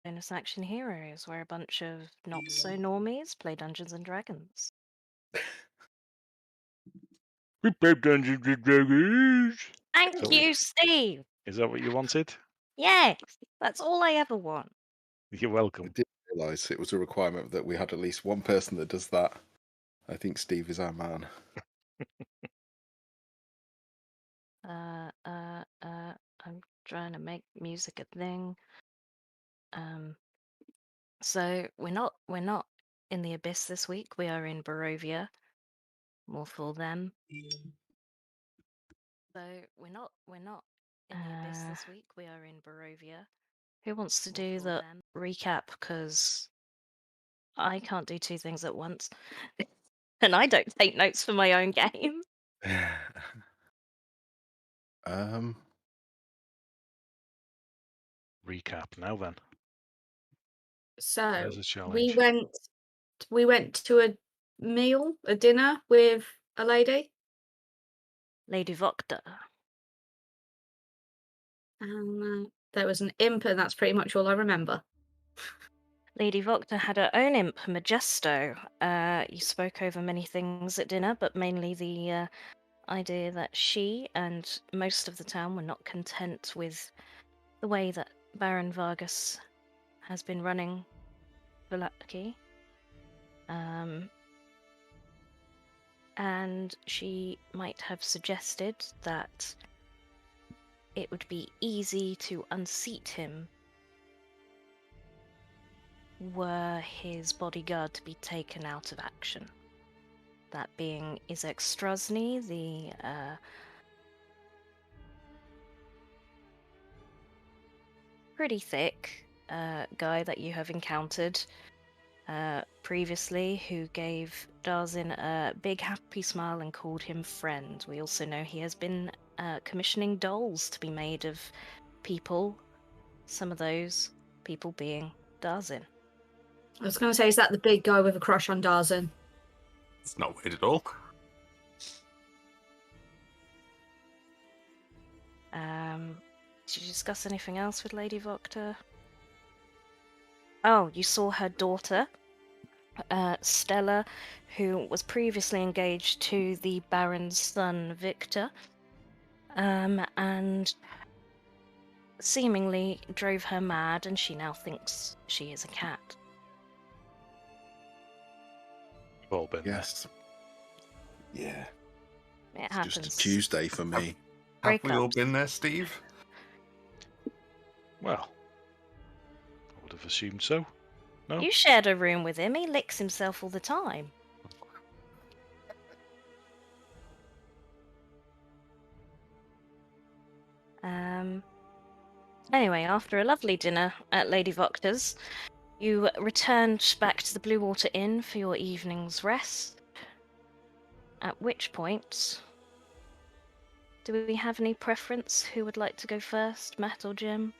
Bonus Action Heroes, where a bunch of not-so-normies play Dungeons and Dragons. We play Dungeons and Dragons. Thank you, Steve! Is that what you wanted? Yes! That's all I ever want. You're I welcome. didn't realise it was a requirement that we had at least one person that does that. I think Steve is our man. I'm trying to make music a thing. So we're not in the Abyss this week. We are in Barovia. More for them. So we're not in the Abyss this week. We are in Barovia. Who wants to do the recap? Because I can't do two things at once, and I don't take notes for my own game. Recap now then. So There's a we challenge. went to a dinner with a lady. Lady Vocta. And there was an imp, and that's pretty much all I remember. Lady Vocta had her own imp, Majesto. You spoke over many things at dinner, but mainly the idea that she and most of the town were not content with the way that Baron Vargas has been running Velaki. And she might have suggested that it would be easy to unseat him were his bodyguard to be taken out of action. That being Izek Strozny, the pretty thick guy that you have encountered previously, who gave Darzin a big happy smile and called him friend. We also know he has been commissioning dolls to be made of people, some of those people being Darzin. I was going to say, is that the big guy with a crush on Darzin? It's not weird at all. Did you discuss anything else with Lady Vocta? Oh, you saw her daughter, Stella, who was previously engaged to the Baron's son, Victor, and seemingly drove her mad, and she now thinks she is a cat. We've all been Yes. Yeah. It It's happens. just a Tuesday for me. Have we all Breakups. been there, Steve? there. Well, I would have assumed so. No? You shared a room with him. He licks himself all the time. Anyway, after a lovely dinner at Lady Vocta's, you returned back to the Blue Water Inn for your evening's rest. At which point, do we have any preference? Who would like to go first, Matt or Jim?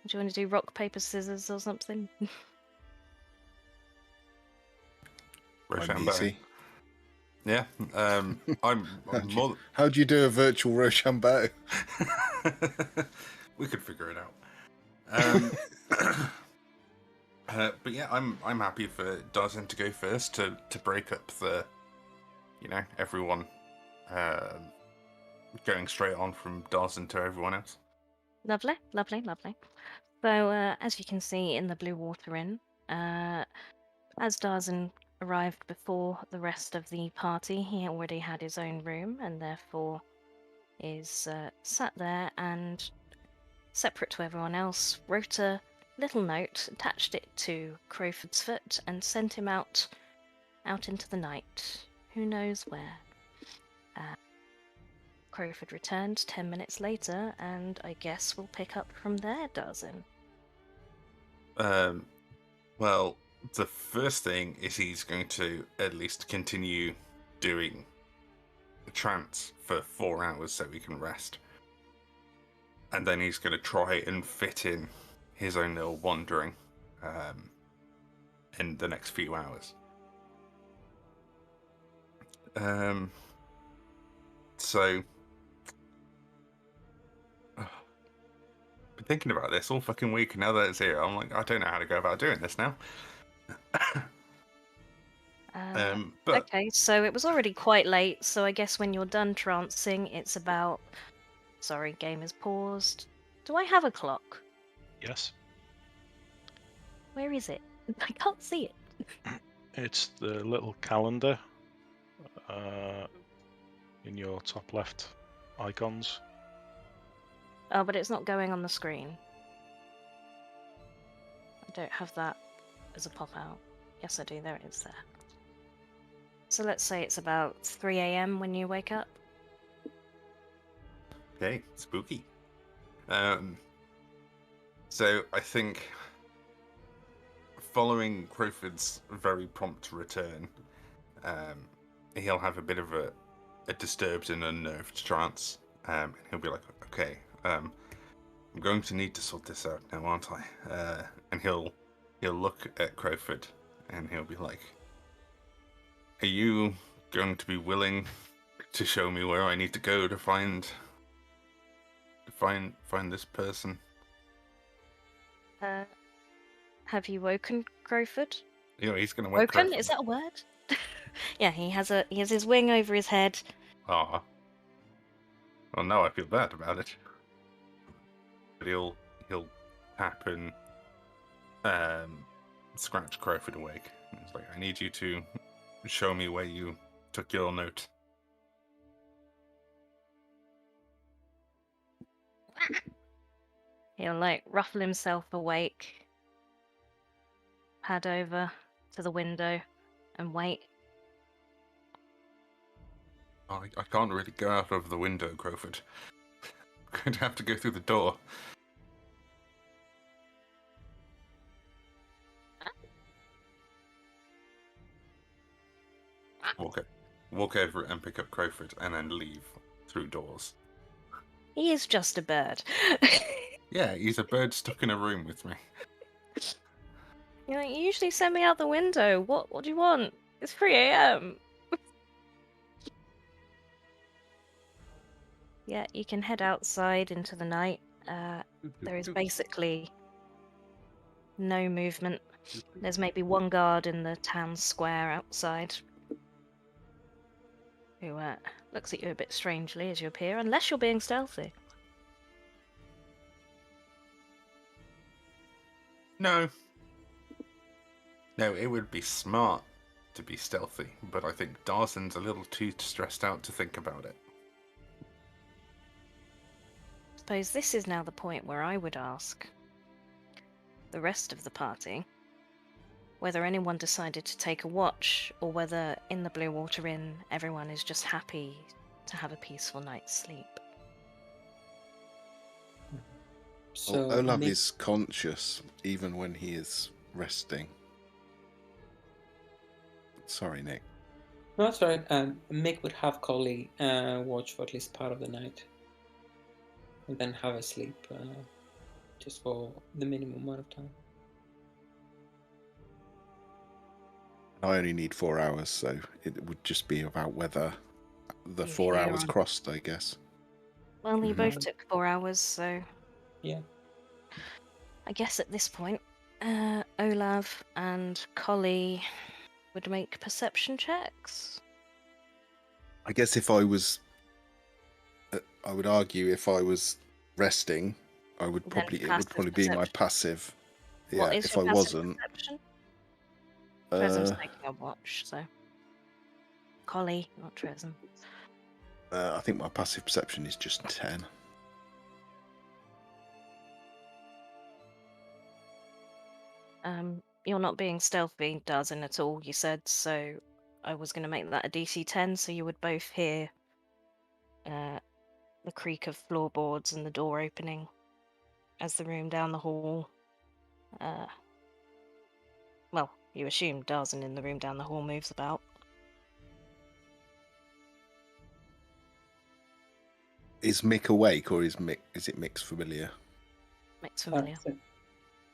Do you want to do rock, paper, scissors or something? I'm Rochambeau. easy. Yeah. I'm more. How do you do a virtual Rochambeau? We could figure it out. But yeah, I'm happy for Darzin to go first to break up the, everyone going straight on from Darzin to everyone else. Lovely, lovely, lovely. So, as you can see in the Blue Water Inn, as Darzin arrived before the rest of the party, he already had his own room and therefore is sat there and, separate to everyone else, wrote a little note, attached it to Crowford's foot, and sent him out into the night. Who knows where? Crowford returned 10 minutes later, and I guess we'll pick up from there, Darzin. Well, the first thing is he's going to at least continue doing the trance for 4 hours so he can rest. And then he's going to try and fit in his own little wandering in the next few hours. thinking about this all fucking week, and now that it's here, I'm like, I don't know how to go about doing this now. But Okay, so it was already quite late, so I guess when you're done trancing, it's about. Sorry, game is paused. Do I have a clock? Yes, Where is it? I can't see it. it's the little calendar in your top left icons. Oh, but it's not going on the screen. I don't have that as a pop out. Yes, I do. There it is there. So let's say it's about 3 a.m. when you wake up. okay, spooky. So I think following Crowford's very prompt return, he'll have a bit of a disturbed and unnerved trance. And he'll be like, okay, I'm going to need to sort this out now, aren't I? And he'll look at Crowford and he'll be like, are you going to be willing to show me where I need to go to find this person? Have you woken Crowford? You know, he's going to wake Woken? Crowford. Is that a word? Yeah, he has his wing over his head. Ah. Well, now I feel bad about it. But he'll tap and scratch Crowford awake. It's like, I need you to show me where you took your note. He'll like ruffle himself awake, pad over to the window, and wait. I can't really go out of the window, Crowford. I'm going to have to go through the door. Walk over and pick up Crowford and then leave through doors. He is just a bird. Yeah, he's a bird stuck in a room with me. You know, you usually send me out the window. What do you want? It's 3 a.m. Yeah, you can head outside into the night. There is basically no movement. There's maybe one guard in the town square outside who looks at you a bit strangely as you appear, unless you're being stealthy. No, it would be smart to be stealthy, but I think Darzin's a little too stressed out to think about it. I suppose this is now the point where I would ask the rest of the party whether anyone decided to take a watch, or whether in the Blue Water Inn everyone is just happy to have a peaceful night's sleep. Well, Olav Nick- is conscious even when he is resting. Sorry, Nick. No, that's all right. Mick would have Collie watch for at least part of the night, and then have a sleep, just for the minimum amount of time. I only need 4 hours, so it would just be about whether the If 4 you're hours on- crossed, I guess. Well, you Mhm. both took 4 hours, so Yeah. I guess at this point, Olav and Collie would make perception checks. I guess if I was, I would argue if I was resting, I would Then probably it would passive probably be my perception. passive. Yeah, What is if your I passive wasn't, perception? Tresm's uh, taking a watch, so Collie, not Tresm. I think my passive perception is just 10. You're not being stealthy, Darzin, at all, you said, so I was going to make that a DC 10, so you would both hear the creak of floorboards and the door opening as the room down the hall. Well, you assume Darzin in the room down the hall moves about. Is Mick awake, or is it Mick's familiar? Mick's familiar.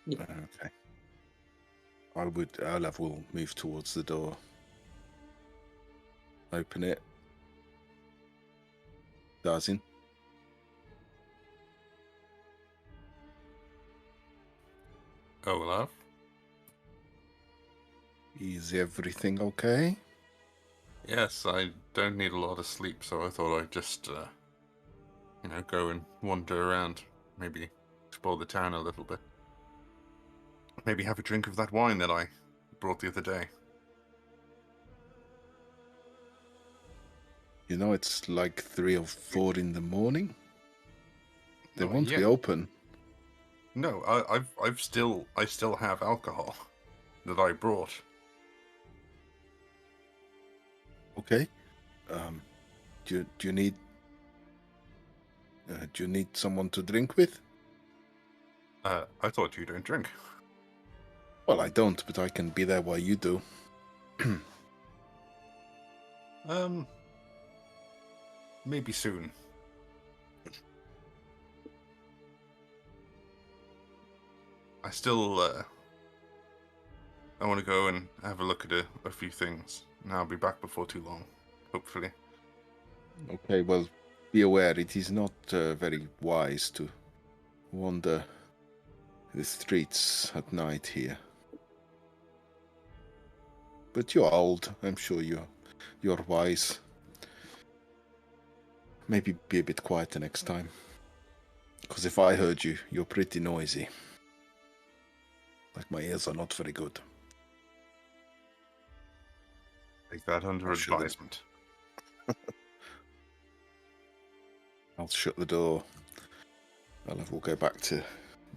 Yeah. Okay. Olav will move towards the door. Open it. Darzin. Olaf? Is everything okay? Yes, I don't need a lot of sleep, so I thought I'd just, go and wander around. Maybe explore the town a little bit. Maybe have a drink of that wine that I brought the other day. You know, it's like 3 or 4 in the morning. They Not won't be yet. open. No, I still have alcohol that I brought. Okay. Do you need someone to drink with? I thought you don't drink. Well, I don't, but I can be there while you do. Maybe soon. I still, I want to go and have a look at a few things. And I'll be back before too long, hopefully. Okay, well, be aware it is not very wise to wander the streets at night here. But you're old. I'm sure you're wise. Maybe be a bit quieter next time. Because if I heard you, you're pretty noisy. Like my ears are not very good. Take that under I'll shut it. advisement. I'll shut the door. We'll go back to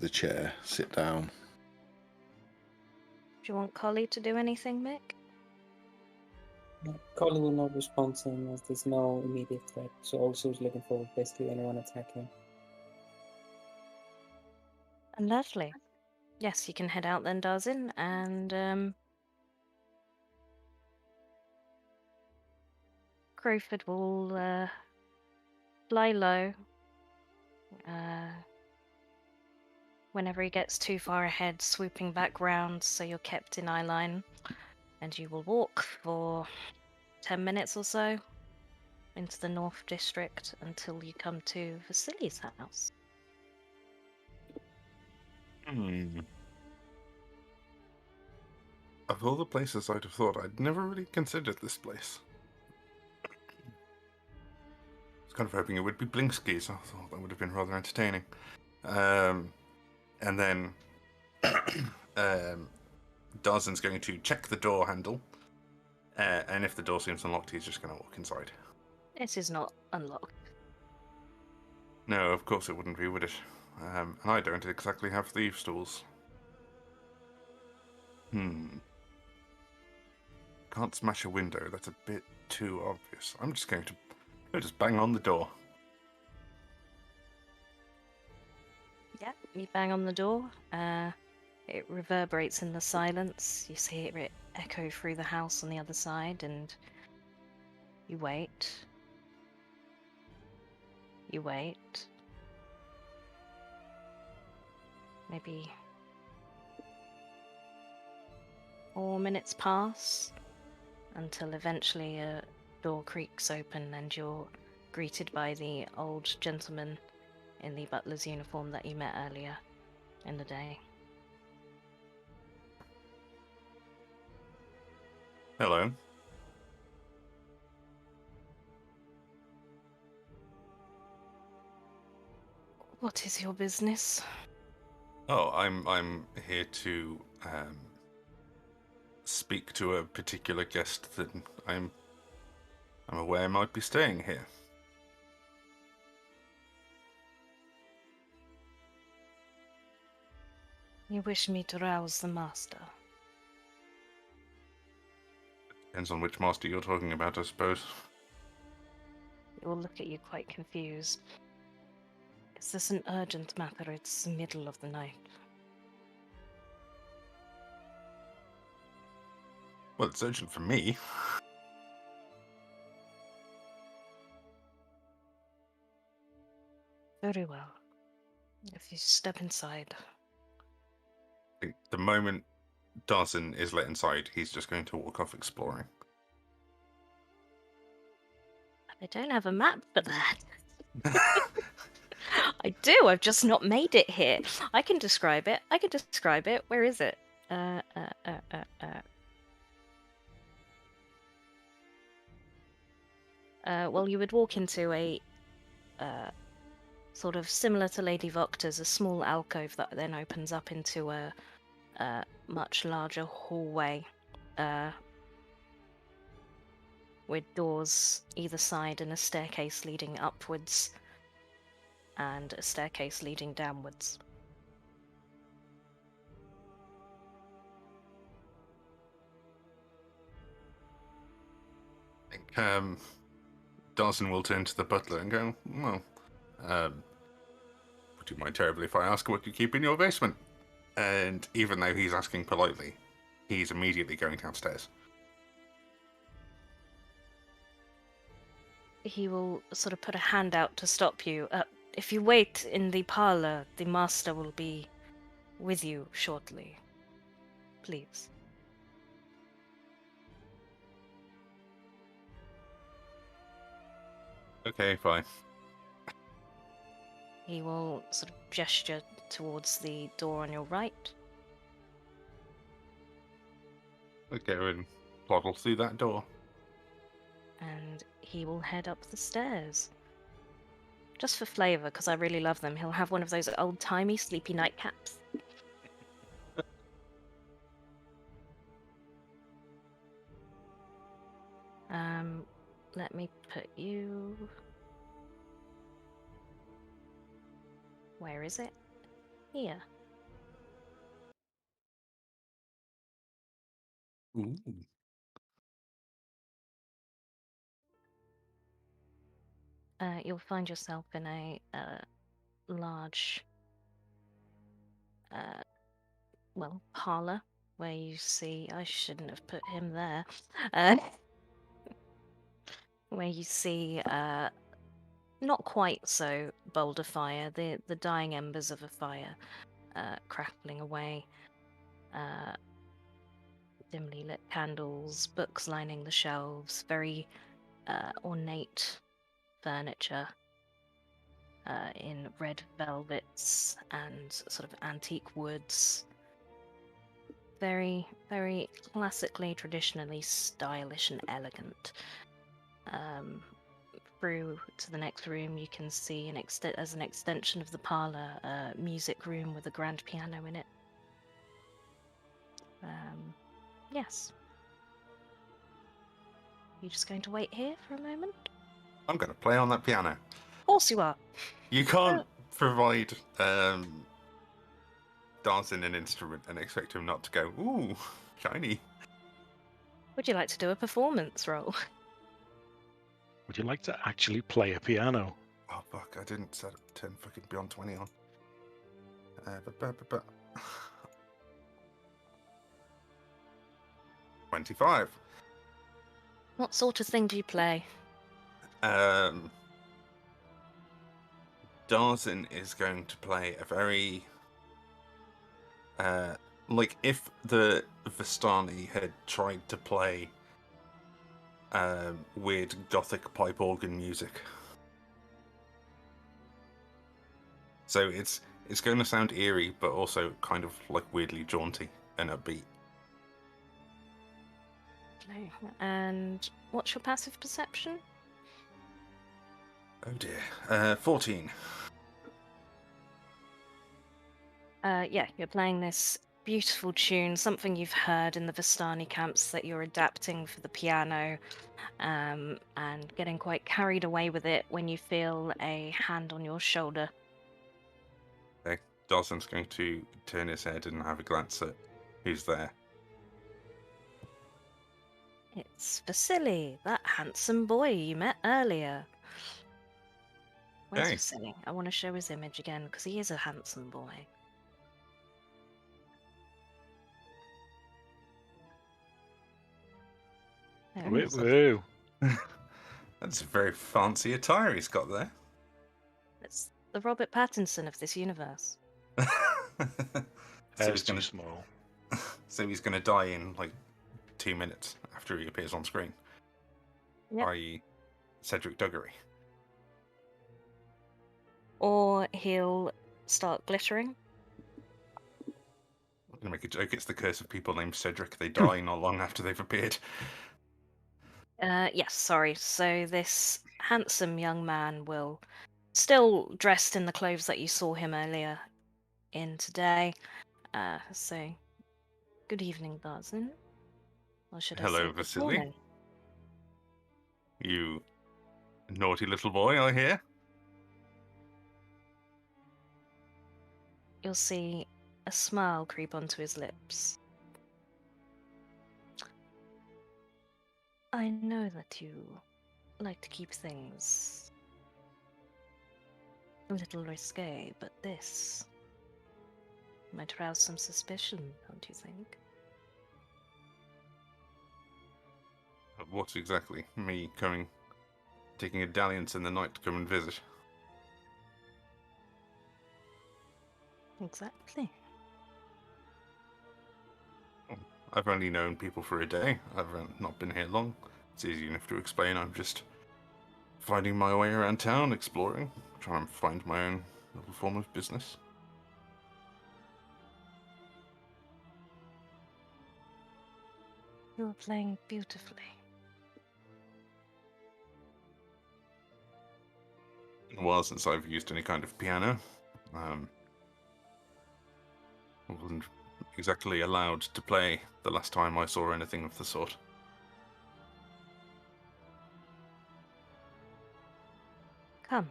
the chair, sit down. Do you want Collie to do anything, Mick? Collie will not respond to him as there's no immediate threat, so also is looking for basically anyone attacking. Lovely. Yes, you can head out then, Darzin, and Crowford will lie low. Whenever he gets too far ahead, swooping back round so you're kept in eye line, and you will walk for 10 minutes or so into the North District until you come to Vasilis house. Of all the places I'd have thought, I'd never really considered this place. I was kind of hoping it would be Blinkski's. I thought that would have been rather entertaining. And then Darzin's going to check the door handle, and if the door seems unlocked, he's just going to walk inside. This is not unlocked. No, of course it wouldn't be, would it? And I don't exactly have thieves' tools. Can't smash a window, that's a bit too obvious. I'm just going to just bang on the door. Yeah, you bang on the door. It reverberates in the silence. You see it echo through the house on the other side, and you wait. You wait. Maybe 4 minutes pass until eventually a door creaks open and you're greeted by the old gentleman in the butler's uniform that you met earlier in the day. Hello. What is your business? Oh, I'm here to speak to a particular guest that I'm aware might be staying here. You wish me to rouse the master? Depends on which master you're talking about, I suppose. He will look at you quite confused. Is this an urgent matter? It's the middle of the night. Well, it's urgent for me. Very well. If you step inside. The moment Darzin is let inside, he's just going to walk off exploring. I don't have a map for that. I do. I've just not made it here. I can describe it. Where is it? Well, you would walk into a sort of similar to Lady Voctor's, a small alcove that then opens up into a much larger hallway with doors either side and a staircase leading upwards and a staircase leading downwards. I think Darzin will turn to the butler and go, well, would you mind terribly if I ask what you keep in your basement? And even though he's asking politely, he's immediately going downstairs. He will sort of put a hand out to stop you. If you wait in the parlor, the master will be with you shortly. Please. Okay, fine. He will sort of gesture towards the door on your right. Okay, and ploddle through that door. And he will head up the stairs. Just for flavour, because I really love them, he'll have one of those old-timey sleepy nightcaps. Let me put you... Where is it? Here. Ooh. You'll find yourself in a large, parlour where you see. I shouldn't have put him there. Where you see not quite so bold a fire, the dying embers of a fire crackling away. Dimly lit candles, books lining the shelves, very ornate furniture in red velvets and sort of antique woods. Very, very classically, traditionally stylish and elegant. Through to the next room, you can see as an extension of the parlor, a music room with a grand piano in it. Yes. You just going to wait here for a moment? I'm going to play on that piano. Of course you are. You can't provide Darzin an instrument and expect him not to go, ooh, shiny. Would you like to do a performance roll? Would you like to actually play a piano? Oh, fuck, I didn't turn fucking Beyond 20 on. 25. What sort of thing do you play? Darzin is going to play a very... like if the Vistani had tried to play weird gothic pipe organ music. So it's going to sound eerie, but also kind of like weirdly jaunty and upbeat. Okay. And what's your passive perception? Oh dear. 14. Yeah, you're playing this beautiful tune, something you've heard in the Vistani camps that you're adapting for the piano, and getting quite carried away with it when you feel a hand on your shoulder. Okay. Darzin's going to turn his head and have a glance at who's there. It's Vasili, that handsome boy you met earlier. Where's Hey. Vasili? I want to show his image again, because he is a handsome boy. There he Woo is. woo. That's a very fancy attire he's got there. It's the Robert Pattinson of this universe. So Hair's he's too gonna, small. so he's going to die in like 2 minutes after he appears on screen. Yep. I.e. Cedric Diggory. or he'll start glittering. I'm gonna make a joke. It's the curse of people named Cedric. They die not long after they've appeared. Yes, sorry. So this handsome young man will, still dressed in the clothes that you saw him earlier in today, say, good evening, Darzin. Or should I say Hello, good Vasili. morning? You naughty little boy, I hear. You'll see a smile creep onto his lips. I know that you like to keep things a little risque, but this might rouse some suspicion, don't you think? What exactly? Me taking a dalliance in the night to come and visit. Exactly. I've only known people for a day. I've not been here long. It's easy enough to explain. I'm just finding my way around town, exploring, trying to find my own little form of business. You are playing beautifully. It's a while since I've used any kind of piano. I wasn't exactly allowed to play the last time I saw anything of the sort. Come,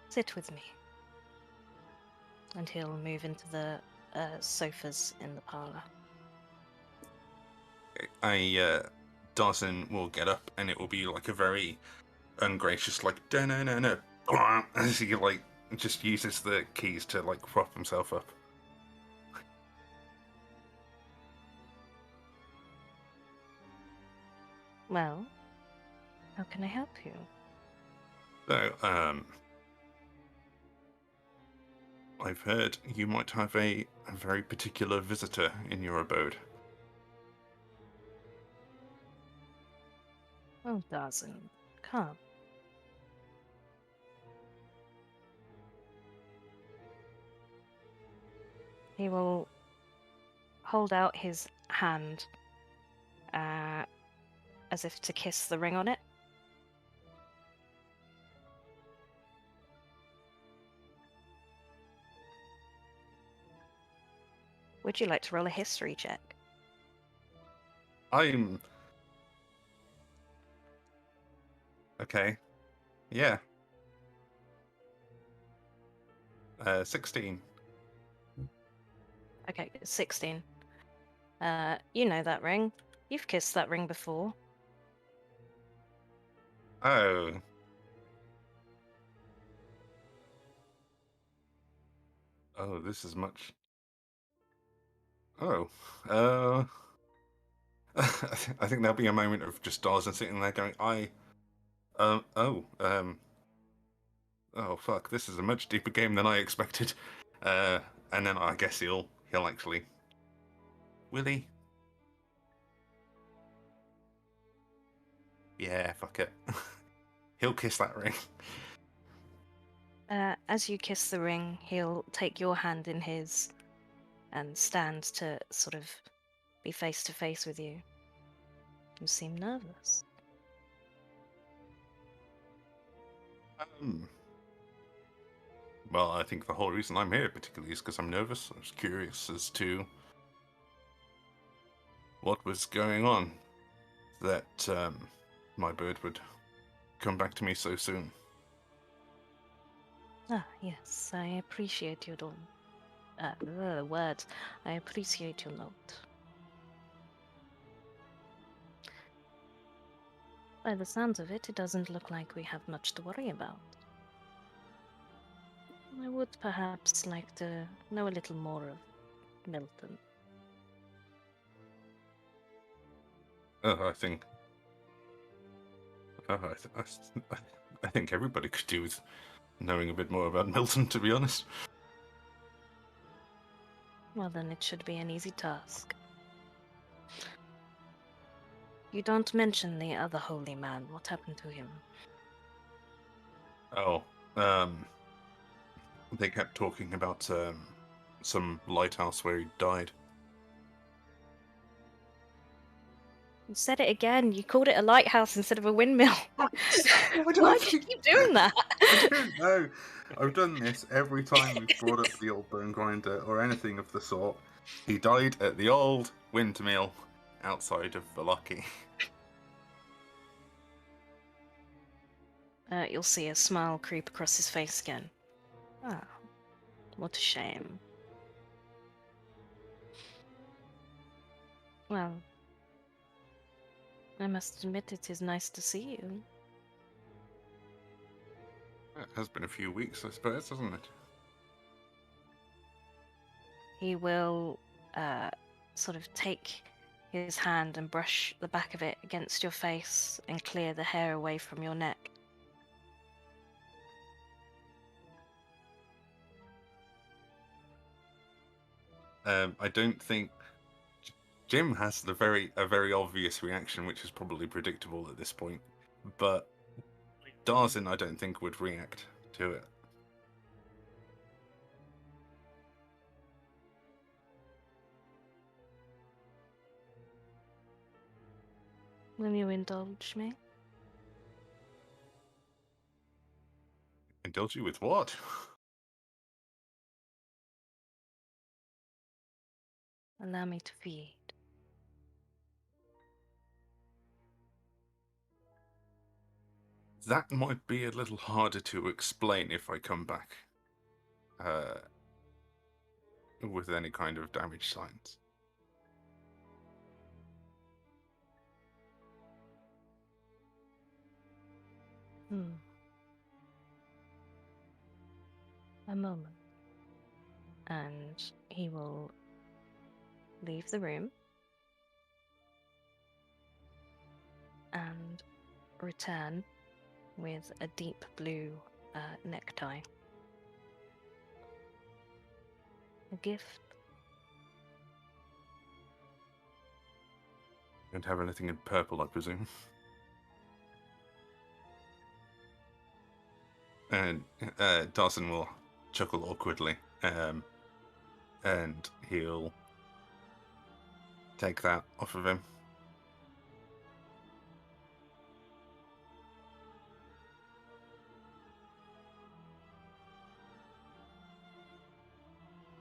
sit with me. And he'll move into the sofas in the parlour. Darzin will get up and it will be like a very ungracious, like, no, as he, like, just uses the keys to, like, prop himself up. Well, how can I help you? So, I've heard you might have a very particular visitor in your abode. Oh, Darzin, come. He will hold out his hand as if to kiss the ring on it. Would you like to roll a history check? I'm... Okay. Yeah. 16. Okay, 16. You know that ring. You've kissed that ring before. Oh. Oh, this is much... Oh. I think there'll be a moment of just Darzin sitting there going, oh fuck, this is a much deeper game than I expected. And then I guess he'll actually... Will he? Yeah, fuck it. He'll kiss that ring. As you kiss the ring, he'll take your hand in his and stand to sort of be face to face with you. You seem nervous. Well, I think the whole reason I'm here particularly is because I'm nervous. I was curious as to what was going on that my bird would come back to me so soon. Ah, yes, I appreciate your words. I appreciate your note. By the sounds of it, it doesn't look like we have much to worry about. I would perhaps like to know a little more of Milton. I think everybody could do with knowing a bit more about Milton, to be honest. Well, then it should be an easy task. You don't mention the other holy man. What happened to him? Oh, They kept talking about some lighthouse where he died. You said it again. You called it a lighthouse instead of a windmill. I Why do you keep doing that? I don't know. I've done this every time we've brought up the old bone grinder or anything of the sort. He died at the old windmill outside of Valaki. You'll see a smile creep across his face again. Ah, what a shame. Well, I must admit it is nice to see you. It has been a few weeks, I suppose, hasn't it? He will sort of take his hand and brush the back of it against your face and clear the hair away from your neck. I don't think Jim has a very obvious reaction, which is probably predictable at this point. But Darzin, I don't think, would react to it. Will you indulge me? Indulge you with what? Allow me to feed. That might be a little harder to explain if I come back with any kind of damage signs. A moment. And he will leave the room and return with a deep blue necktie. A gift. Don't have anything in purple, I presume. And Darzin will chuckle awkwardly, and he'll take that off of him.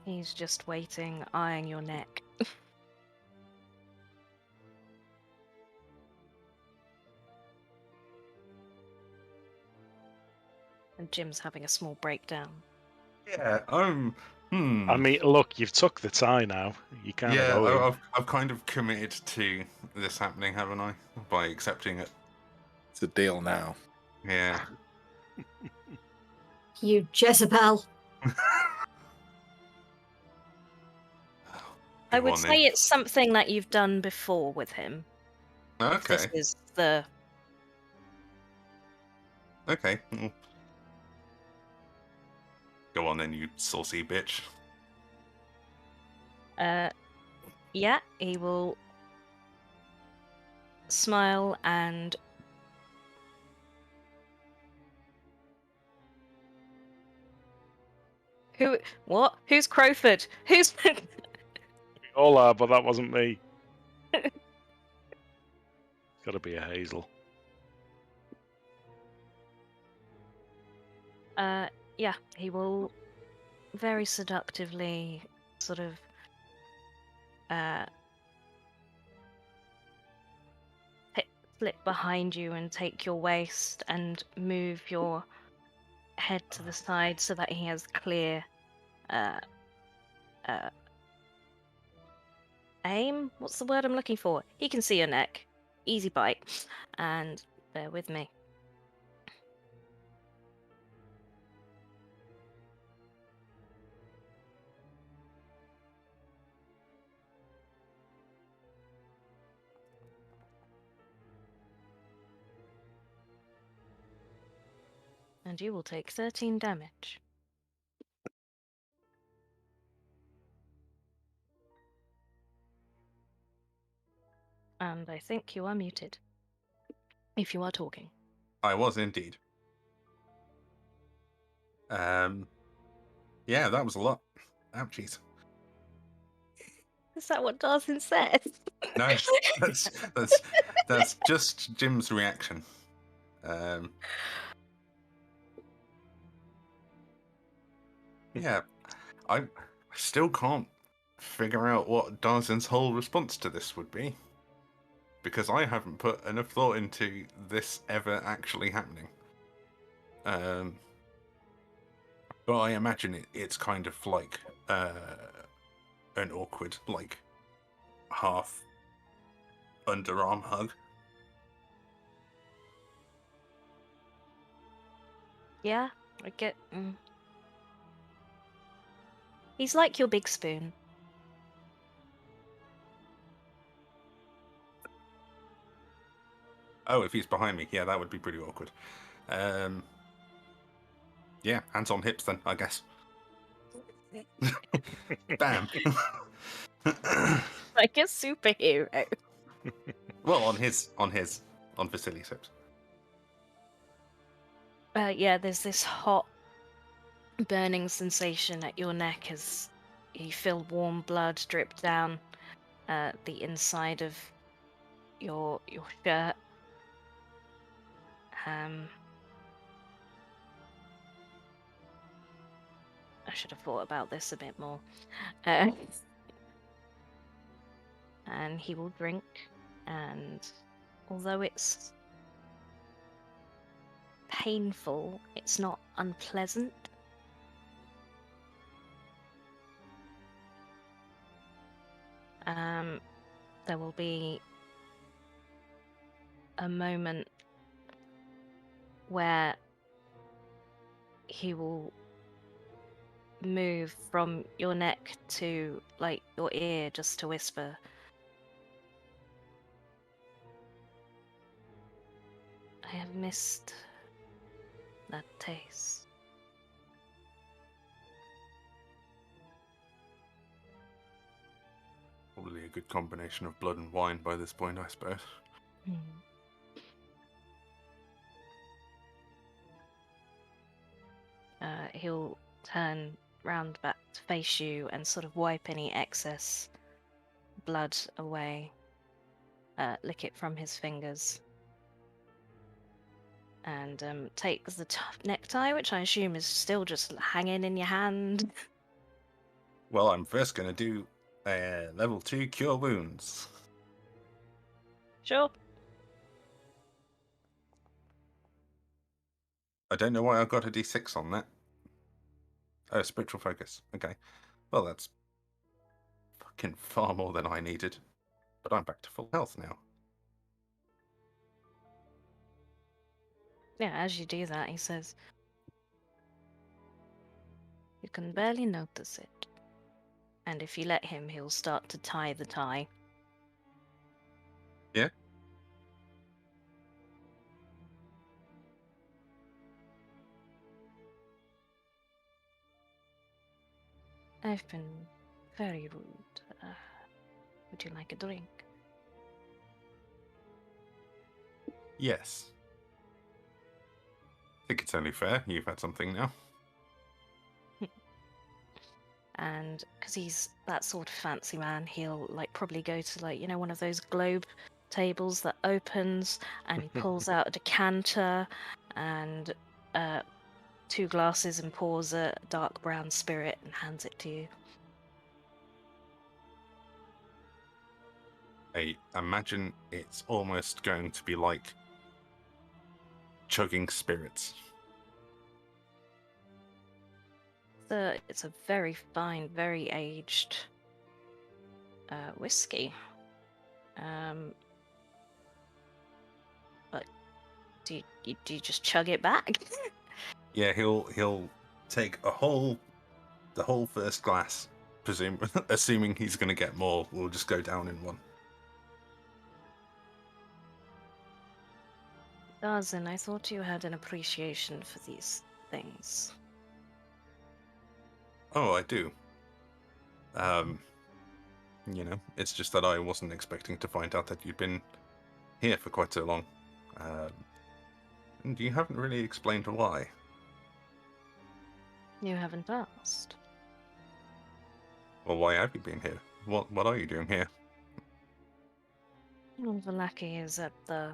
He's just waiting, eyeing your neck. And Jim's having a small breakdown. Yeah, I mean, look, you've took the tie now. You can't yeah, avoid it. I've kind of committed to this happening, haven't I? By accepting it. It's a deal now. Yeah. You Jezebel. I Go would on, say then. it's something that you've done before with him. Okay. This is the... Okay. Go on then, you saucy bitch. Yeah, he will smile and what? Who's Crowford? Who's We all are, but that wasn't me. It's got to be a Hazel. Yeah, he will very seductively sort of flip behind you and take your waist and move your head to the side so that he has clear aim. What's the word I'm looking for? He can see your neck. Easy bite. And bear with me. And you will take 13 damage. And I think you are muted. If you are talking. I was indeed. Yeah, that was a lot. Ouchies. Is that what Darzin said? No, that's just Jim's reaction. Yeah, I still can't figure out what Darzin's whole response to this would be, because I haven't put enough thought into this ever actually happening. But I imagine it's kind of like an awkward, like, half underarm hug. Yeah, I get. He's like your big spoon. Oh, if he's behind me, yeah, that would be pretty awkward. Yeah, hands on hips then, I guess. Bam. Like a superhero. Well, on Vasili's hips. Yeah, there's this hot, burning sensation at your neck as you feel warm blood drip down the inside of your shirt. I should have thought about this a bit more. And he will drink, and although it's painful, it's not unpleasant. There will be a moment where he will move from your neck to like your ear just to whisper, "I have missed that taste." Probably a good combination of blood and wine by this point, I suppose. He'll turn round back to face you and sort of wipe any excess blood away, lick it from his fingers, and takes the necktie, which I assume is still just hanging in your hand. Well, I'm first going to do level 2 cure wounds. Sure. I don't know why I got a d6 on that. Oh, spiritual focus. Okay. Well, that's fucking far more than I needed. But I'm back to full health now. Yeah, as you do that, he says, "You can barely notice it. And if you let him, he'll start to tie the tie." Yeah? "I've been very rude. Would you like a drink?" Yes. I think it's only fair. You've had something now. And because he's that sort of fancy man, he'll like probably go to like, you know, one of those globe tables that opens, and he pulls out a decanter and 2 glasses and pours a dark brown spirit and hands it to you. I imagine it's almost going to be like chugging spirits. It's a very fine, very aged whiskey. But do you just chug it back? Yeah, he'll take the whole first glass, assuming he's going to get more. We'll just go down in one. Darzin, I thought you had an appreciation for these things. Oh, I do. You know, it's just that I wasn't expecting to find out that you'd been here for quite so long. And you haven't really explained why. You haven't asked. Well, why have you been here? What are you doing here? Well, the lackey is at the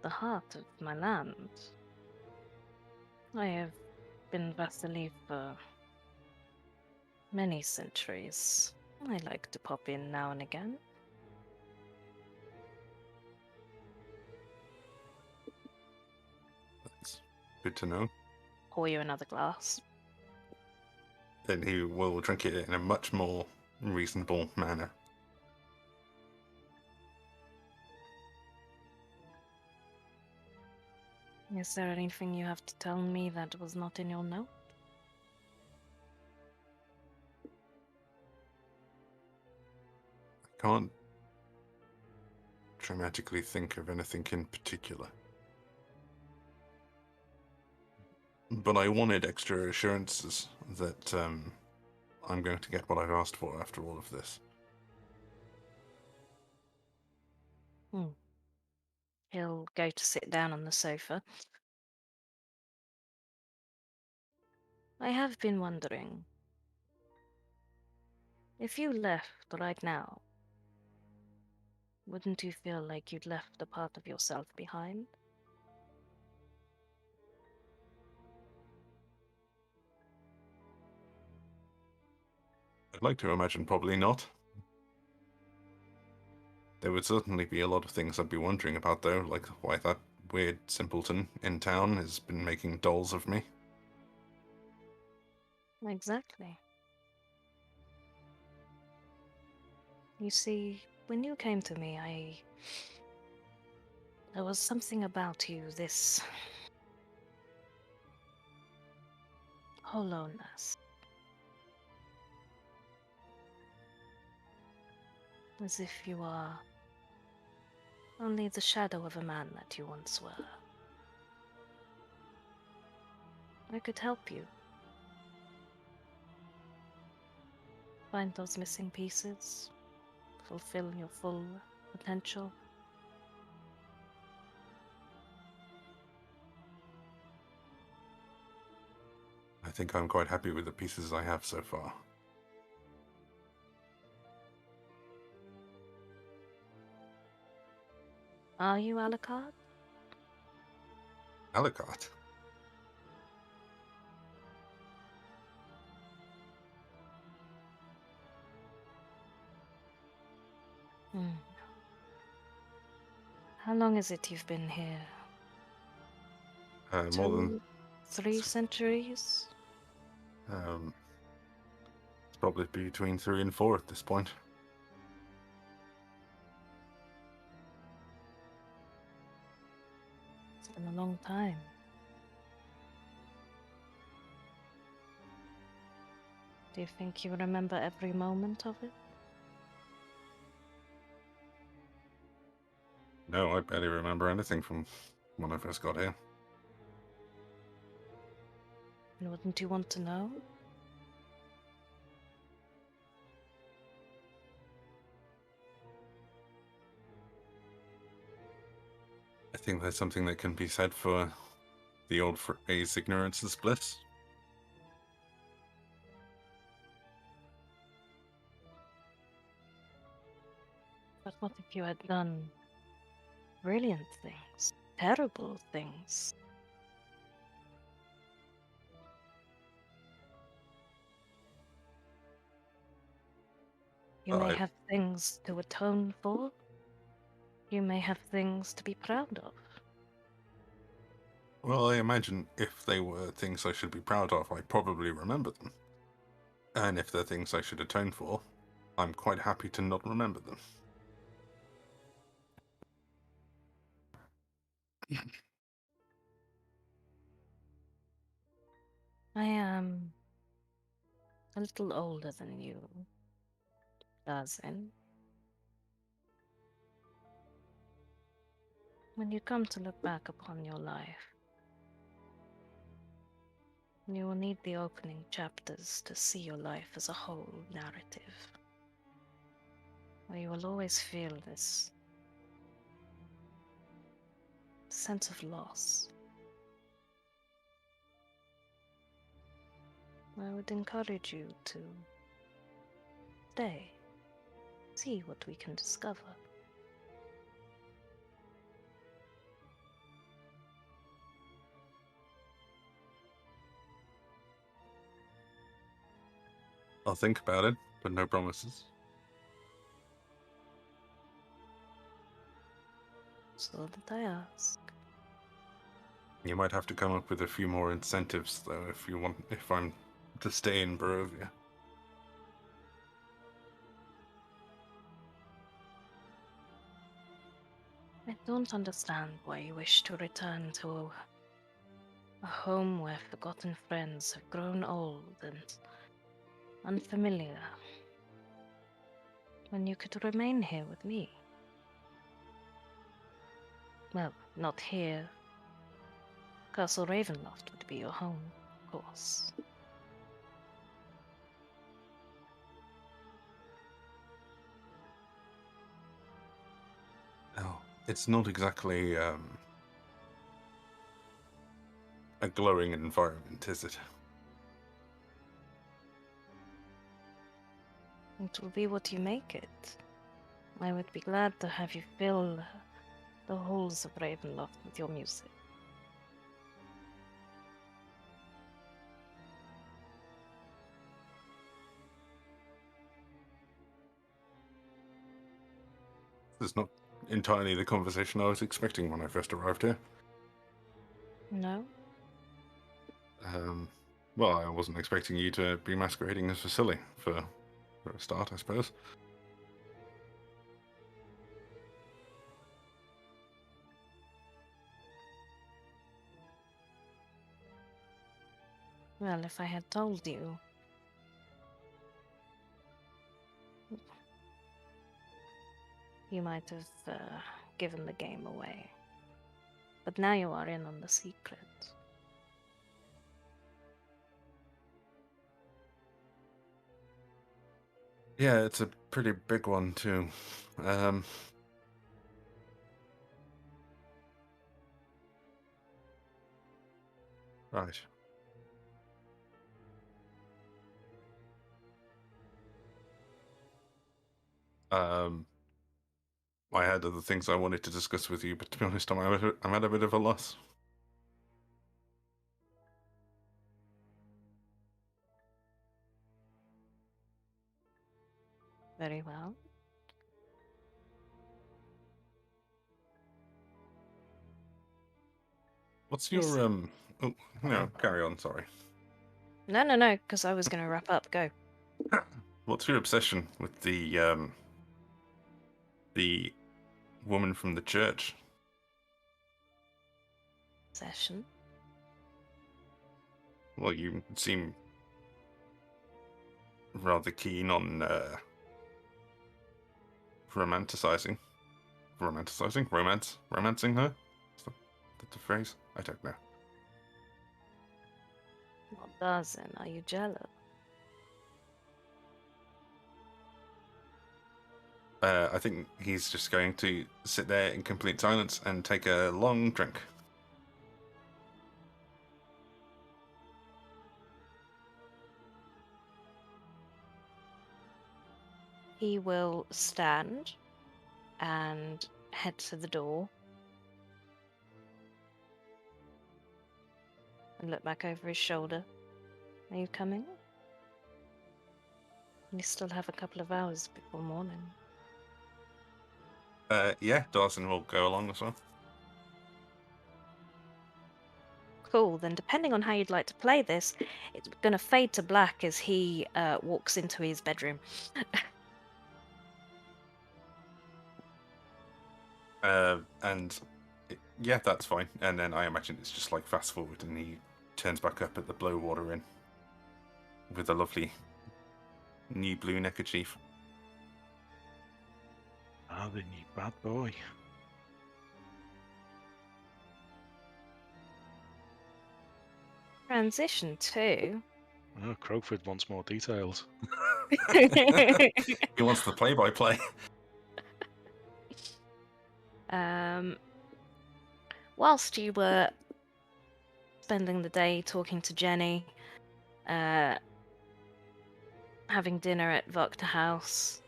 heart of my land. I have been Vasili for many centuries. I like to pop in now and again. That's good to know. Pour you another glass. Then he will drink it in a much more reasonable manner. Is there anything you have to tell me that was not in your note? I can't dramatically think of anything in particular. But I wanted extra assurances that I'm going to get what I've asked for after all of this. He'll go to sit down on the sofa. I have been wondering, if you left right now, wouldn't you feel like you'd left a part of yourself behind? I'd like to imagine probably not. There would certainly be a lot of things I'd be wondering about, though, like why that weird simpleton in town has been making dolls of me. Exactly. You see, when you came to me, there was something about you, this hollowness. As if you are only the shadow of a man that you once were. I could help you. Find those missing pieces. Fulfill your full potential. I think I'm quite happy with the pieces I have so far. Are you Alucard? Alucard? How long is it you've been here? More than 3 centuries? it's probably between 3 and 4 at this point. It's been a long time. Do you think you remember every moment of it? No, I barely remember anything from when I first got here. And wouldn't you want to know? I think there's something that can be said for the old phrase, ignorance is bliss. But what if you had done brilliant things, terrible things? You may have things to atone for. You may have things to be proud of. Well, I imagine if they were things I should be proud of, I'd probably remember them. And if they're things I should atone for, I'm quite happy to not remember them. I am a little older than you, Darzin. When you come to look back upon your life, you will need the opening chapters to see your life as a whole narrative, where you will always feel this sense of loss. I would encourage you to stay, see what we can discover. I'll think about it, but no promises. So that I ask. You might have to come up with a few more incentives, though, if I'm to stay in Barovia. I don't understand why you wish to return to a home where forgotten friends have grown old and unfamiliar, when you could remain here with me. Well, not here. Castle Ravenloft would be your home, of course. Oh, it's not exactly a glowing environment, is it? It will be what you make it. I would be glad to have you fill the halls of Ravenloft with your music. This is not entirely the conversation I was expecting when I first arrived here. No? Well, I wasn't expecting you to be masquerading as Vasili for a start, I suppose. Well, if I had told you, you might have given the game away. But now you are in on the secret. Yeah, it's a pretty big one, too. Right. I had other things I wanted to discuss with you, but to be honest, I'm at a bit of a loss. Very well. What's Yes. your Oh, no, carry on. Sorry. No, because I was going to wrap up. Go. What's your obsession with the woman from the church? Session. Well, you seem rather keen on romancing her. Is that the phrase? I don't know. Well, Darzin, are you jealous? I think he's just going to sit there in complete silence and take a long drink. He will stand and head to the door and look back over his shoulder. Are you coming? You still have a couple of hours before morning. Yeah, Darzin will go along as well. Cool, then depending on how you'd like to play this, it's going to fade to black as he walks into his bedroom. Yeah, that's fine. And then I imagine it's just like fast forward and he turns back up at the Blowwater Inn with a lovely new blue neckerchief. Ah, the new bad boy. Transition to... Oh, Crowford wants more details. He wants the play-by-play. Whilst you were spending the day talking to Jenny, having dinner at Vokta House.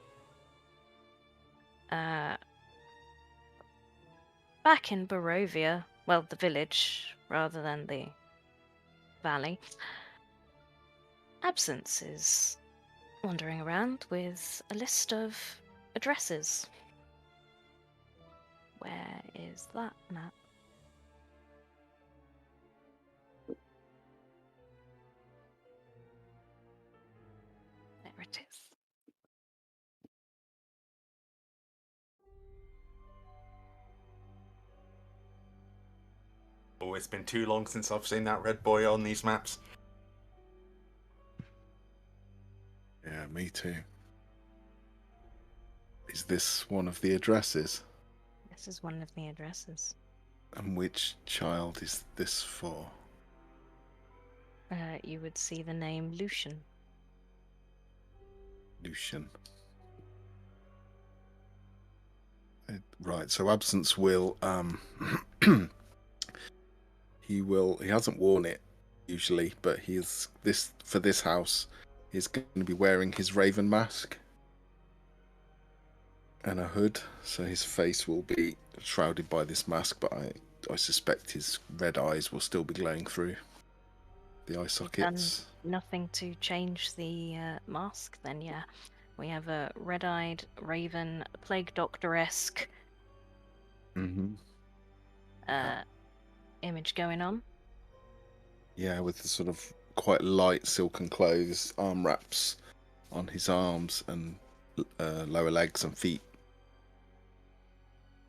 Back in Barovia, well, the village rather than the valley, Absence is wandering around with a list of addresses. Where is that map? There it is. Oh, it's been too long since I've seen that red boy on these maps. Yeah, me too. Is this one of the addresses? This is one of the addresses. And which child is this for? You would see the name Lucian. Lucian. Right, so Absence will he hasn't worn it usually, but for this house he's going to be wearing his raven mask and a hood, so his face will be shrouded by this mask, but I suspect his red eyes will still be glowing through the eye sockets. Nothing to change the mask, then yeah. We have a red-eyed raven, plague doctor-esque image going on. Yeah, with the sort of quite light silken clothes, arm wraps on his arms and lower legs and feet.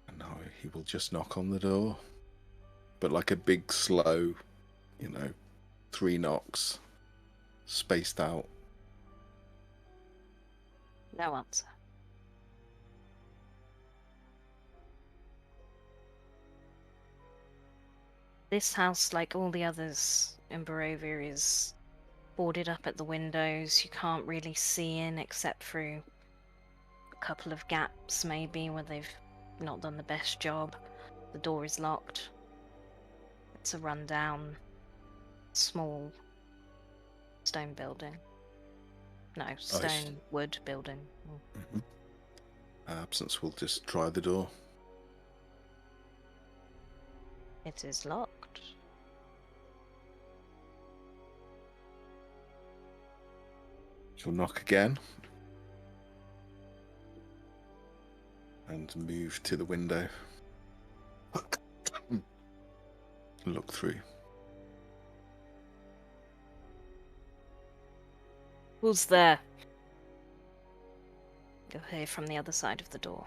And now he will just knock on the door. But like a big, slow, 3 knocks, spaced out. No answer. This house, like all the others in Barovia, is boarded up at the windows. You can't really see in except through a couple of gaps, maybe, where they've not done the best job. The door is locked. It's a rundown, small stone building. No, stone wood building. Mm-hmm. Absence will just try the door. It is locked. She'll knock again. And move to the window. Look through. Who's there? You'll hear from the other side of the door.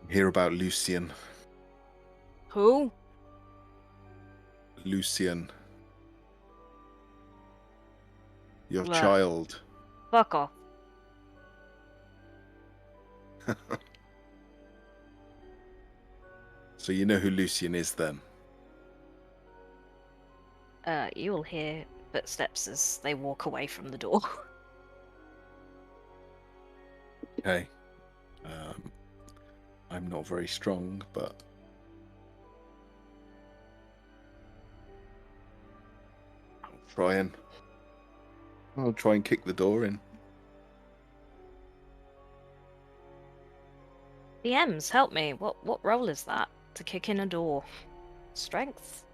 Hear about Lucian. Who? Lucian. Your Look. child. Fuck off. So you know who Lucian is then? You'll hear footsteps as they walk away from the door. Okay. I'm not very strong, but I'll try and kick the door in. DMs, help me. What roll is that to kick in a door? Strength?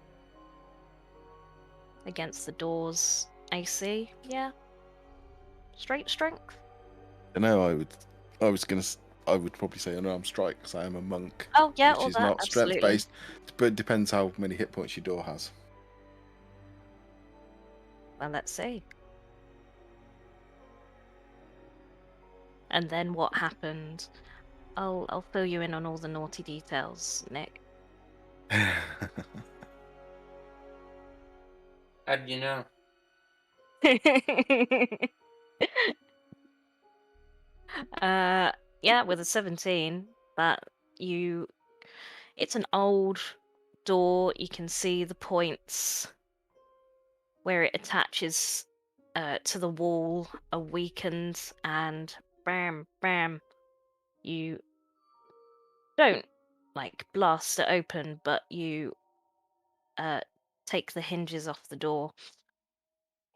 Against the door's AC? Yeah. Straight strength? I know I would probably say unarmed strike because I am a monk. Oh yeah, which all is that, not strength absolutely. based, but it depends how many hit points your door has. Well, let's see. And then what happened? I'll fill you in on all the naughty details, Nick. How do you know? Yeah, with a 17, it's an old door. You can see the points where it attaches to the wall are weakened, and bam, bam, you don't like blast it open, but you take the hinges off the door.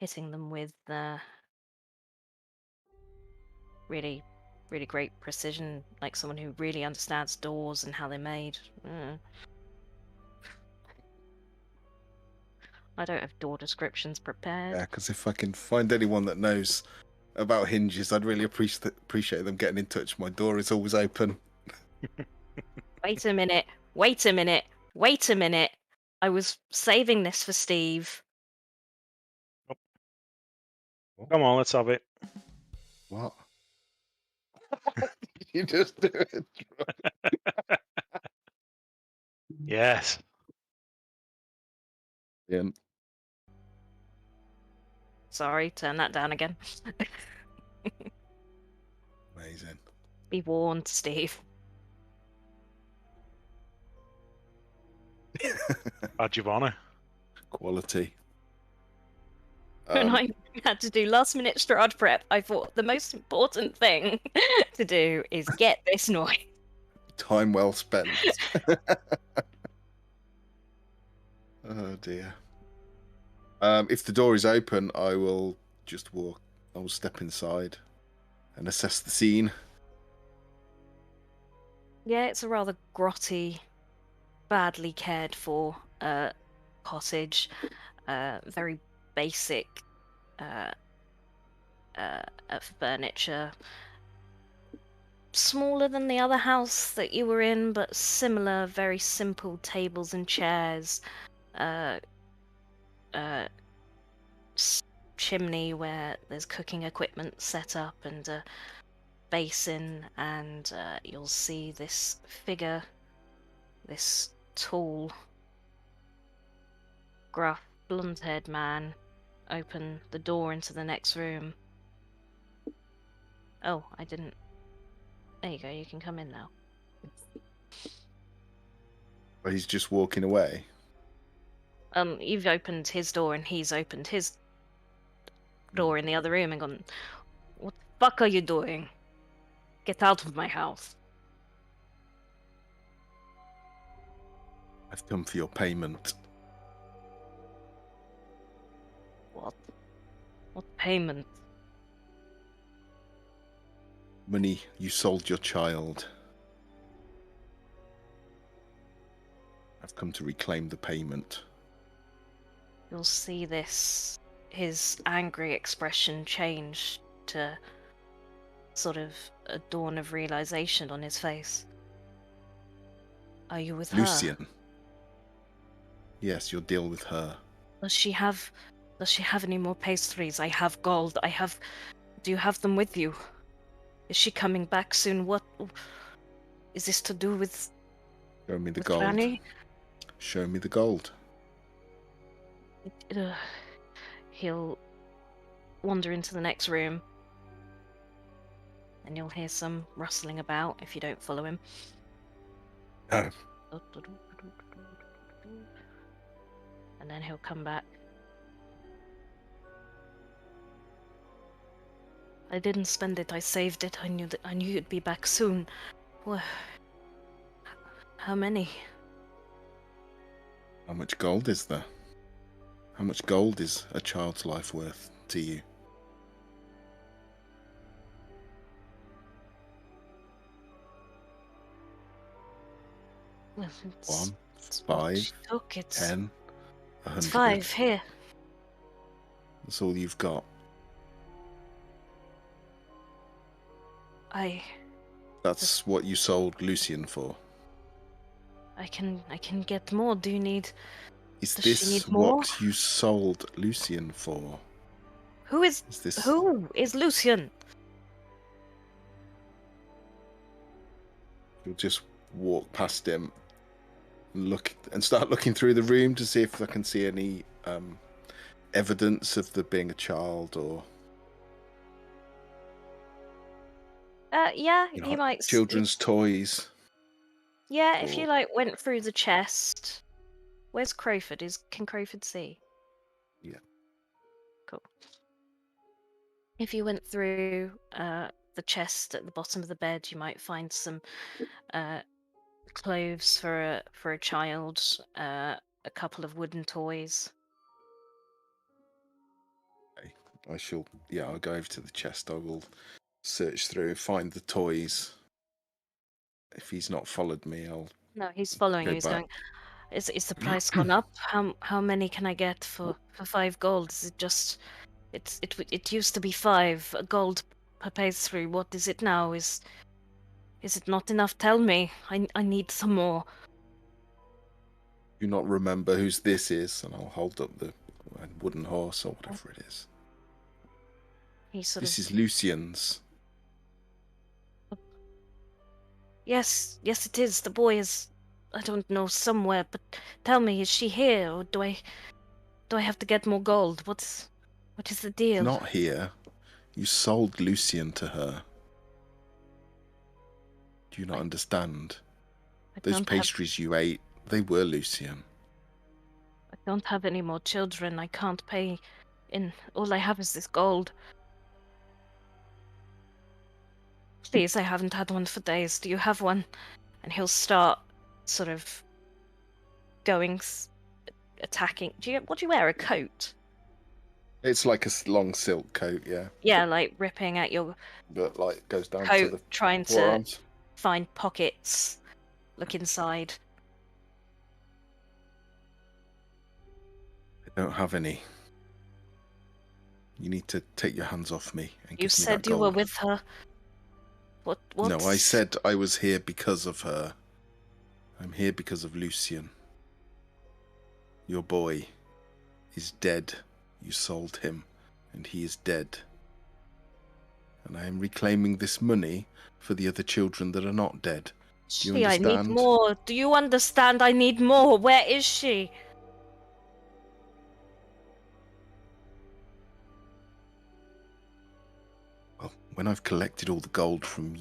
hitting them with really, really great precision, like someone who really understands doors and how they're made. I don't have door descriptions prepared. Yeah, because if I can find anyone that knows about hinges, I'd really appreciate them getting in touch. My door is always open. Wait a minute. Wait a minute. Wait a minute. I was saving this for Steve. Come on, let's have it. What? You just do it. Yes. Yeah. Sorry, turn that down again. Amazing. Be warned, Steve. Badge of honour. Quality. When I had to do last minute Strahd prep, I thought the most important thing to do is get this noise. Time well spent. Oh dear. If the door is open, I will just walk. I will step inside and assess the scene. Yeah, it's a rather grotty, badly cared for cottage. Very basic furniture. Smaller than the other house that you were in, but similar, very simple tables and chairs. Chimney where there's cooking equipment set up and a basin, and you'll see this figure, this tall, gruff, blonde-haired man open the door into the next room. Oh, I didn't. There you go, you can come in now. But he's just walking away. You've opened his door and he's opened his door in the other room and gone, "What the fuck are you doing? Get out of my house." I've come for your payment. What? What payment? Money you sold your child. I've come to reclaim the payment. You'll see this, his angry expression change to sort of a dawn of realization on his face. Are you with her? Lucian. Yes, you'll deal with her. Does she have any more pastries? I have gold. Do you have them with you? Is she coming back soon? What is this to do with? Show me the with gold. Rani? Show me the gold. He'll wander into the next room, and you'll hear some rustling about if you don't follow him. No. And then he'll come back. I didn't spend it, I saved it. I knew you'd be back soon. Well, how many? How much gold is there? How much gold is a child's life worth to you? Well, it's 1, what 5, she took. It's 10, 100. it's 5 here. That's all you've got. That's what you sold Lucian for. I can get more. Do you need? Is Does she this need more? what you sold Lucian for? Who is this... Who is Lucian? You'll just walk past him and start looking through the room to see if I can see any evidence of there being a child or Yeah, you might. Children's toys. Yeah, if you or- went through the chest. Where's Crowford? Can Crowford see? Yeah. Cool. If you went through the chest at the bottom of the bed, you might find some clothes for a child, a couple of wooden toys. Okay. I'll go over to the chest. I will search through, find the toys. If he's not followed me, I'll No, he's following go you. He's back. going. Is the price gone up? How many can I get for 5 gold? Is it just? It used to be 5 gold per pace through. What is it now? Is it not enough? Tell me. I need some more. Do not remember whose this is, and I'll hold up the wooden horse or whatever it is. He sort This of. is Lucian's. Yes, it is. The boy is. I don't know, somewhere. But tell me, is she here, or do I have to get more gold? What is the deal? Not here. You sold Lucian to her. Do you not understand? Those pastries you ate, they were Lucian. I don't have any more children. I can't pay in. All I have is this gold. Please, I haven't had one for days. Do you have one? And he'll start sort of going, attacking. What do you wear? A coat? It's like a long silk coat, yeah. Yeah, like ripping at your But like goes down to coat, the trying to forearms. find pockets, look inside. I don't have any. You need to take your hands off me and You give me said that you were gold. with her. What? No, I said I was here because of her. I'm here because of Lucian. Your boy is dead. You sold him, and he is dead. And I am reclaiming this money for the other children that are not dead. Do you I need understand? more. Do you understand? I need more. Where is she? Well, when I've collected all the gold from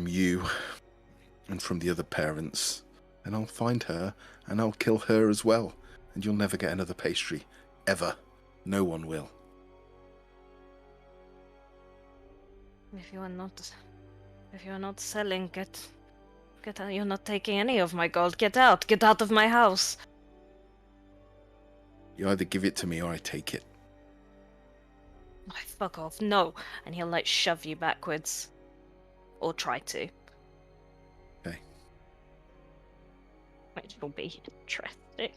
you and from the other parents, then I'll find her and I'll kill her as well. And you'll never get another pastry. Ever. No one will. If you are not selling, get out. You're not taking any of my gold. Get out. Get out of my house. You either give it to me or I take it. Oh, fuck off. No. And he'll like shove you backwards. Or try to. Okay. Which will be interesting.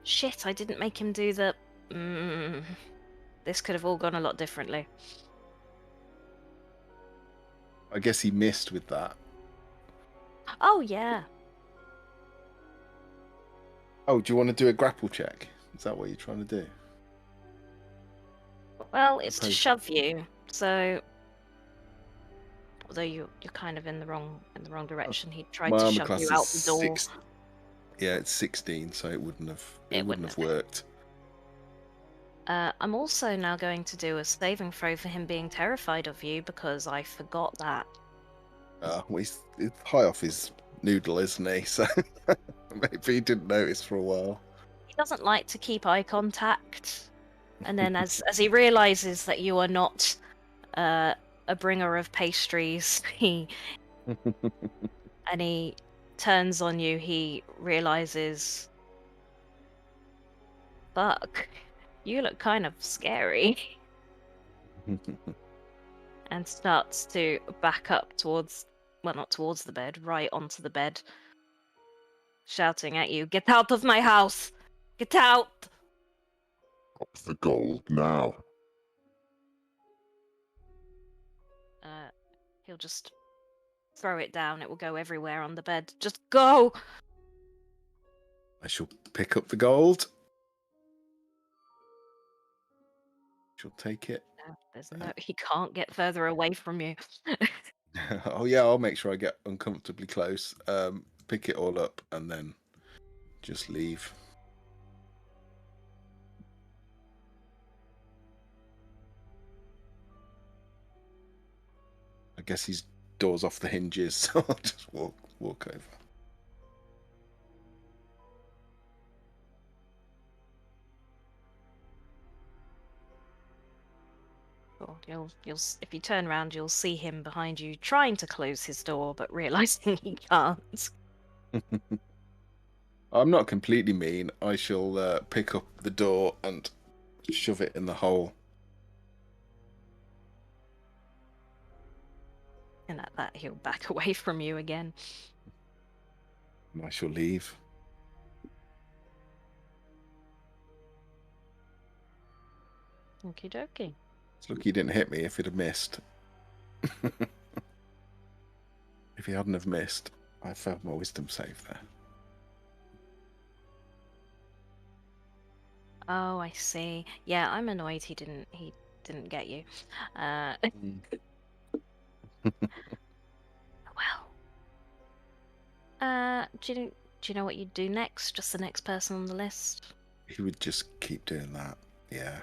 Shit, I didn't make him do the... This could have all gone a lot differently. I guess he missed with that. Oh, yeah. Oh, do you want to do a grapple check? Is that what you're trying to do? Well, it's to Suppose- shove you, so... Although you're kind of in the wrong direction. He tried My to armor shove class you is out the door. 6. Yeah, it's 16, so it wouldn't have worked. I'm also now going to do a saving throw for him being terrified of you because I forgot that. Well, he's high off his noodle, isn't he? So maybe he didn't notice for a while. He doesn't like to keep eye contact, and then as he realizes that you are not a bringer of pastries, he turns on you. He realizes, fuck, you look kind of scary, and starts to back up towards, well, not towards the bed, right onto the bed, shouting at you, "Get out of my house! Get out!" Up the gold now. He'll just throw it down. It will go everywhere on the bed. Just go! I shall pick up the gold. Shall take it. No, there's no. He can't get further away from you. Oh yeah, I'll make sure I get uncomfortably close. Pick it all up and then just leave. I guess his door's off the hinges, so I'll just walk over. Cool. If you turn around, you'll see him behind you trying to close his door, but realizing he can't. I'm not completely mean. I shall pick up the door and shove it in the hole. And at that, he'll back away from you again. And I shall leave. Okie dokie. It's lucky he didn't hit me if he'd have missed. If he hadn't have missed, I failed my wisdom save there. Oh, I see. Yeah, I'm annoyed he didn't get you. Well. Do you know what you'd do next? Just the next person on the list? He would just keep doing that, yeah.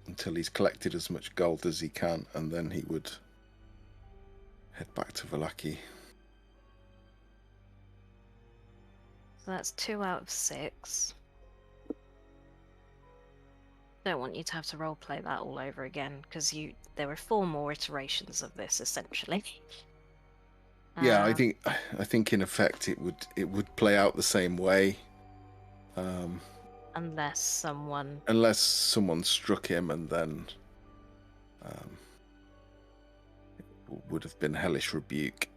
Until he's collected as much gold as he can, and then he would head back to Vallaki. So that's 2 out of 6. Don't want you to have to roleplay that all over again, because there were 4 more iterations of this, essentially. Yeah, I think in effect it would play out the same way. Unless someone struck him, and then it would have been hellish rebuke.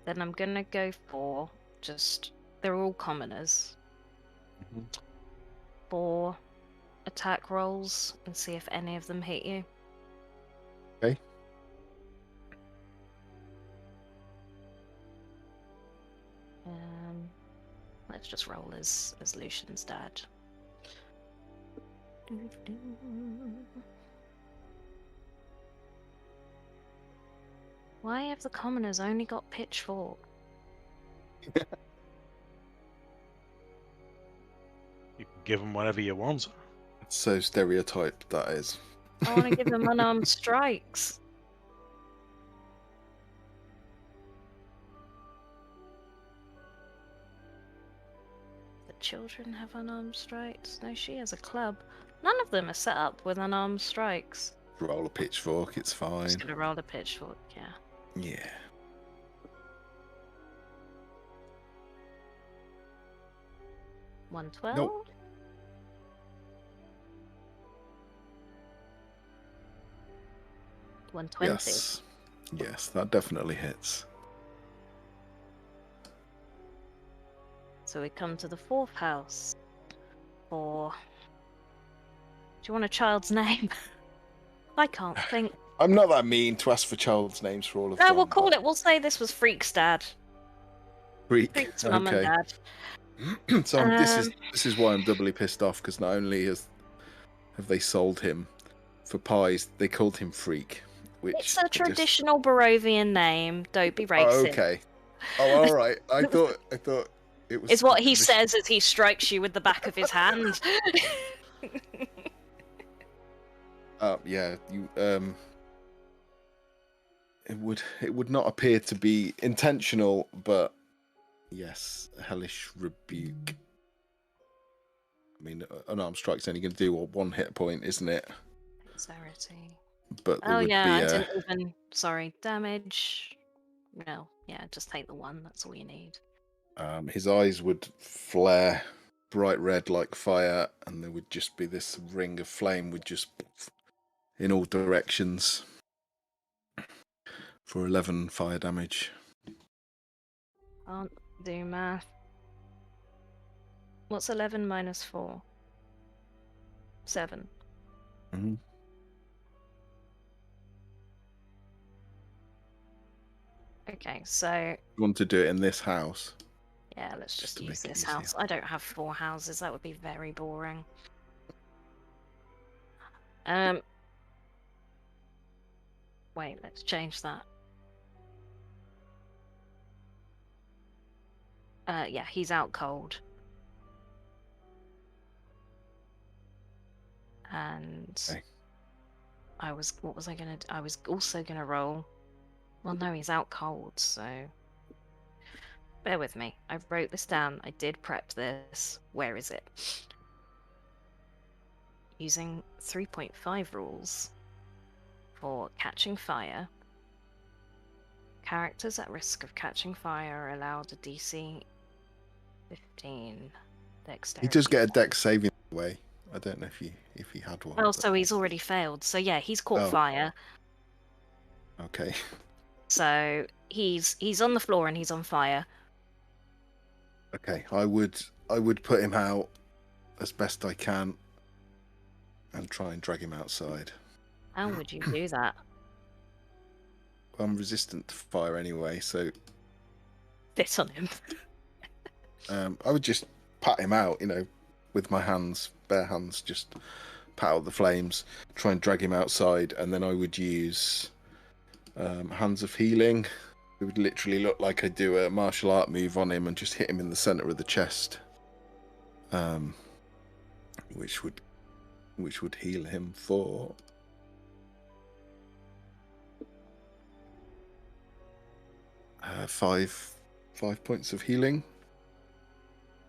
Then I'm gonna go for they're all commoners. 4 attack rolls and see if any of them hit you. Okay. Let's just roll as Lucian's dad. Why have the commoners only got pitchfork? You can give them whatever you want. So stereotyped, that is. I want to give them unarmed strikes. The children have unarmed strikes. No, she has a club. None of them are set up with unarmed strikes. Roll a pitchfork, it's fine. Just gonna roll a pitchfork, yeah. Yeah. $112? Nope. $120. Yes, that definitely hits. So we come to the 4th house. Do you want a child's name? I can't think. I'm not that mean to ask for child's names for all of them. No, we'll call it. We'll say this was Freak's dad. Freak's mum and dad. So this is why I'm doubly pissed off, because not only have they sold him for pies, they called him Freak. Which It's a traditional Barovian name. Don't be racist. Oh, okay. Oh, all right. I thought it was. It's what he says as he strikes you with the back of his hand. Yeah. You. It would not appear to be intentional, but yes, hellish rebuke. I mean, unarmed strike's only going to do 1 hit point, isn't it? Dexterity. But Oh yeah, I didn't even. Sorry, damage. No, yeah, just take the 1. That's all you need. His eyes would flare bright red like fire, and there would just be this ring of flame would just in all directions for 11 fire damage. Can't do math. What's 11 minus 4? 7. Mm-hmm. Okay, so You want to do it in this house? yeah, let's just to use make it this easier. house. I don't have 4 houses. That would be very boring. Wait, let's change that. Yeah, he's out cold. And Okay. what was I gonna do? I was also gonna roll. Well, no, he's out cold, so bear with me. I wrote this down. I did prep this. Where is it? using 3.5 rules for catching fire. Characters at risk of catching fire are allowed a DC 15 dexterity. He does get a dex saving way. I don't know if he had one. Well, but- so he's already failed. So yeah, he's caught Oh. fire. Okay. So he's on the floor and he's on fire. Okay. I would put him out as best I can and try and drag him outside. How would you do that? I'm resistant to fire anyway, so Fit on him. I would just pat him out, with my hands, bare hands, just pat out the flames, try and drag him outside, and then I would use Hands of Healing. It would literally look like I do a martial art move on him and just hit him in the center of the chest, which would heal him for 5 points of healing.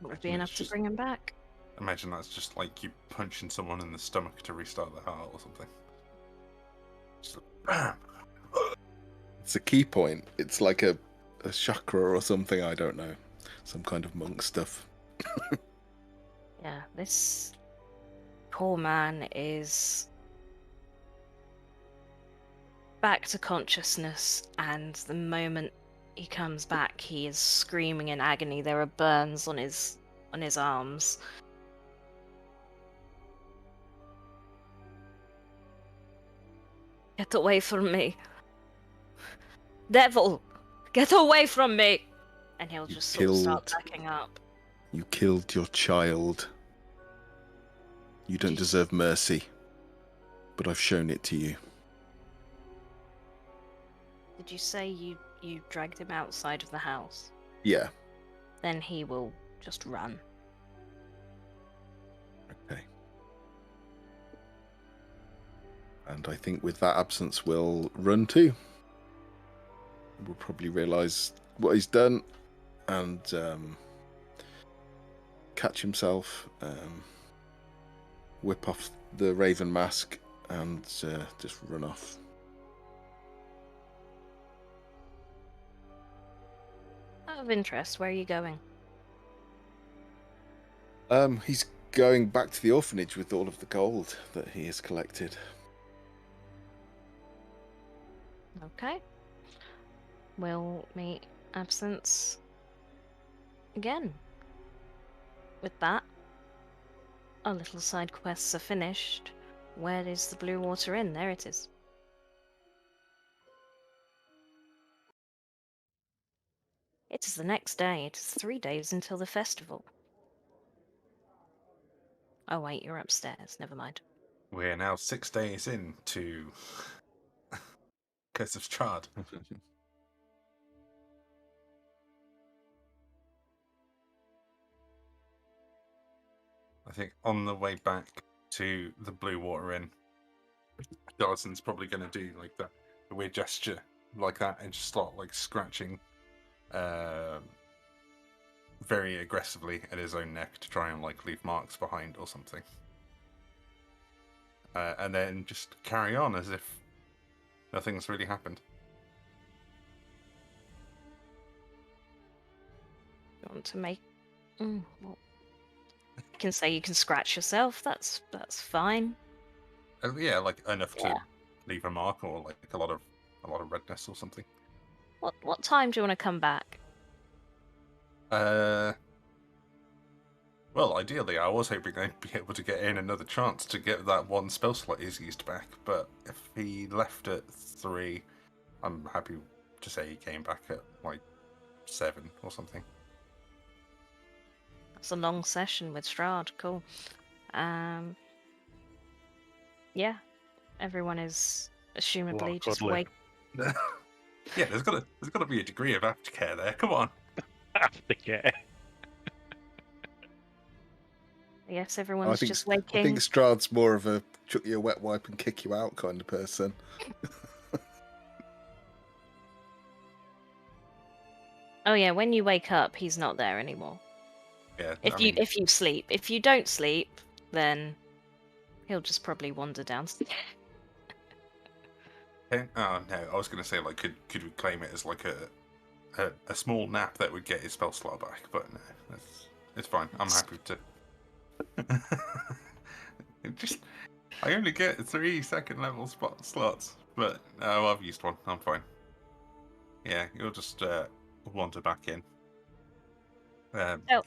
Would be enough to bring him back. Imagine that's just like you punching someone in the stomach to restart the heart or something. Just bam. It's a key point. It's like a chakra or something. I don't know. Some kind of monk stuff. Yeah, this poor man is back to consciousness, and the moment he comes back, he is screaming in agony. There are burns on his arms. Get away from me. Devil! Get away from me! And he'll just sort of start backing up. You killed your child. You don't deserve mercy, but I've shown it to you. Did you say you dragged him outside of the house? Yeah. Then he will just run. Okay. And I think with that absence, we'll run too. We'll probably realise what he's done and catch himself, whip off the raven mask, and just run off. Out of interest, where are you going? He's going back to the orphanage with all of the gold that he has collected. Okay. We'll meet Absence again. With that, our little side quests are finished. Where is the Blue Water Inn? There it is. It is the next day. It is 3 days until the festival. Oh wait, you're upstairs. Never mind. We're now 6 days into Curse of Strahd. I think on the way back to the Blue Water Inn, Darzin's probably going to do like that, a weird gesture like that, and just start like scratching very aggressively at his own neck to try and like leave marks behind or something. And then just carry on as if nothing's really happened. You want to make... well, you can say you can scratch yourself. That's fine. Yeah, like enough to leave a mark or like a lot of redness or something. What time do you want to come back? Well, ideally, I was hoping I'd be able to get in another chance to get that one spell slot he's used back, but if he left at 3, I'm happy to say he came back at, like, 7 or something. That's a long session with Strahd. Cool. Yeah. Everyone is assumably just wake. Yeah, there's got to be a degree of aftercare there. Come on. Aftercare. Yes, everyone's just waking. I think Strahd's more of a chuck you a wet wipe and kick you out kind of person. Oh yeah, when you wake up, he's not there anymore. Yeah. If you sleep, if you don't sleep, then He'll just probably wander downstairs. Okay. Oh no, I was going to say like could we claim it as like a small nap that would get his spell slot back, but no, it's fine. I'm happy to. I only get 3 second level spot slots, but I've used one. I'm fine. Yeah, you'll just wander back in.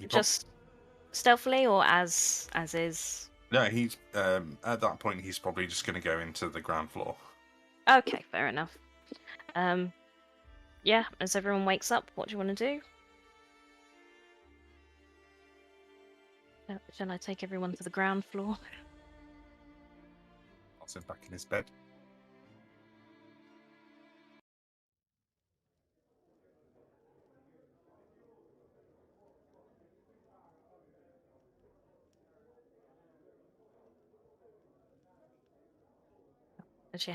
Just stealthily or as is? No, he's at that point he's probably just going to go into the ground floor. Okay, fair enough. Yeah, as everyone wakes up, what do you want to do? Shall I take everyone to the ground floor? I'll sit back in his bed. As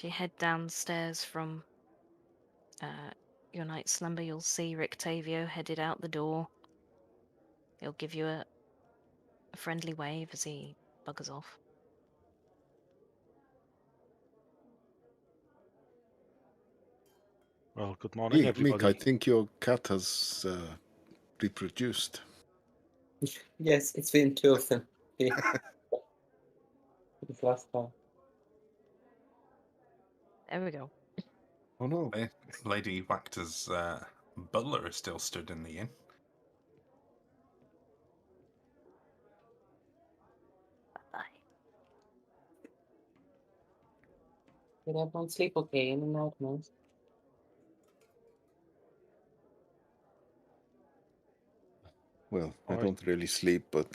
you head downstairs from your night's slumber, you'll see Rictavio headed out the door. He'll give you a friendly wave as he buggers off. Well, good morning, Mick, everybody. I think your cat has reproduced. Yes, it's been 2 of them. This last time. There we go. Oh no. Lady Wactor's butler is still stood in the inn. Bye. Did everyone sleep okay in the night, man? Well, I Alright. don't really sleep, but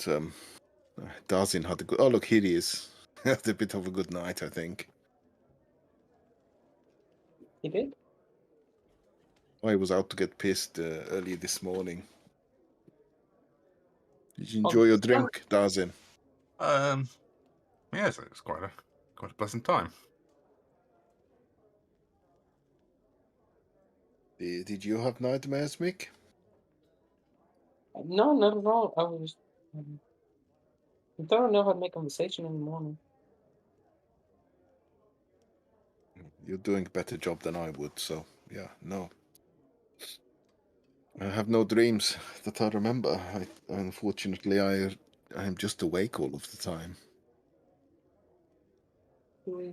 Darzin had a good... Oh, look, here he is. Had a bit of a good night, I think. You did? I was out to get pissed early this morning. Did you Oh, enjoy your it's drink, Darzin? Yes, it was quite a pleasant time. Did you have nightmares, Mick? No, not at all. I was. I don't know how to make conversation in the morning. You're doing a better job than I would, so yeah, no. I have no dreams that I remember. Unfortunately, I am just awake all of the time. Do we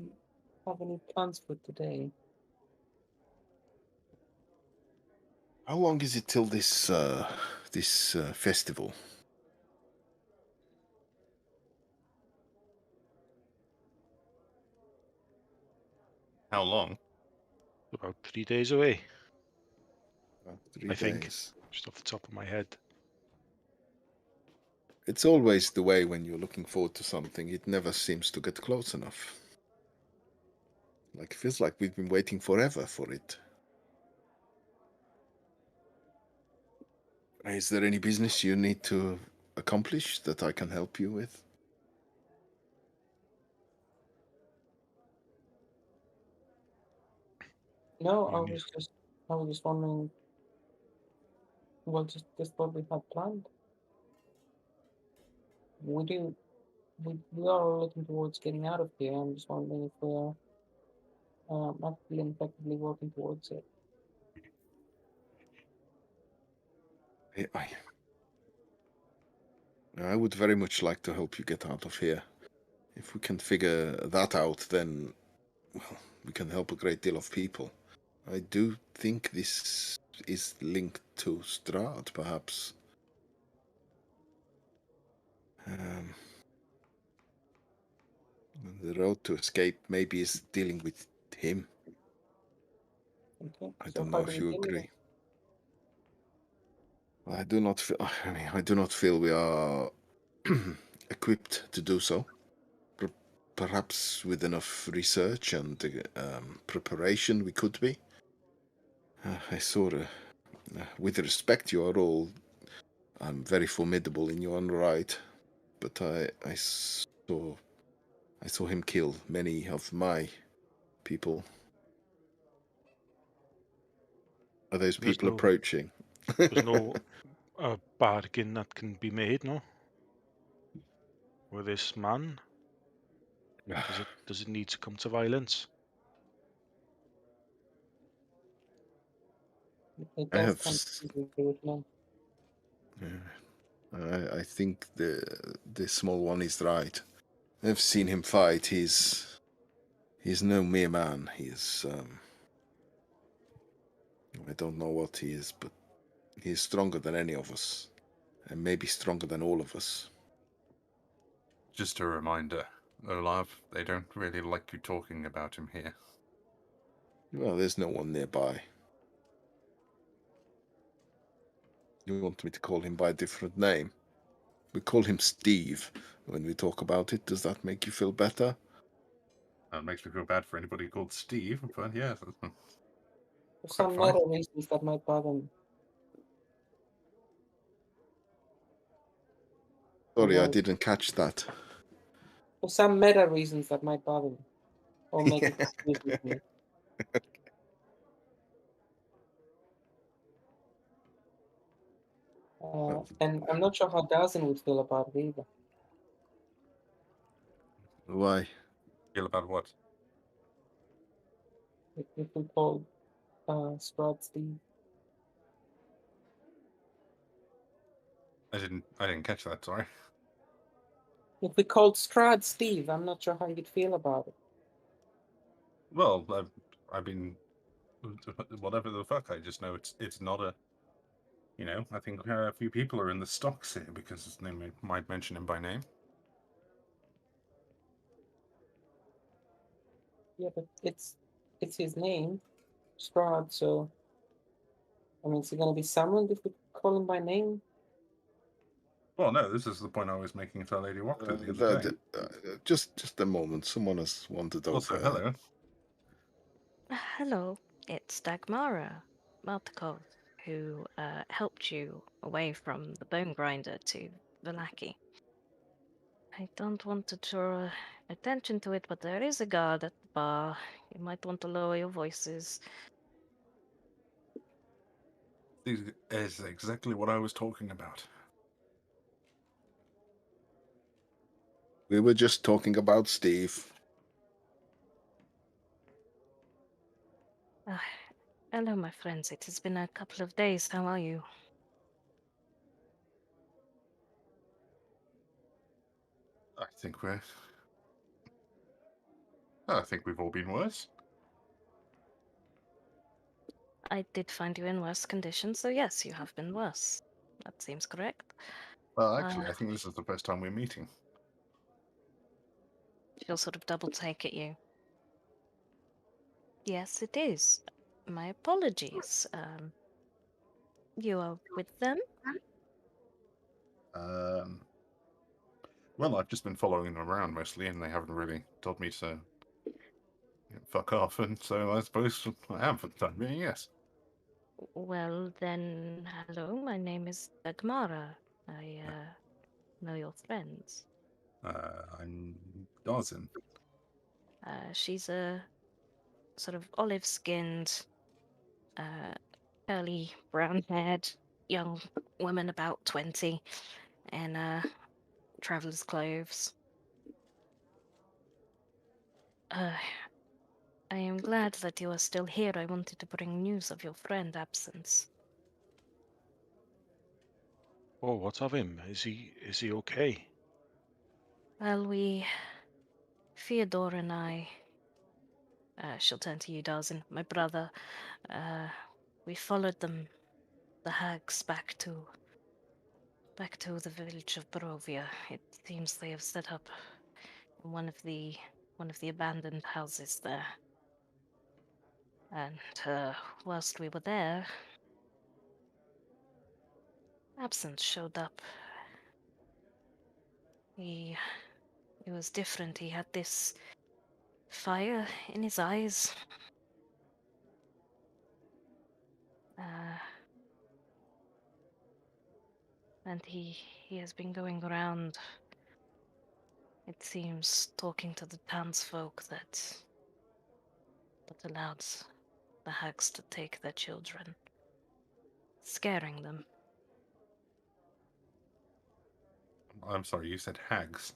have any plans for today? How long is it till this festival? How long? About 3 days away, About 3 I think. days. Just off the top of my head. It's always the way when you're looking forward to something. It never seems to get close enough. Like, it feels like we've been waiting forever for it. Is there any business you need to accomplish that I can help you with? No, You I need- was just wondering. Well, just what we had planned. We are looking towards getting out of here. I'm just wondering if we are actively and effectively working towards it. I would very much like to help you get out of here. If we can figure that out, then, well, we can help a great deal of people. I do think this is linked to Strahd, perhaps. The road to escape maybe is dealing with him. Okay. I So don't how know do if we you deal with agree. it? I do not feel we are equipped to do so. Perhaps with enough research and preparation, we could be. I saw, with respect, you are all very formidable in your own right, but I saw him kill many of my people. Are those There's people no- approaching? There's no bargain that can be made, no? with this man? Does it need to come to violence? It I does have. come to do with men. I think the small one is right. I've seen him fight. He's no mere man. He's I don't know what he is, but he's stronger than any of us, and maybe stronger than all of us. Just a reminder, Olav, they don't really like you talking about him here. Well, there's no one nearby. You want me to call him by a different name? We call him Steve when we talk about it. Does that make you feel better? It makes me feel bad for anybody called Steve, but yes. For some fine. meta reasons that might bother me. Sorry, I Right. didn't catch that. For some meta reasons that might bother me. Or make it Yeah. confusing for me. And I'm not sure how Darzin would feel about it either. Why? Feel about what? If we called Strahd Steve. I didn't catch that. Sorry. If we called Strahd Steve, I'm not sure how you'd feel about it. Well, I've been whatever the fuck. I just know it's not a. You know, I think a few people are in the stocks here because they might mention him by name. Yeah, but it's his name, Strahd, so I mean, is he gonna be summoned if we call him by name? Well, no, this is the point I was making to Lady Wachter the other day. Just a moment. Someone has wandered Also, over. hello. Hello, it's Dagmara Martikov, who helped you away from the bone grinder to Velaki. I don't want to draw attention to it, but there is a guard at the bar. You might want to lower your voices. This is exactly what I was talking about. We were just talking about Steve. Hello, my friends. It has been a couple of days. How are you? I think we've all been worse. I did find you in worse condition, so yes, you have been worse. That seems correct. Well, actually, I think this is the first time we're meeting. She'll sort of double take at you. Yes, it is. My apologies. You are with them? Well, I've just been following them around mostly, and they haven't really told me to fuck off, and so I suppose I am for the time being, yes. Well, then, hello, my name is Dagmara. I know your friends. I'm Darzin. She's a sort of olive-skinned, curly, brown-haired young woman about 20 in traveler's clothes. I am glad that you are still here. I wanted to bring news of your friend absence. Oh, what of him? Is he okay? Well, Fyodor and I, she'll turn to you, Darzin, my brother, we followed the hags back to the village of Barovia. It seems they have set up one of the abandoned houses there. And whilst we were there, Absence showed up. He was different. He had this fire in his eyes. And he has been going around, it seems, talking to the townsfolk that allowed the hags to take their children, scaring them. I'm sorry, you said hags.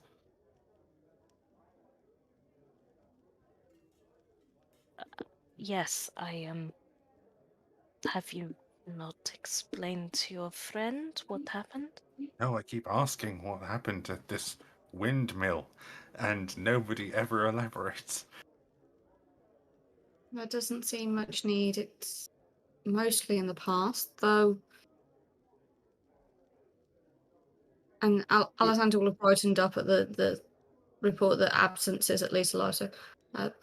yes, have you not explained to your friend what happened? No, I keep asking what happened at this windmill, and nobody ever elaborates. There doesn't seem much need. It's mostly in the past, though. And Alessandra will have brightened up at the report that absence is at least a lighter.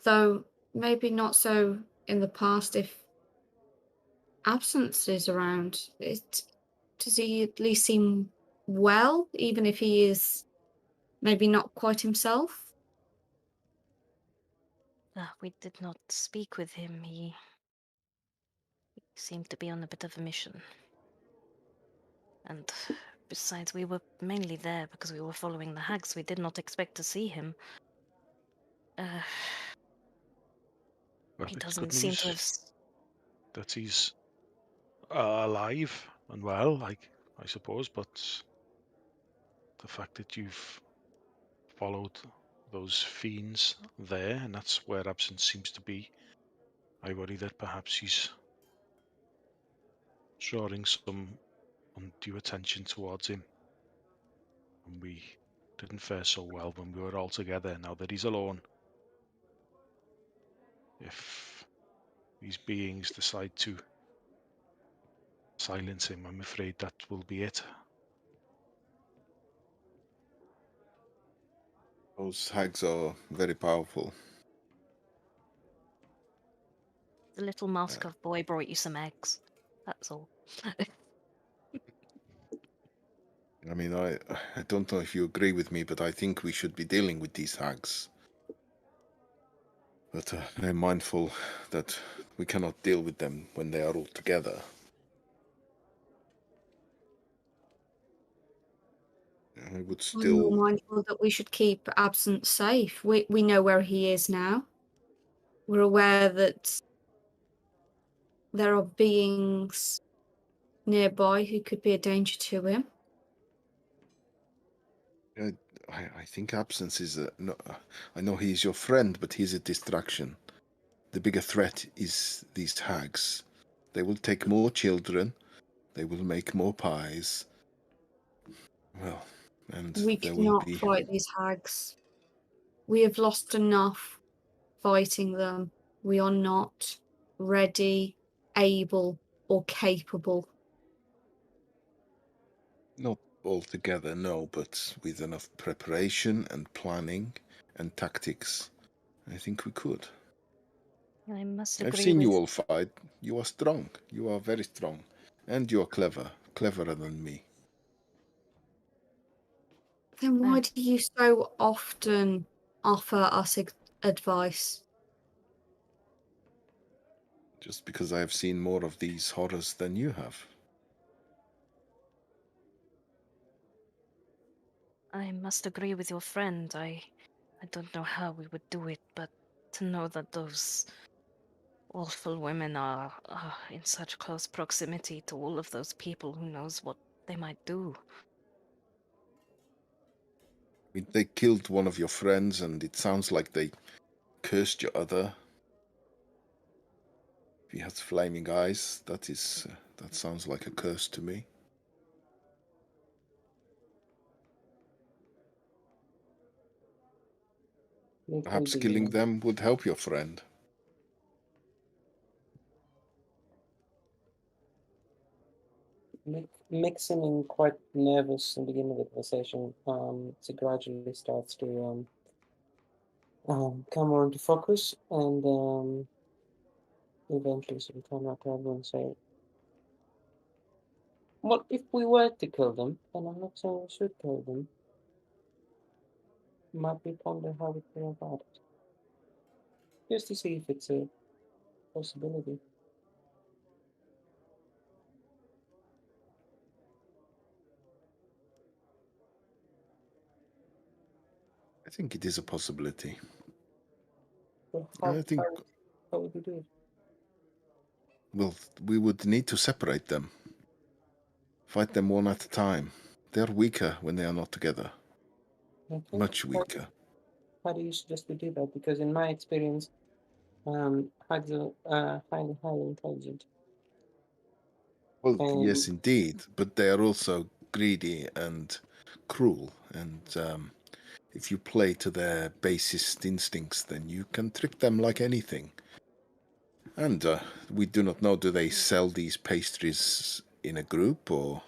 Though maybe not so in the past if absence is around. Does he at least seem well, even if he is maybe not quite himself? We did not speak with him. He seemed to be on a bit of a mission. And besides, we were mainly there because we were following the hags. We did not expect to see him. Well, He it's doesn't good seem to news have. that he's alive and well, like I suppose, but the fact that you've followed those fiends there, and that's where absence seems to be, I worry that perhaps he's drawing some undue attention towards him. And we didn't fare so well when we were all together. Now that he's alone, if these beings decide to silence him, I'm afraid that will be it. Those hags are very powerful. The little Moskov boy brought you some eggs. That's all. I mean, I don't know if you agree with me, but I think we should be dealing with these hags. But I'm mindful that we cannot deal with them when they are all together. I would I'm still... more mindful that we should keep absence safe. We know where he is now. We're aware that there are beings nearby who could be a danger to him. I think absence is no, I know he is your friend, but he's a distraction. The bigger threat is these hags. They will take more children. They will make more pies. Well, and We there will cannot be... fight these hags. We have lost enough fighting them. We are not ready, able, or capable. Not altogether, no, but with enough preparation and planning and tactics, I think we could. I must I've agree seen with. you all fight. You are strong. You are very strong. And you are clever. Cleverer than me. Then why do you so often offer us advice? Just because I have seen more of these horrors than you have. I must agree with your friend. I don't know how we would do it, but to know that those awful women are in such close proximity to all of those people, who knows what they might do. I mean, they killed one of your friends, and it sounds like they cursed your other. If he has flaming eyes, that sounds like a curse to me. Perhaps killing them would help your friend. Mick seeming quite nervous in the beginning of the conversation. So gradually starts to come more into focus, and eventually sort of turn out to everyone and say, "Well, if we were to kill them, and I'm not saying we should kill them, might we ponder how we feel about it, just to see if it's a possibility." I think it is a possibility. So I think... how would we do it? Well, we would need to separate them. Fight them one at a time. They are weaker when they are not together. Okay. Much weaker. How do you suggest we do that? Because in my experience, highly intelligent. Well, yes, And indeed, but they are also greedy and cruel, and if you play to their basest instincts, then you can trick them like anything. And we do not know, do they sell these pastries in a group, or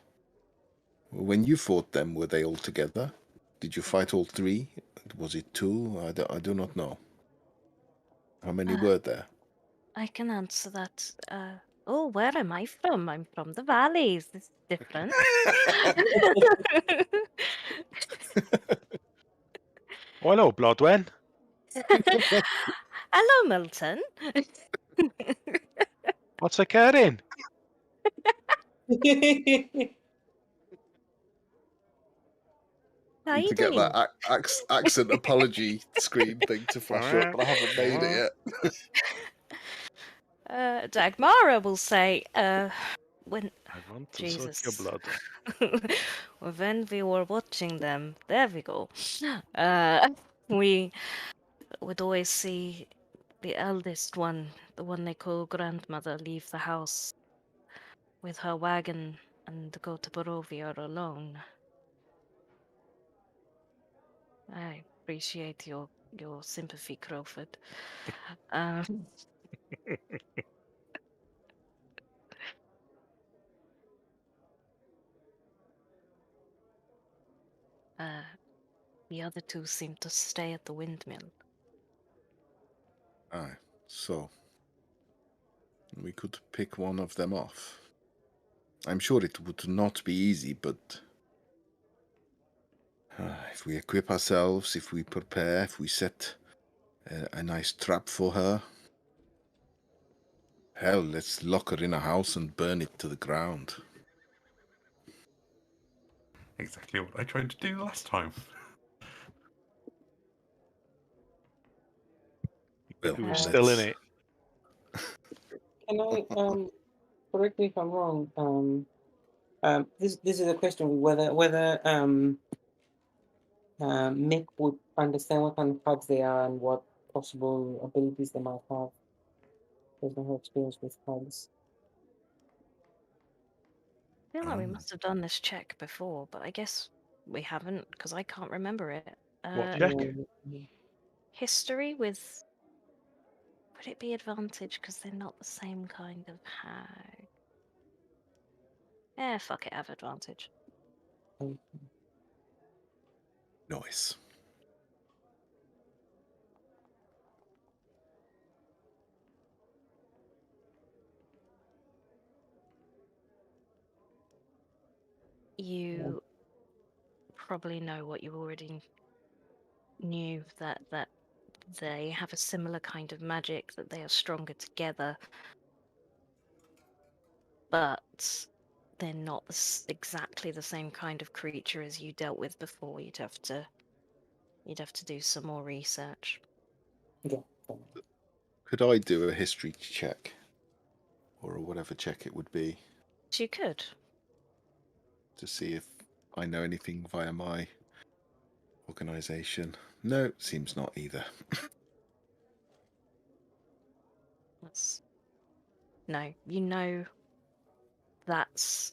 when you fought them, were they all together? Did you fight all three? Was it two? I do not know. How many were there? I can answer that. Oh, where am I from? I'm from the valleys. This is different. Oh, hello, Bloodwen. Hello, Milton. What's occurring? How Need you to get doing? that accent apology screen thing to flash up, but I haven't made it yet. Dagmara will say, when I want to suck your Jesus. blood. When we were watching them, there we go. We would always see the eldest one, the one they call grandmother, leave the house with her wagon and go to Barovia alone. I appreciate your sympathy, Crowford. Um, the other two seem to stay at the windmill. Aye, so we could pick one of them off. I'm sure it would not be easy, but if we equip ourselves, if we prepare, if we set a nice trap for her, hell, let's lock her in a house and burn it to the ground. Exactly what I tried to do last time. Well, We were still in it. can I correct me if I'm wrong? This is a question whether Mick would understand what kind of hugs they are and what possible abilities they might have. There's no experience with hugs. I feel like we must have done this check before, but I guess we haven't because I can't remember it. What check? History with. Would it be advantage because they're not the same kind of hag? Fuck it, have advantage. Nice. You probably know what you already knew that they have a similar kind of magic, that they are stronger together, but they're not exactly the same kind of creature as you dealt with before. You'd have to do some more research. Yeah. Could I do a history check? Or whatever check it would be, You could. to see if I know anything via my organisation? No, seems not either. No, you know that's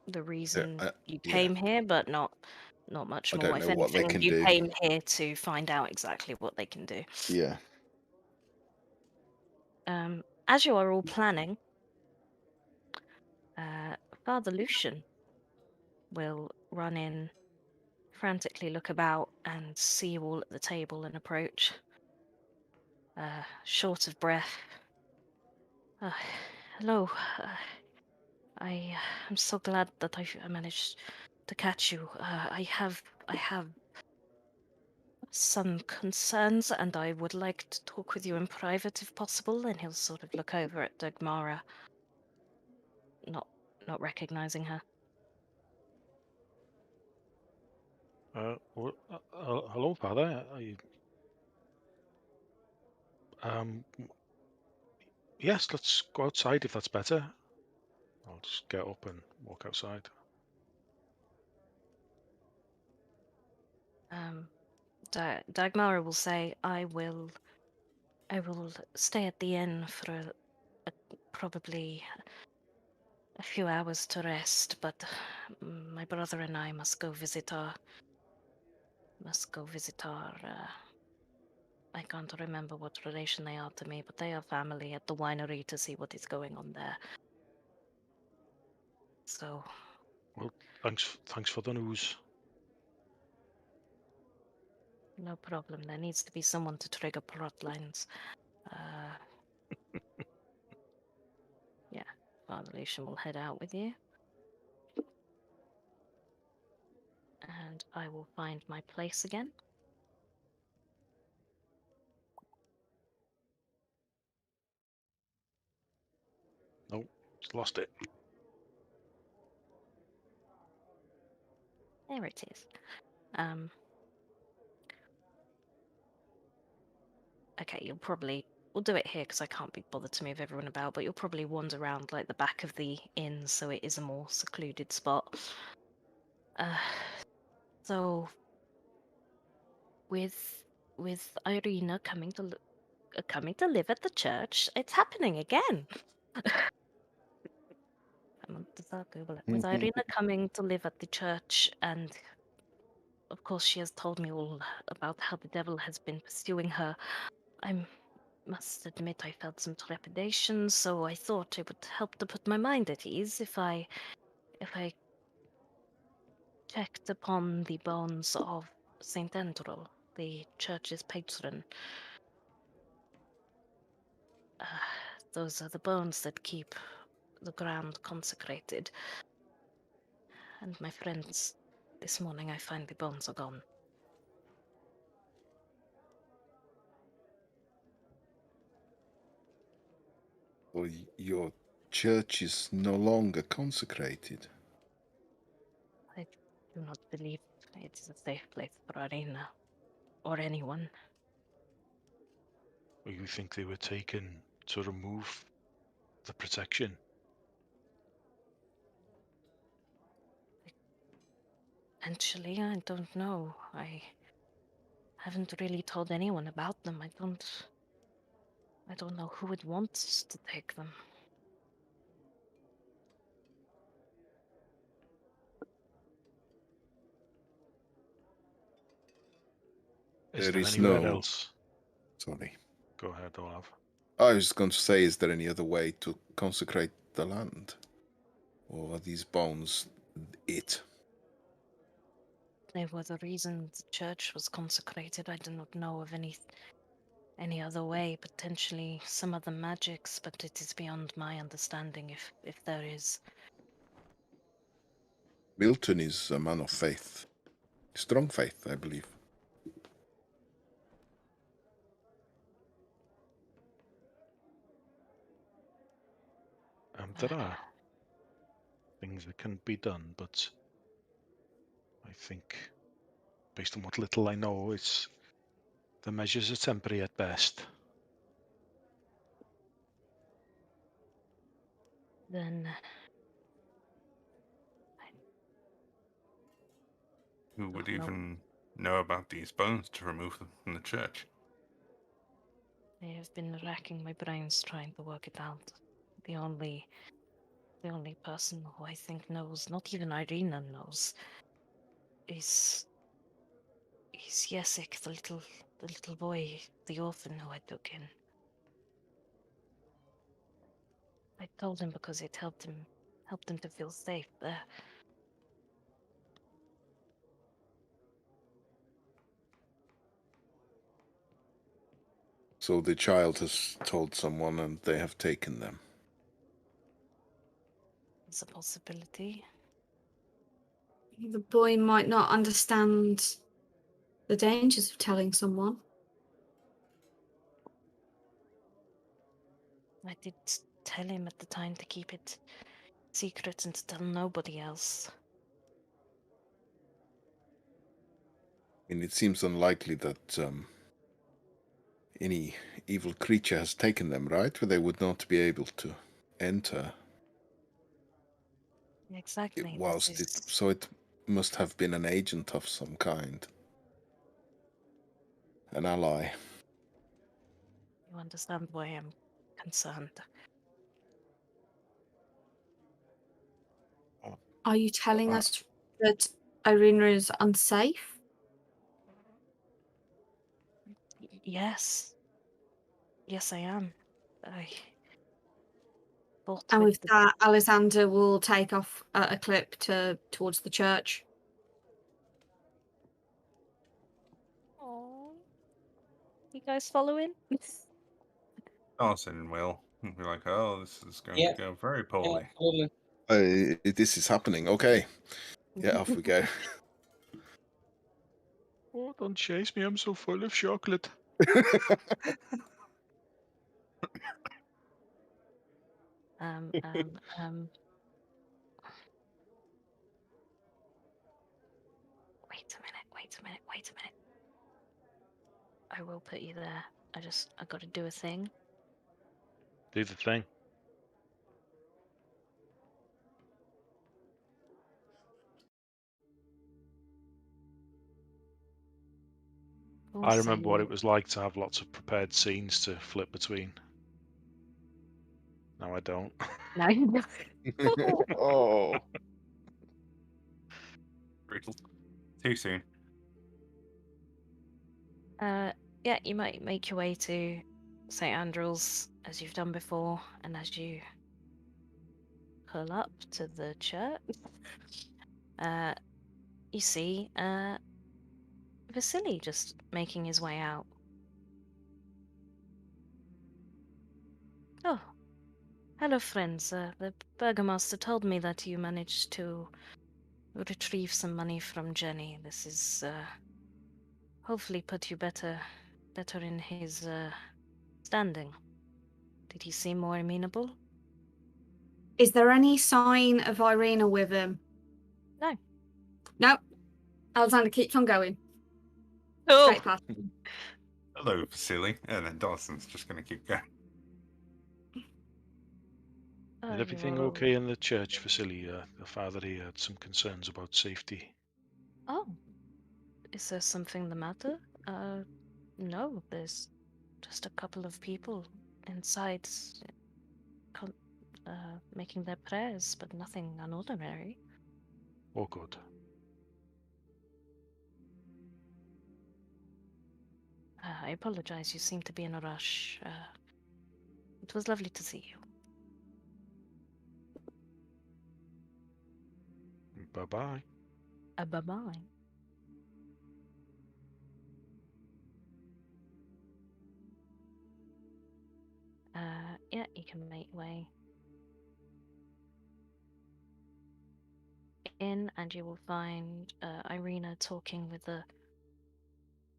the reason you came here, but not much I more. don't If know what they anything, can you do. came here to find out exactly what they can do. Yeah. As you are all planning, Father Lucian will run in, frantically look about, and see you all at the table and approach. Short of breath. Hello. I am so glad that I managed to catch you. I have some concerns, and I would like to talk with you in private if possible. And he'll sort of look over at Dagmara, not recognizing her. Hello, Father. Yes, let's go outside if that's better. I'll just get up and walk outside. Dagmara will say, I will I will stay at the inn for probably a few hours to rest, but my brother and I must go visit our. I can't remember what relation they are to me, but they are family at the winery to see what is going on there. So, Well, thanks for the news. no problem. There needs to be someone to trigger plot lines. Yeah, Father Lucian will head out with you. And I will find my place again. No, just lost it. There it is. Okay, we'll do it here because I can't be bothered to move everyone about, but you'll probably wander around like the back of the inn, so it is a more secluded spot. So with Ireena coming to live at the church, it's happening again. With Ireena coming to live at the church, and of course she has told me all about how the devil has been pursuing her. I must admit I felt some trepidation, so I thought it would help to put my mind at ease if I checked upon the bones of Saint Andral, the church's patron. Those are the bones that keep the ground consecrated. And my friends, this morning I find the bones are gone. Well, your church is no longer consecrated. I do not believe it is a safe place for Ireena or anyone. Or you think they were taken to remove the protection? Potentially, I don't know. I haven't really told anyone about them. I don't know who would want us to take them. Is There there is anywhere no... else? Sorry. Go ahead, Olav. I was going to say, is there any other way to consecrate the land? Or are these bones it? They were the reason the church was consecrated. I do not know of any other way. Potentially some other magics, but it is beyond my understanding if there is. Milton is a man of faith. Strong faith, I believe. There are things that can be done, but I think, based on what little I know, the measures are temporary at best. Then Who would no. even know about these bones to remove them from the church? I have been racking my brains trying to work it out. The only person who I think knows, not even Ireena knows, is Yesik, the little boy, the orphan who I took in. I told him because it helped him to feel safe there. So the child has told someone and they have taken them. It's a possibility. The boy might not understand the dangers of telling someone. I did tell him at the time to keep it secret and to tell nobody else. And it seems unlikely that any evil creature has taken them, right? Where they would not be able to enter. Exactly. So it must have been an agent of some kind. An ally. You understand why I'm concerned. Are you telling us that Ireena is unsafe? Yes. Yes, I am. I thought And with with that, Alexander will take off a clip towards the church. Oh, you guys following? Darzin will be like, oh, this is going Yeah. to go very Yeah, poorly. absolutely. This is happening. Okay. Yeah, off we go. Oh, don't chase me, I'm so full of chocolate. um. Wait a minute. I will put you there. I gotta do a thing. Do the thing. I remember what it was like to have lots of prepared scenes to flip between. Now I don't. No, you don't. Oh. Brutal. Too soon. Yeah, you might make your way to St. Andral's as you've done before, and as you pull up to the church, you see Vasili just making his way out. Oh, hello, friends. The burgomaster told me that you managed to retrieve some money from Jenny. This is hopefully put you better in his standing. Did he seem more amenable? Is there any sign of Ireena with him? No. No. Alexander keeps on going. Oh. Straight past. Hello, Vasili. And then Dawson's just going to keep going. Is everything okay in the church, Vasili? The father here had some concerns about safety. Oh, is there something the matter? No, there's just a couple of people inside making their prayers, but nothing unordinary. Oh, good. I apologize, you seem to be in a rush. It was lovely to see you. Bye-bye. Bye-bye. Yeah, you can make way in, and you will find Ireena talking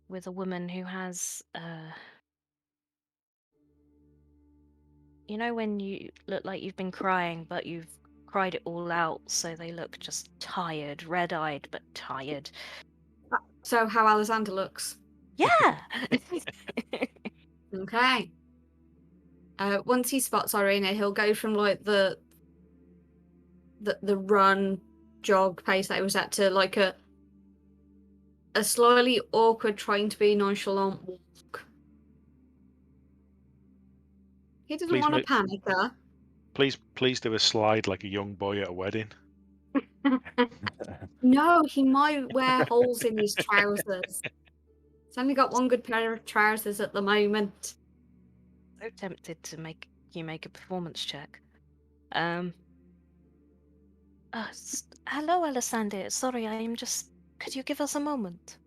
with a woman who has you know when you look like you've been crying, but you've cried it all out, so they look just tired, red-eyed, but tired. So how Alexander looks. Yeah. Okay. Once he spots Ireena, he'll go from like the run jog pace that he was at to like a slightly awkward trying to be nonchalant walk. He doesn't want to panic her. Please do a slide like a young boy at a wedding. No, he might wear holes in his trousers. He's only got one good pair of trousers at the moment. So tempted to make a performance check. Hello, Alessandro. Sorry, I am just. Could you give us a moment?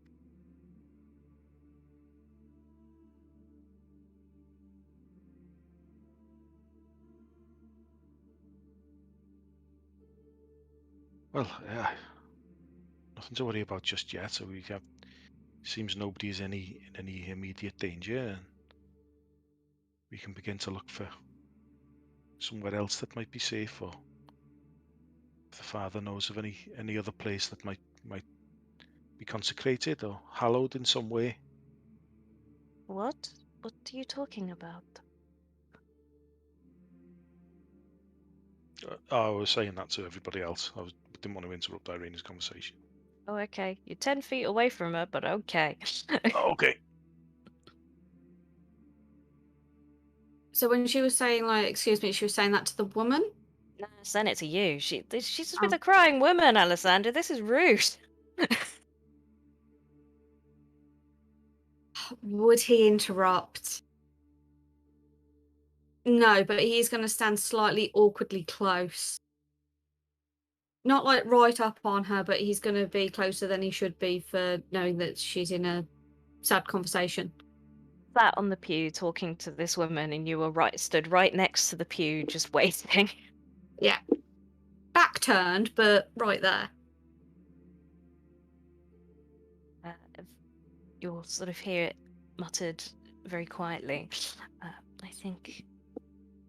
Well, nothing to worry about just yet. So seems nobody is in any immediate danger, and we can begin to look for somewhere else that might be safe, or if the father knows of any other place that might be consecrated or hallowed in some way. What? What are you talking about? I was saying that to everybody else. Didn't want to interrupt Ireena's conversation. Oh, okay. You're 10 feet away from her, but okay. Okay. So when she was saying, like, excuse me, she was saying that to the woman? No, send it to you. She's just with Oh. a crying woman, Alessandra. This is rude. Would he interrupt? No, but he's going to stand slightly awkwardly close. Not like right up on her, but he's going to be closer than he should be for knowing that she's in a sad conversation. Sat on the pew talking to this woman, and you were stood right next to the pew, just waiting. Yeah. Back turned, but right there. You'll sort of hear it muttered very quietly. I think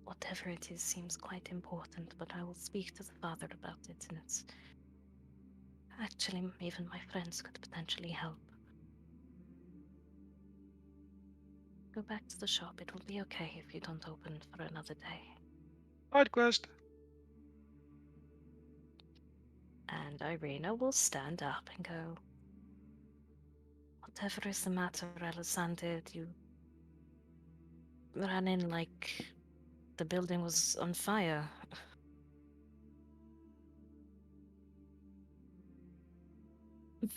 whatever it is seems quite important, but I will speak to the father about it, and it's actually even my friends could potentially help. Go back to the shop. It will be okay if you don't open for another day. Side quest. And Ireena will stand up and go, whatever is the matter, Alessandra, you ran in like the building was on fire.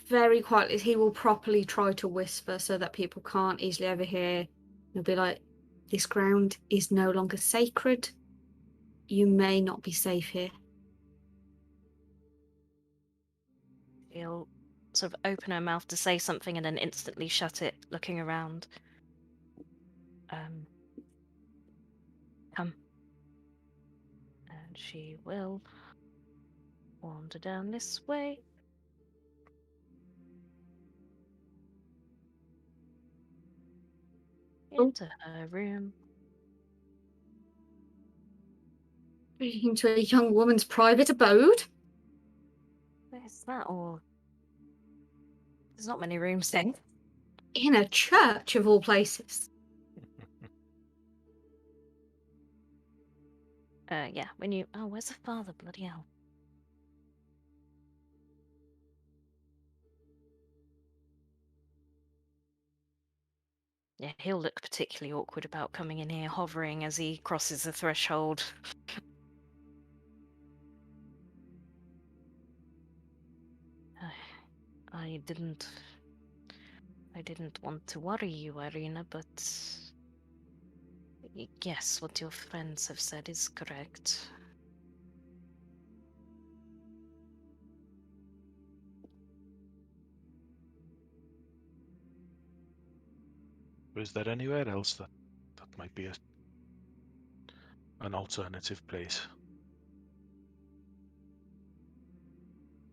Very quietly, he will properly try to whisper so that people can't easily overhear. He'll be like, this ground is no longer sacred. You may not be safe here. She'll sort of open her mouth to say something and then instantly shut it, looking around. Come. And she will wander down this way. Into her room. Into a young woman's private abode? Is that all? There's not many rooms then. In a church, of all places. Yeah, when you... Oh, where's the father? Bloody hell. Yeah, he'll look particularly awkward about coming in here, hovering as he crosses the threshold. I didn't want to worry you, Ireena, but yes, what your friends have said is correct. Is there anywhere else that might be an alternative place?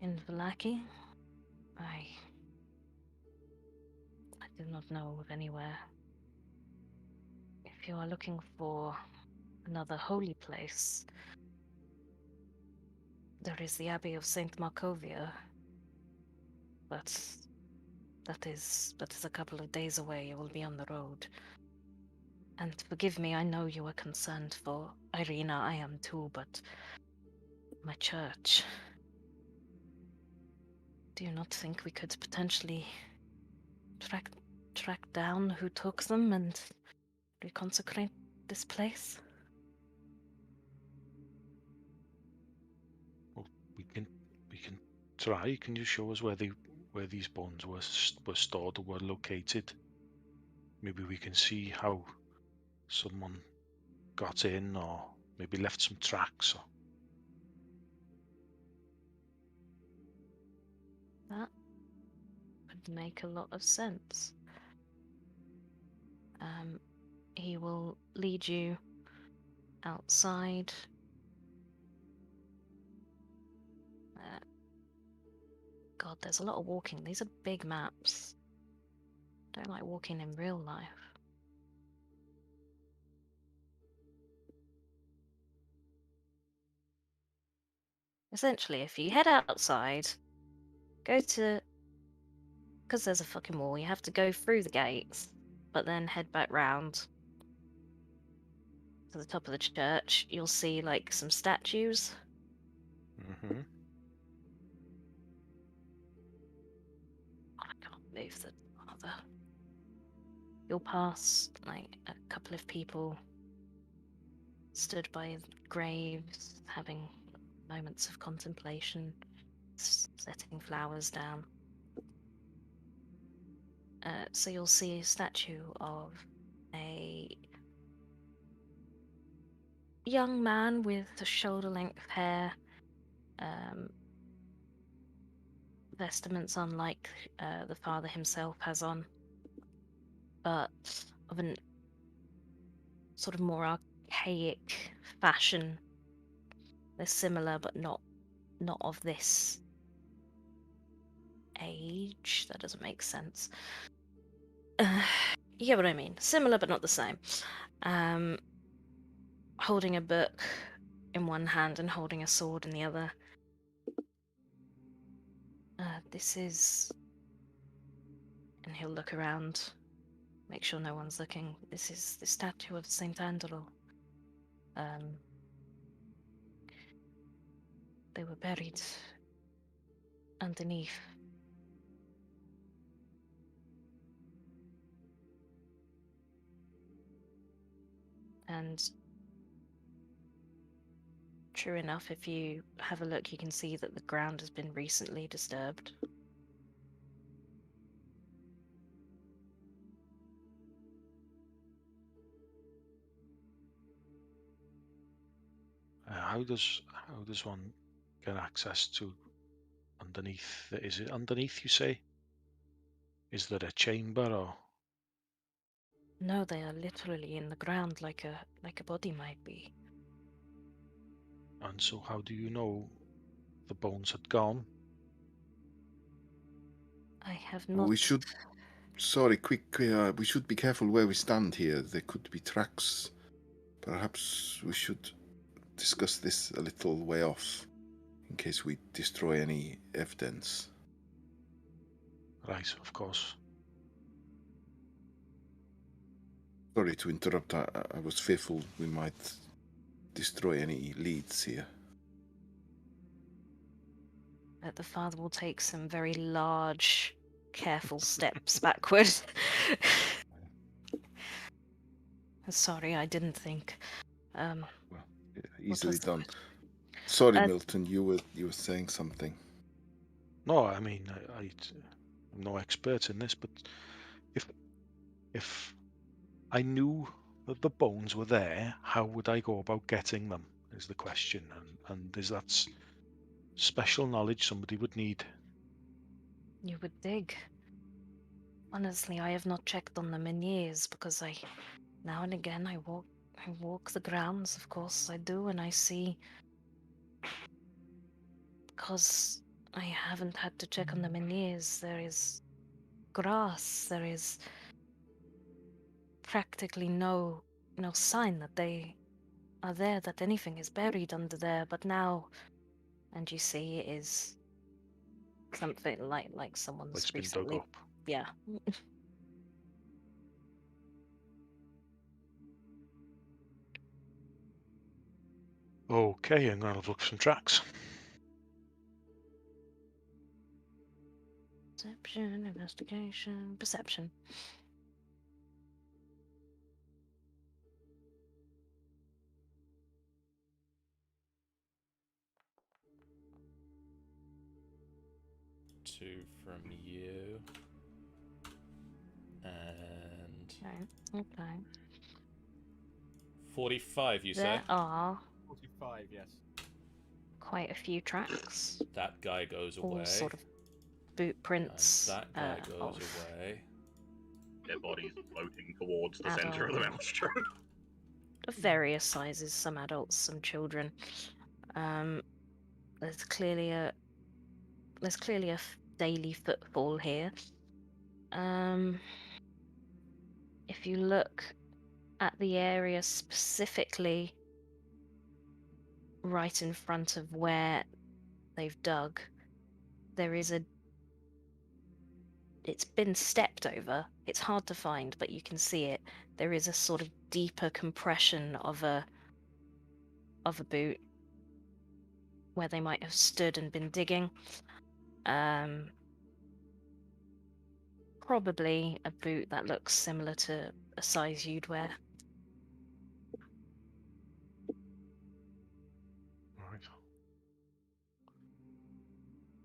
In Vallaki? I do not know of anywhere. If you are looking for another holy place, there is the Abbey of Saint Markovia, but that is a couple of days away. You will be on the road. And forgive me, I know you are concerned for Ireena. I am too, but my church. Do you not think we could potentially track down who took them and reconsecrate this place? Well, we can try. Can you show us where these bones were stored or were located? Maybe we can see how someone got in, or maybe left some tracks. Or... That would make a lot of sense. He will lead you outside. God, there's a lot of walking. These are big maps. I don't like walking in real life. Essentially, if you head outside, go to... Because there's a fucking wall, you have to go through the gates, but then head back round to the top of the church. You'll see, like, some statues. Mm-hmm. Oh, I can't move the other. You'll pass, like, a couple of people stood by graves, having moments of contemplation, setting flowers down. So you'll see a statue of a young man with shoulder-length hair, vestments unlike the father himself has on, but of an sort of more archaic fashion. They're similar, but not of this age. That doesn't make sense. You get what I mean. Similar, but not the same. Holding a book in one hand and holding a sword in the other. This is... And he'll look around, make sure no one's looking. This is the statue of Saint Andral. They were buried underneath. And true enough, if you have a look, you can see that the ground has been recently disturbed. How does one get access to underneath? Is it underneath, you say? Is there a chamber or? No, they are literally in the ground like a body might be. And so how do you know the bones had gone? I have not... We should... Sorry, quick. We should be careful where we stand here. There could be tracks. Perhaps we should discuss this a little way off, in case we destroy any evidence. Right, of course. Sorry to interrupt. I was fearful we might destroy any leads here. The father will take some very large, careful steps backward. Sorry, I didn't think. Well, easily was the done. question? Sorry, Milton. You were saying something. No, I mean, I'm no expert in this, but if I knew that the bones were there, how would I go about getting them, is the question. And is that special knowledge somebody would need? You would dig. Honestly, I have not checked on them in years because now and again I walk the grounds, of course I do, and I see, because I haven't had to check on them in years, there is grass, there is practically no sign that they are there, that anything is buried under there, but now, and you see it is something like someone's It's been recently... dug up. Yeah. Okay, I'm going to look for some tracks. Perception, investigation, perception. Two from you. And Okay. 45, you say? There are 45, yes. quite a few tracks. That guy goes All away. sort of boot prints. And that guy goes of away. Their bodies floating towards the center of the maelstrom. Of various sizes, some adults, some children. There's clearly a daily footfall here. If you look at the area specifically right in front of where they've dug, there is it's been stepped over. It's hard to find, but you can see it. There is a sort of deeper compression of a boot where they might have stood and been digging. Probably a boot that looks similar to a size you'd wear. Right.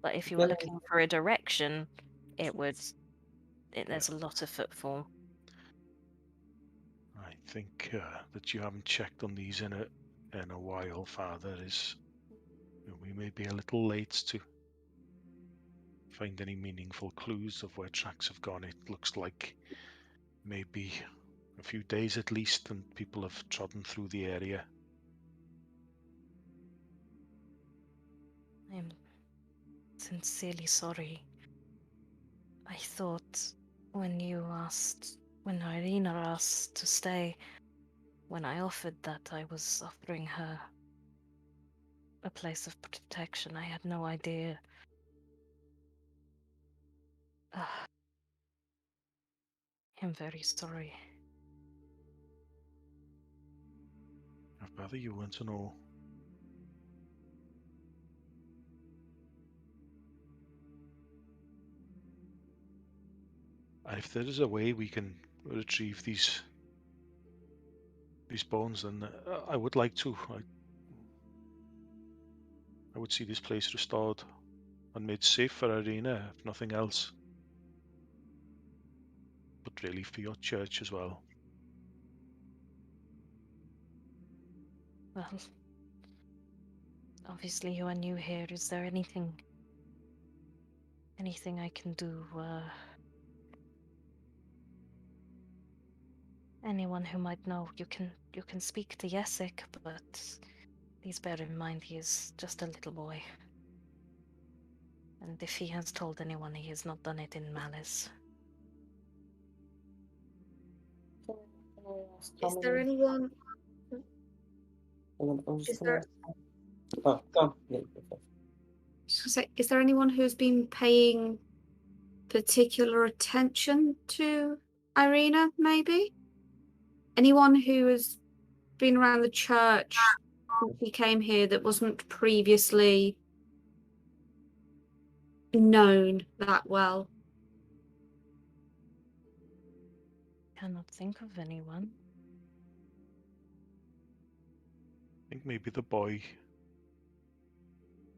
But if you were Yeah. looking for a direction, there's a lot of footfall. I think that you haven't checked on these in a while, Father. We may be a little late to find any meaningful clues of where tracks have gone. It looks like maybe a few days at least, and people have trodden through the area. I'm sincerely sorry. I thought when Ireena asked to stay, when I offered that, I was offering her a place of protection. I had no idea. I'm very sorry. Father, you want to know. And if there is a way we can retrieve these bones, then I would like to. I would see this place restored and made safe for Ireena, if nothing else. But really for your church as well. Well, obviously you are new here. Is there anything I can do? Anyone who might know, you can speak to Yesik, but please bear in mind he is just a little boy. And if he has told anyone, he has not done it in malice. Can I ask how Is there many- anyone? I'm just Is gonna there? ask- Oh, go on. Yeah, go first. Is there anyone who's been paying particular attention to Ireena, maybe? Anyone who has been around the church since he came here that wasn't previously known that well? Cannot think of anyone. I think maybe the boy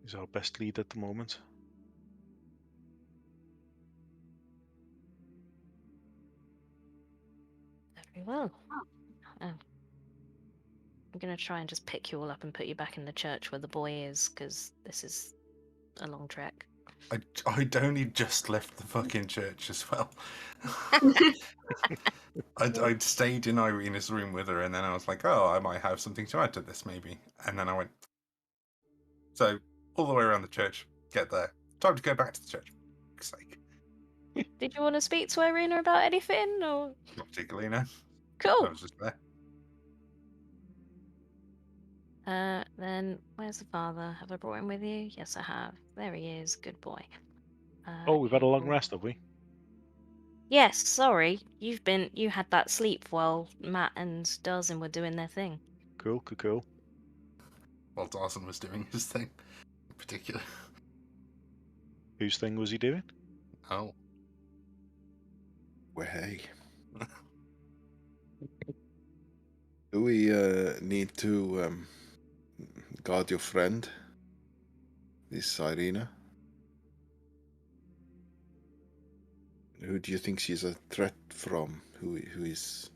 is our best lead at the moment. Very well. I'm gonna try and just pick you all up and put you back in the church where the boy is, because this is a long trek. I'd only just left the fucking church as well. I'd stayed in Ireena's room with her, and then I was like, oh, I might have something to add to this, maybe. And then I went. So, all the way around the church, get there. Time to go back to the church. For fuck's sake. Did you want to speak to Ireena about anything, or? Not particularly, no. I Cool. was just there. Then where's the father? Have I brought him with you? Yes, I have. There he is. Good boy. Oh, we've had a long you- rest, have we? Yes, sorry. You had that sleep while Matt and Darzin were doing their thing. Cool, cool, cool. While Darzin was doing his thing, in particular. Whose thing was he doing? Oh. Well, hey. Do we need to guard your friend, this Ireena? Who do you think she's a threat from? Who is?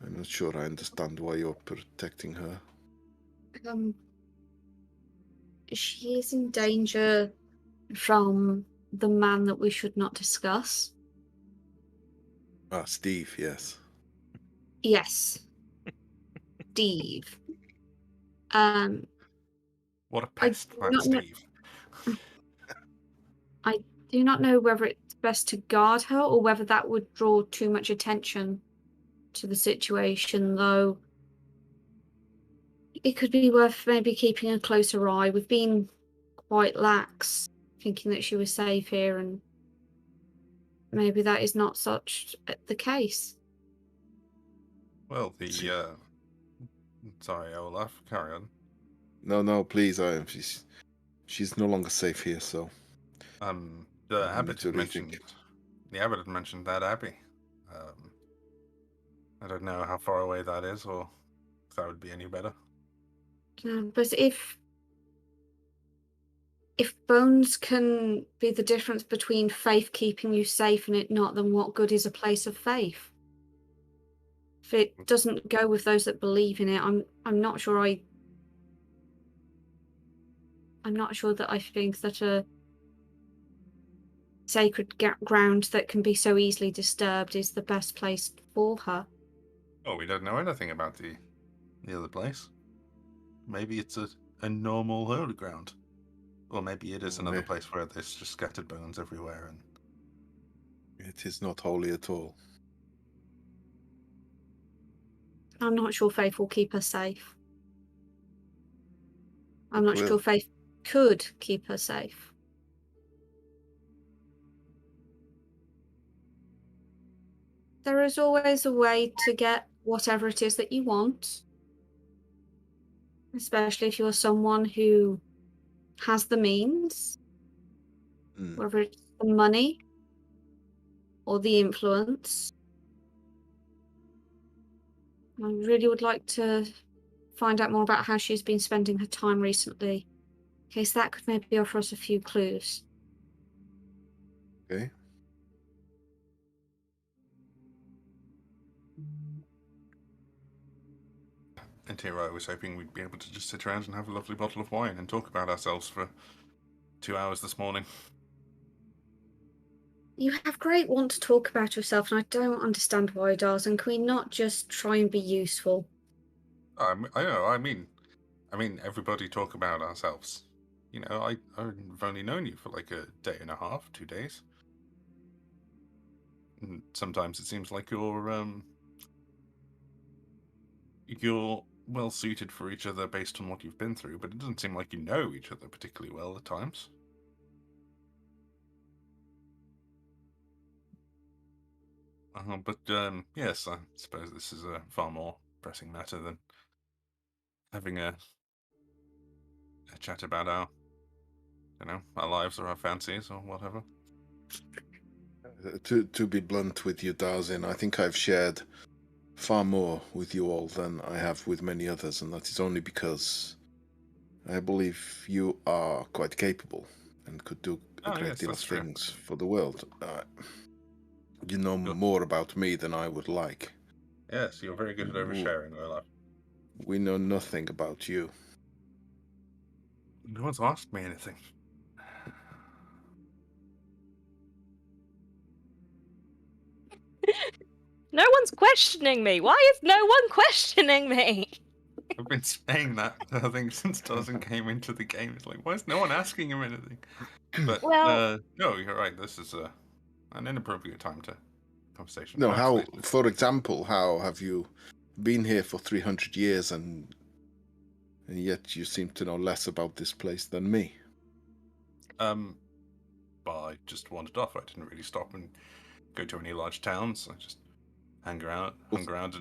I'm not sure I understand why you're protecting her. She is in danger from the man that we should not discuss. Ah, Steve, yes. Yes. Steve. What a pest, do that not know- Steve. I do not know whether it's best to guard her or whether that would draw too much attention to the situation, though it could be worth maybe keeping a closer eye. We've been quite lax, thinking that she was safe here, and maybe that is not such the case. Well, sorry, Olaf, carry on. No, please. She's no longer safe here, so. The need abbot to had rethink. mentioned. The abbot had mentioned that abbey. I don't know how far away that is, or if that would be any better. But if if bones can be the difference between faith keeping you safe and it not, then what good is a place of faith? If it doesn't go with those that believe in it, I'm not sure I'm not sure that I think that a sacred ground that can be so easily disturbed is the best place for her. Oh, we don't know anything about the other place. Maybe it's a normal holy ground. Or maybe it is another place where there's just scattered bones everywhere. And it is not holy at all. I'm not sure faith will keep her safe. I'm not sure faith could keep her safe. There is always a way to get whatever it is that you want, especially if you're someone who has the means, whether it's the money or the influence. I really would like to find out more about how she's been spending her time recently, in case that could maybe offer us a few clues. Okay. And here I was hoping we'd be able to just sit around and have a lovely bottle of wine and talk about ourselves for 2 hours this morning. You have great want to talk about yourself, and I don't understand why, Darzin. Can we not just try and be useful? I know. I mean, everybody talk about ourselves. You know, I've only known you for like a day and a half, 2 days. And sometimes it seems like you're well suited for each other based on what you've been through, but it doesn't seem like you know each other particularly well at times. But yes, I suppose this is a far more pressing matter than having a chat about our lives or our fancies or whatever. To be blunt with you, Darzin, I think I've shared far more with you all than I have with many others, and that is only because I believe you are quite capable and could do a great deal of things for the world. You know more about me than I would like. Yes, you're very good at oversharing, Olaf. We know nothing about you. No one's asked me anything. No one's questioning me. Why is no one questioning me? I've been saying that, I think, since Darzin came into the game. It's like, why is no one asking him anything? But, well, no, you're right. This is an inappropriate time to conversation. No, how, Absolutely. for example, how have you been here for 300 years and yet you seem to know less about this place than me? Well, I just wandered off. I didn't really stop and go to any large towns. I just hung around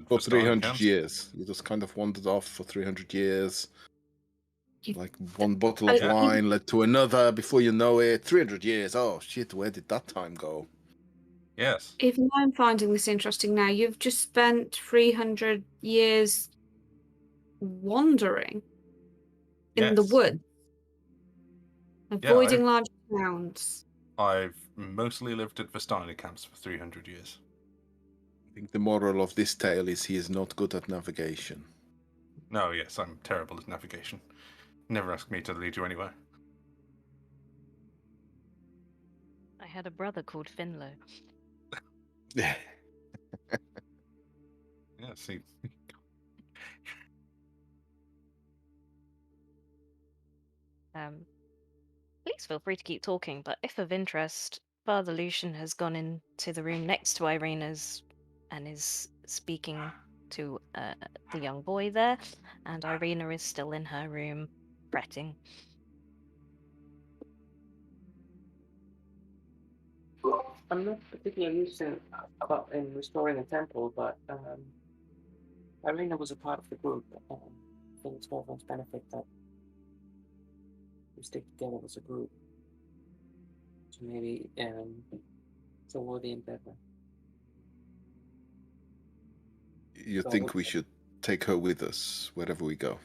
for 300 years. You just kind of wandered off for 300 years. Like one bottle of wine led to another. Before you know it, 300 years. Oh shit, where did that time go? Yes. Even though I'm finding this interesting now, you've just spent 300 years wandering in the woods, avoiding large towns. I've mostly lived at Vastani camps for 300 years. I think the moral of this tale is he is not good at navigation. No, yes, I'm terrible at navigation. Never ask me to lead you anywhere. I had a brother called Finlow. Yeah. Yeah, see. Please feel free to keep talking, but if of interest, Father Lucian has gone into the room next to Ireena's and is speaking to the young boy there, and Ireena is still in her room fretting. I'm not particularly interested in restoring a temple, but Ireena was a part of the group. I think it's for everyone's benefit that we stick together as a group. So maybe it's a worthy endeavor. You think we should take her with us wherever we go?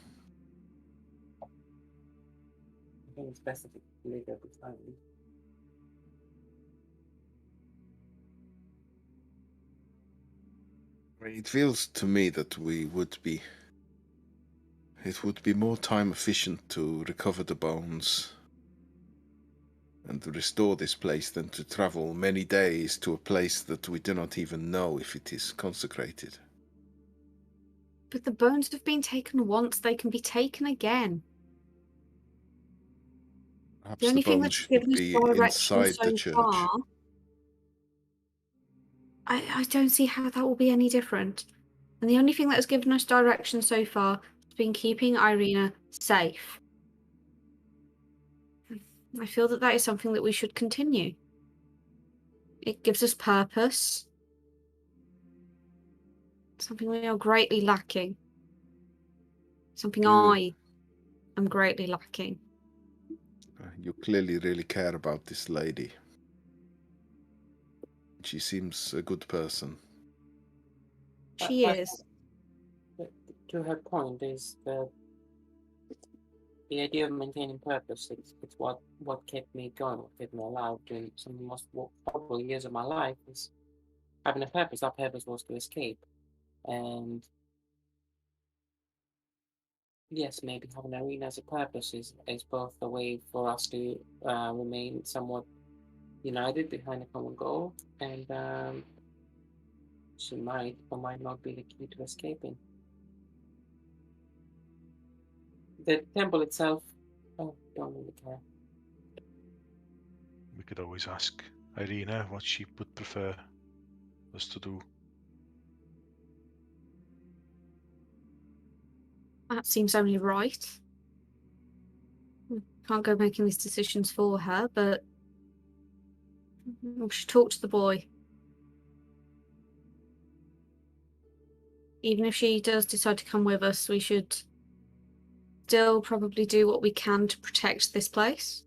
think it's best if we leave every time. It feels to me that it would be more time efficient to recover the bones and to restore this place than to travel many days to a place that we do not even know if it is consecrated. But the bones have been taken once, they can be taken again. Perhaps The only the thing bones that's should given us be direction inside the so church. far, I don't see how that will be any different. And the only thing that has given us direction so far has been keeping Ireena safe. I feel that is something that we should continue. It gives us purpose. Something we are greatly lacking. Something I am greatly lacking. You clearly really care about this lady. She seems a good person. She is. To her point is that the idea of maintaining purpose, it's what kept me going, what kept me alive during some of the most horrible years of my life, is having a purpose. Our purpose was to escape. And yes, maybe having Ireena as a purpose is both a way for us to remain somewhat united behind a common goal, and she might or might not be the key to escaping. The temple itself, I don't really care. We could always ask Ireena what she would prefer us to do. That seems only right. Can't go making these decisions for her, but we should talk to the boy. Even if she does decide to come with us, we should still probably do what we can to protect this place.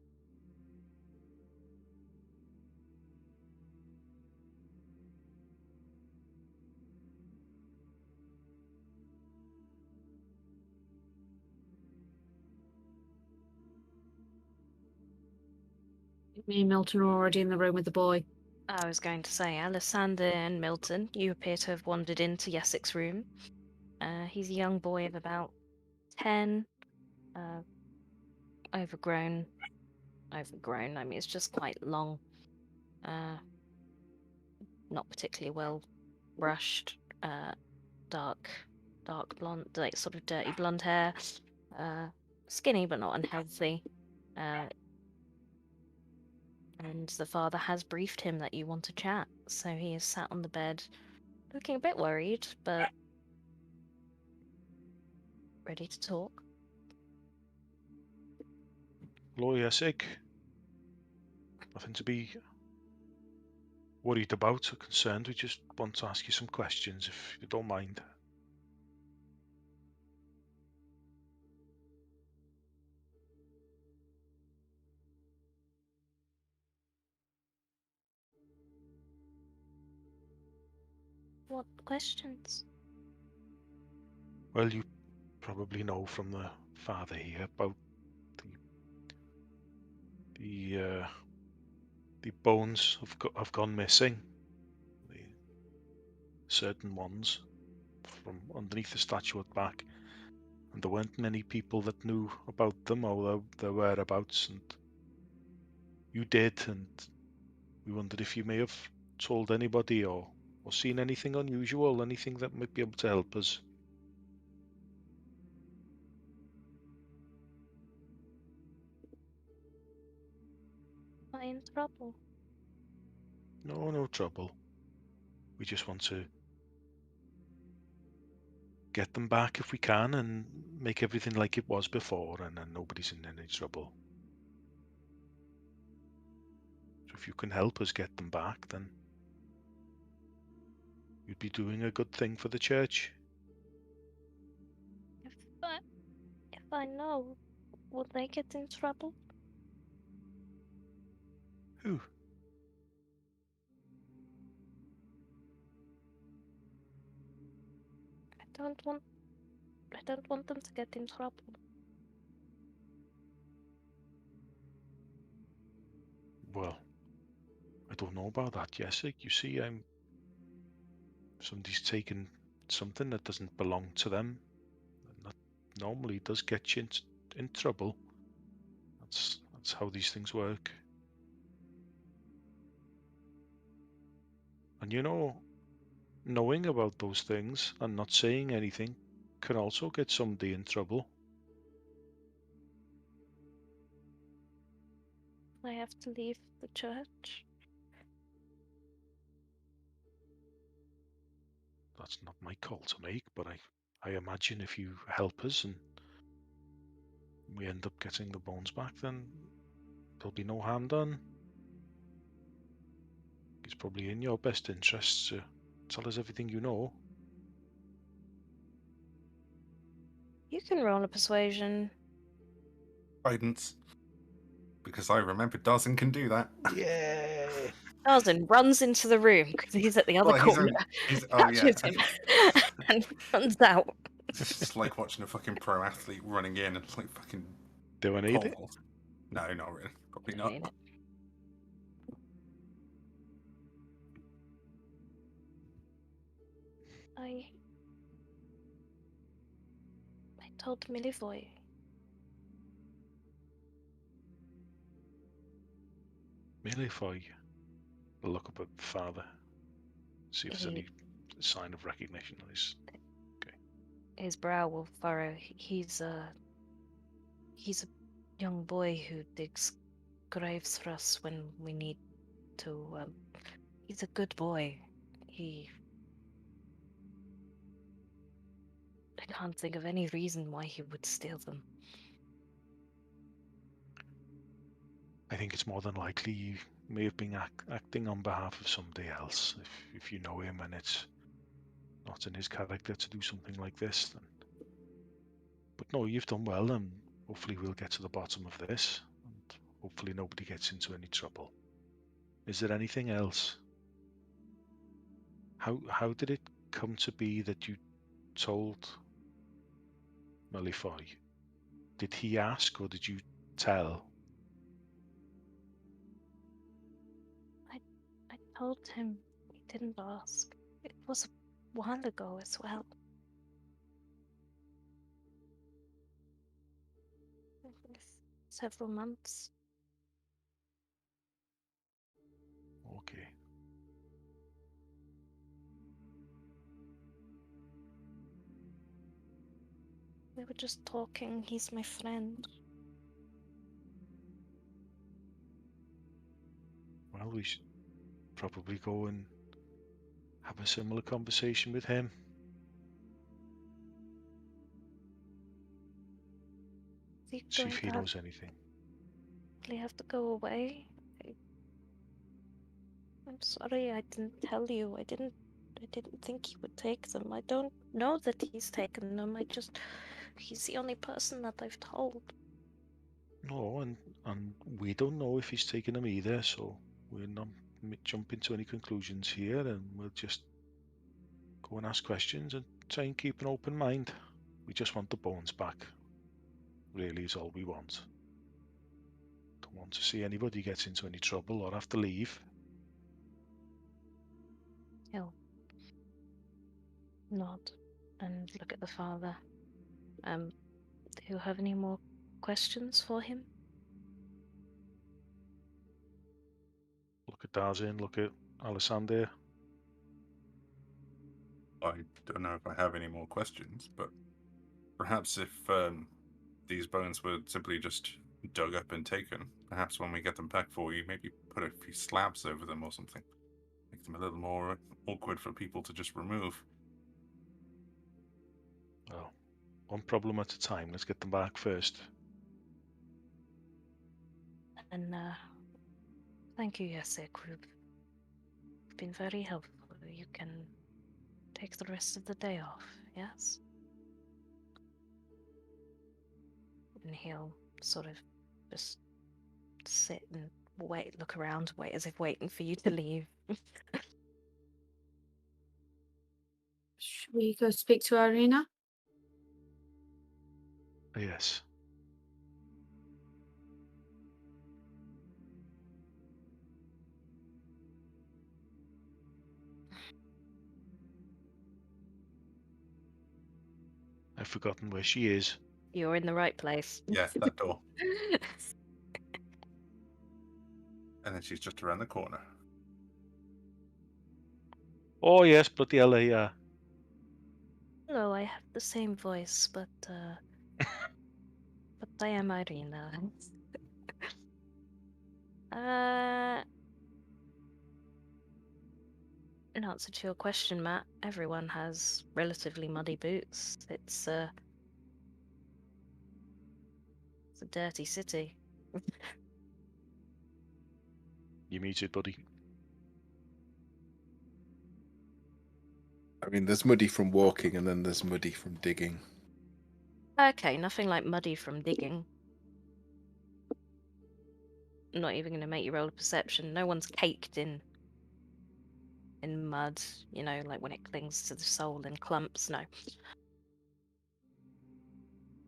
Me and Milton are already in the room with the boy. I was going to say, Alessander and Milton, you appear to have wandered into Yesex's room. He's a young boy of about 10, overgrown. I mean, it's just quite long. Not particularly well brushed. Dark blonde, like sort of dirty blonde hair. Skinny but not unhealthy. And the father has briefed him that you want to chat, so he is sat on the bed, looking a bit worried, but ready to talk. Lawyer Sig, nothing to be worried about or concerned. We just want to ask you some questions, if you don't mind. What questions? Well, you probably know from the father here about the bones have gone missing. Certain ones from underneath the statue at the back, and there weren't many people that knew about them or their whereabouts, and you did, and we wondered if you may have told anybody or seen anything unusual, anything that might be able to help us. Am I in trouble? No trouble. We just want to get them back if we can and make everything like it was before, and then nobody's in any trouble. So if you can help us get them back, then you'd be doing a good thing for the church. If I know, will they get in trouble? Who? I don't want them to get in trouble. don't know about that, Jessic. You see, somebody's taken something that doesn't belong to them. And that normally does get you in trouble. That's how these things work. And knowing about those things and not saying anything can also get somebody in trouble. I have to leave the church. That's not my call to make, but I imagine if you help us and we end up getting the bones back, then there'll be no harm done. It's probably in your best interests to tell us everything you know. You can roll a persuasion. Guidance. Because I remember Darzin can do that. Yeah. Darzin runs into the room because he's at the other Well, he's corner, oh, yeah. catches him, and runs out. It's just like watching a fucking pro athlete running in and like fucking Do I need it? pole. No, not really. Probably Don't not. need it. I told Milivoy. Milivoy. I'll look up at Father. See if there's any sign of recognition on his. Okay. His brow will furrow. He's a young boy who digs graves for us when we need to. He's a good boy. I can't think of any reason why he would steal them. I think it's more than likely you may have been acting on behalf of somebody else. If you know him and it's not in his character to do something like this, then. But no, you've done well, and hopefully we'll get to the bottom of this, and hopefully nobody gets into any trouble. Is there anything else? How did it come to be that you told Milivoy? Did he ask or did you tell? I told him. He didn't ask. It was a while ago as well. Several months. Okay. We were just talking. He's my friend. Well, we should probably go and have a similar conversation with him. See if he knows anything. We have to go away. I'm sorry I didn't tell you. I didn't think he would take them. I don't know that he's taken them. He's the only person that I've told. No, and we don't know if he's taken them either, so we're not jumping to any conclusions here, and we'll just go and ask questions and try and keep an open mind. We just want the bones back. Really is all we want. Don't want to see anybody get into any trouble or have to leave. He'll nod and look at the father. Do you have any more questions for him? Look at Darzin, look at Alessander. I don't know if I have any more questions, but perhaps if these bones were simply just dug up and taken, perhaps when we get them back for you, maybe put a few slabs over them or something. Make them a little more awkward for people to just remove. Well, one problem at a time. Let's get them back first. And thank you, Jessic. We've been very helpful. You can take the rest of the day off, yes? And he'll sort of just sit and wait, look around, wait as if waiting for you to leave. Should we go speak to Ireena? Yes. I've forgotten where she is. You're in the right place. Yeah, that door. And then she's just around the corner. Oh yes, bloody hell, they are. Hello, I have the same voice, but I am Ireena. In answer to your question, Matt, everyone has relatively muddy boots. It's a dirty city. You muted, buddy. I mean, there's muddy from walking, and then there's muddy from digging. Okay, nothing like muddy from digging. I'm not even going to make you roll a perception. No one's caked in mud, you know, like when it clings to the soul in clumps. No.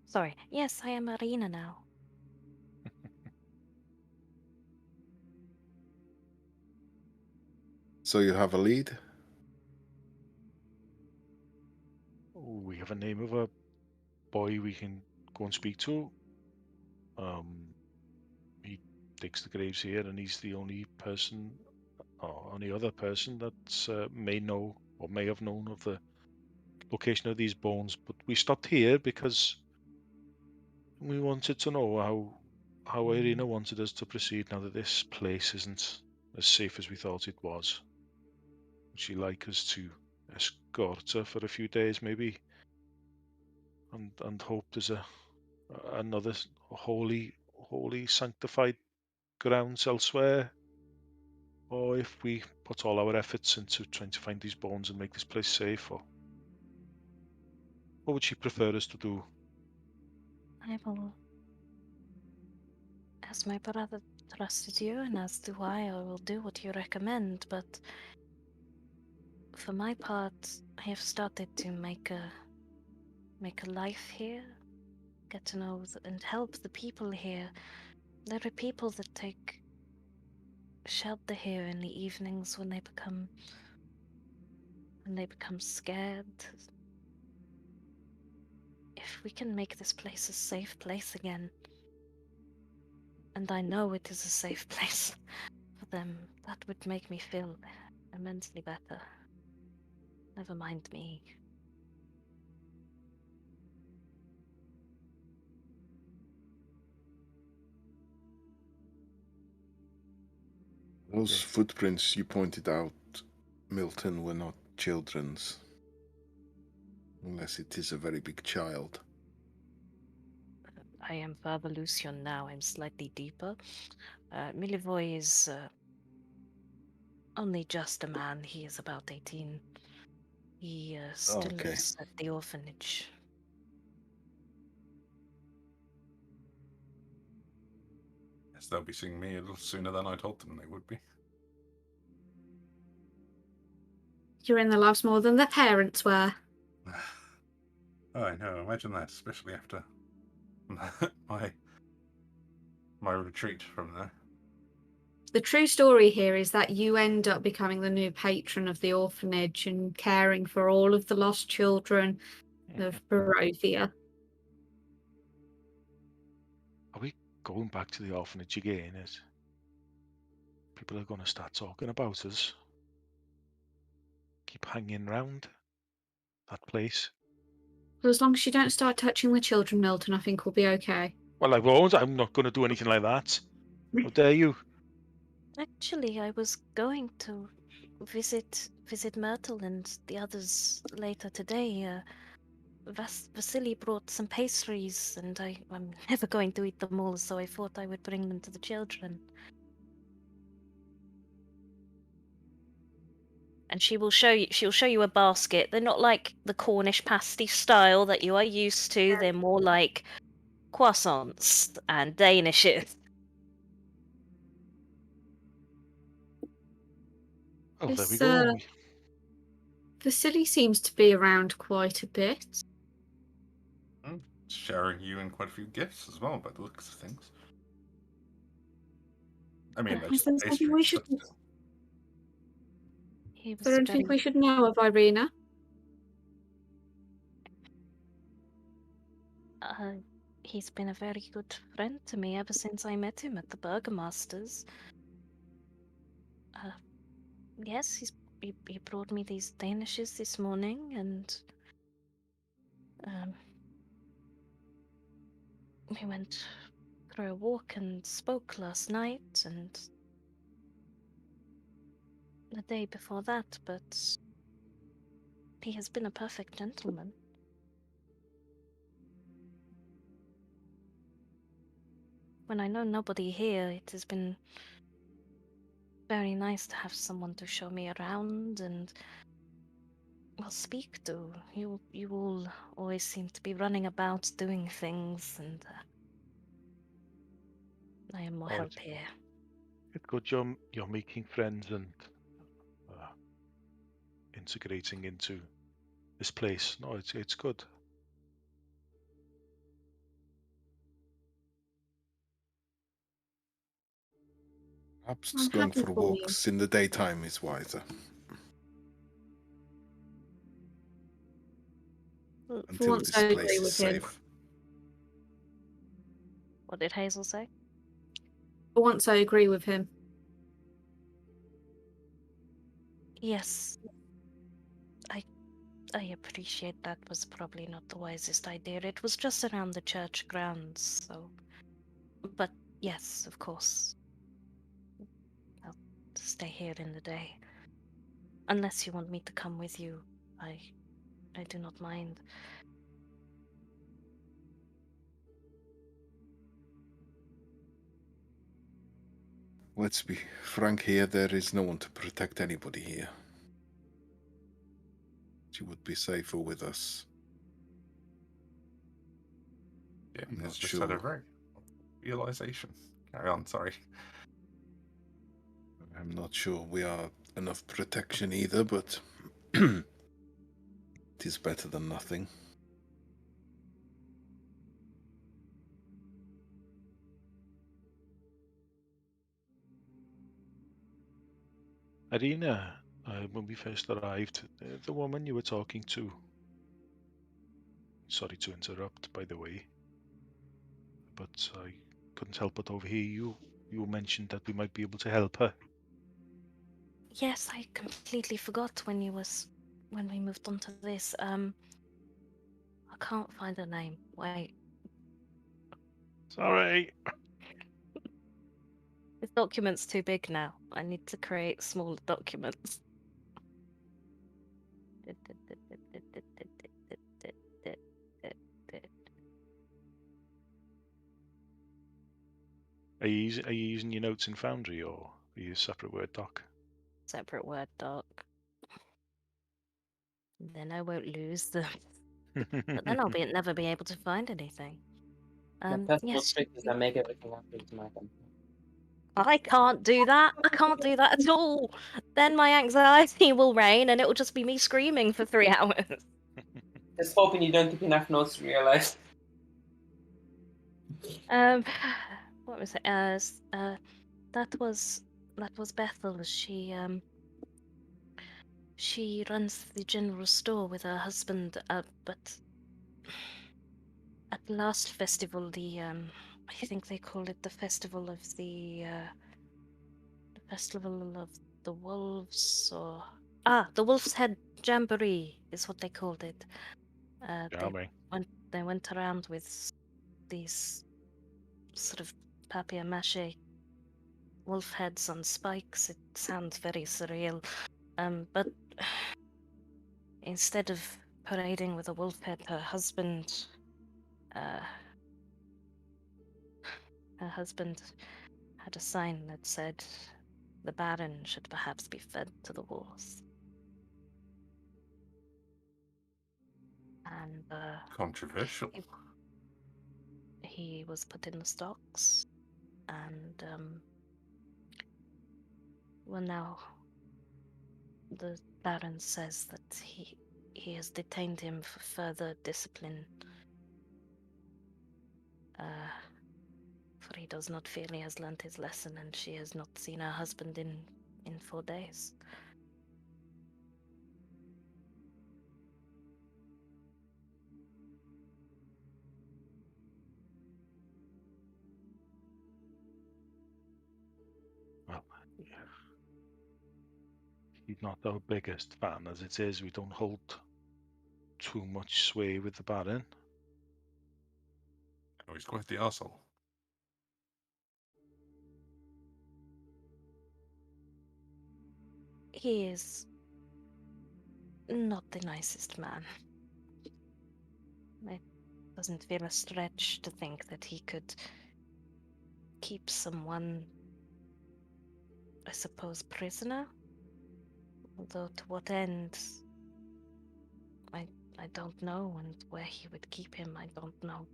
Sorry. Yes, I am Ireena now. So you have a lead? Oh, we have a name of a boy we can go and speak to. He digs the graves here, and he's the only person, or only other person that may know or may have known of the location of these bones. But we stopped here because we wanted to know how Ireena wanted us to proceed now that this place isn't as safe as we thought it was. Would she like us to escort her for a few days, maybe, and hope there's another holy sanctified grounds elsewhere? Or if we put all our efforts into trying to find these bones and make this place safe, or what would she prefer us to do? I will, as my brother trusted you, and as do I will do what you recommend, but for my part, I have started to make a life here, get to know and help the people here. There are people that take shelter here in the evenings when they become scared. If we can make this place a safe place again, and I know it is a safe place for them, that would make me feel immensely better. Never mind me. Those footprints you pointed out, Milton, were not children's. Unless it is a very big child. I am Father Lucian now. I'm slightly deeper. Milivoy is only just a man. He is about 18. He still lives at the orphanage. Yes, they'll be seeing me a little sooner than I told them they would be. You're in the lives more than their parents were. Oh, I know. Imagine that, especially after my retreat from there. The true story here is that you end up becoming the new patron of the orphanage and caring for all of the lost children of Barovia. Are we going back to the orphanage again? People are going to start talking about us. Keep hanging round that place. Well, as long as you don't start touching the children, Milton, I think we'll be okay. Well, I won't. I'm not going to do anything like that. How dare you? Actually, I was going to visit Myrtle and the others later today. Vasili brought some pastries, and I'm never going to eat them all, so I thought I would bring them to the children. And she'll show you a basket. They're not like the Cornish pasty style that you are used to. They're more like croissants and Danishes. Oh, there we go. Vasili seems to be around quite a bit. Sharing you in quite a few gifts as well, by the looks of things. I mean, Is there something we should... Is there anything we should know of Ireena? He's been a very good friend to me ever since I met him at the Burgomaster's. Yes, he brought me these danishes this morning, and we went for a walk and spoke last night and the day before that, but he has been a perfect gentleman. When I know nobody here, it has been very nice to have someone to show me around and, well, speak to. You all always seem to be running about doing things, and I am more Oh, help here. It's good you're making friends and integrating into this place. No, it's good. Perhaps I'm going happy for for you. walks in the daytime is wiser. For Until once, this I place agree is with him. safe. What did Hazel say? For once, I agree with him. Yes. I appreciate that was probably not the wisest idea. It was just around the church grounds, so... But yes, of course. I'll stay here in the day. Unless you want me to come with you, I do not mind. Let's be frank here, there is no one to protect anybody here. She would be safer with us. Yeah, I'm it's not just had a sure. very realization. Carry on, sorry. I'm not sure we are enough protection either, but it is better than nothing. Ireena, when we first arrived, the woman you were talking to. Sorry to interrupt, by the way, but I couldn't help but overhear you mentioned that we might be able to help her. Yes, I completely forgot when we moved on to this. I can't find her name. Wait. Sorry. This document's too big now. I need to create smaller documents. Are you using your notes in Foundry or are you a separate Word doc? Separate Word doc. Then I won't lose them. But then I'll never be able to find anything. The personal Yes. trick is I make everything happen to my computer. I can't do that. I can't do that at all. Then my anxiety will reign and it will just be me screaming for 3 hours. Just hoping you don't take enough notes to realize. What was it? That was Bethel. She runs the general store with her husband. But at the last festival, I think they call it the Festival of the Festival of the Wolves, or the Wolf's Head Jamboree is what they called it. They went around with these sort of papier-mâché wolf heads on spikes. It sounds very surreal. But instead of parading with a wolf head, her husband had a sign that said the Baron should perhaps be fed to the wolves. And Controversial. he was put in the stocks, and well, now the Baron says that he has detained him for further discipline, for he does not feel he has learnt his lesson, and she has not seen her husband in 4 days. He's not our biggest fan as it is. We don't hold too much sway with the Baron. Oh, he's quite the arsehole. He is not the nicest man. It doesn't feel a stretch to think that he could keep someone, I suppose, prisoner. Although to what end, I don't know, and where he would keep him, I don't know.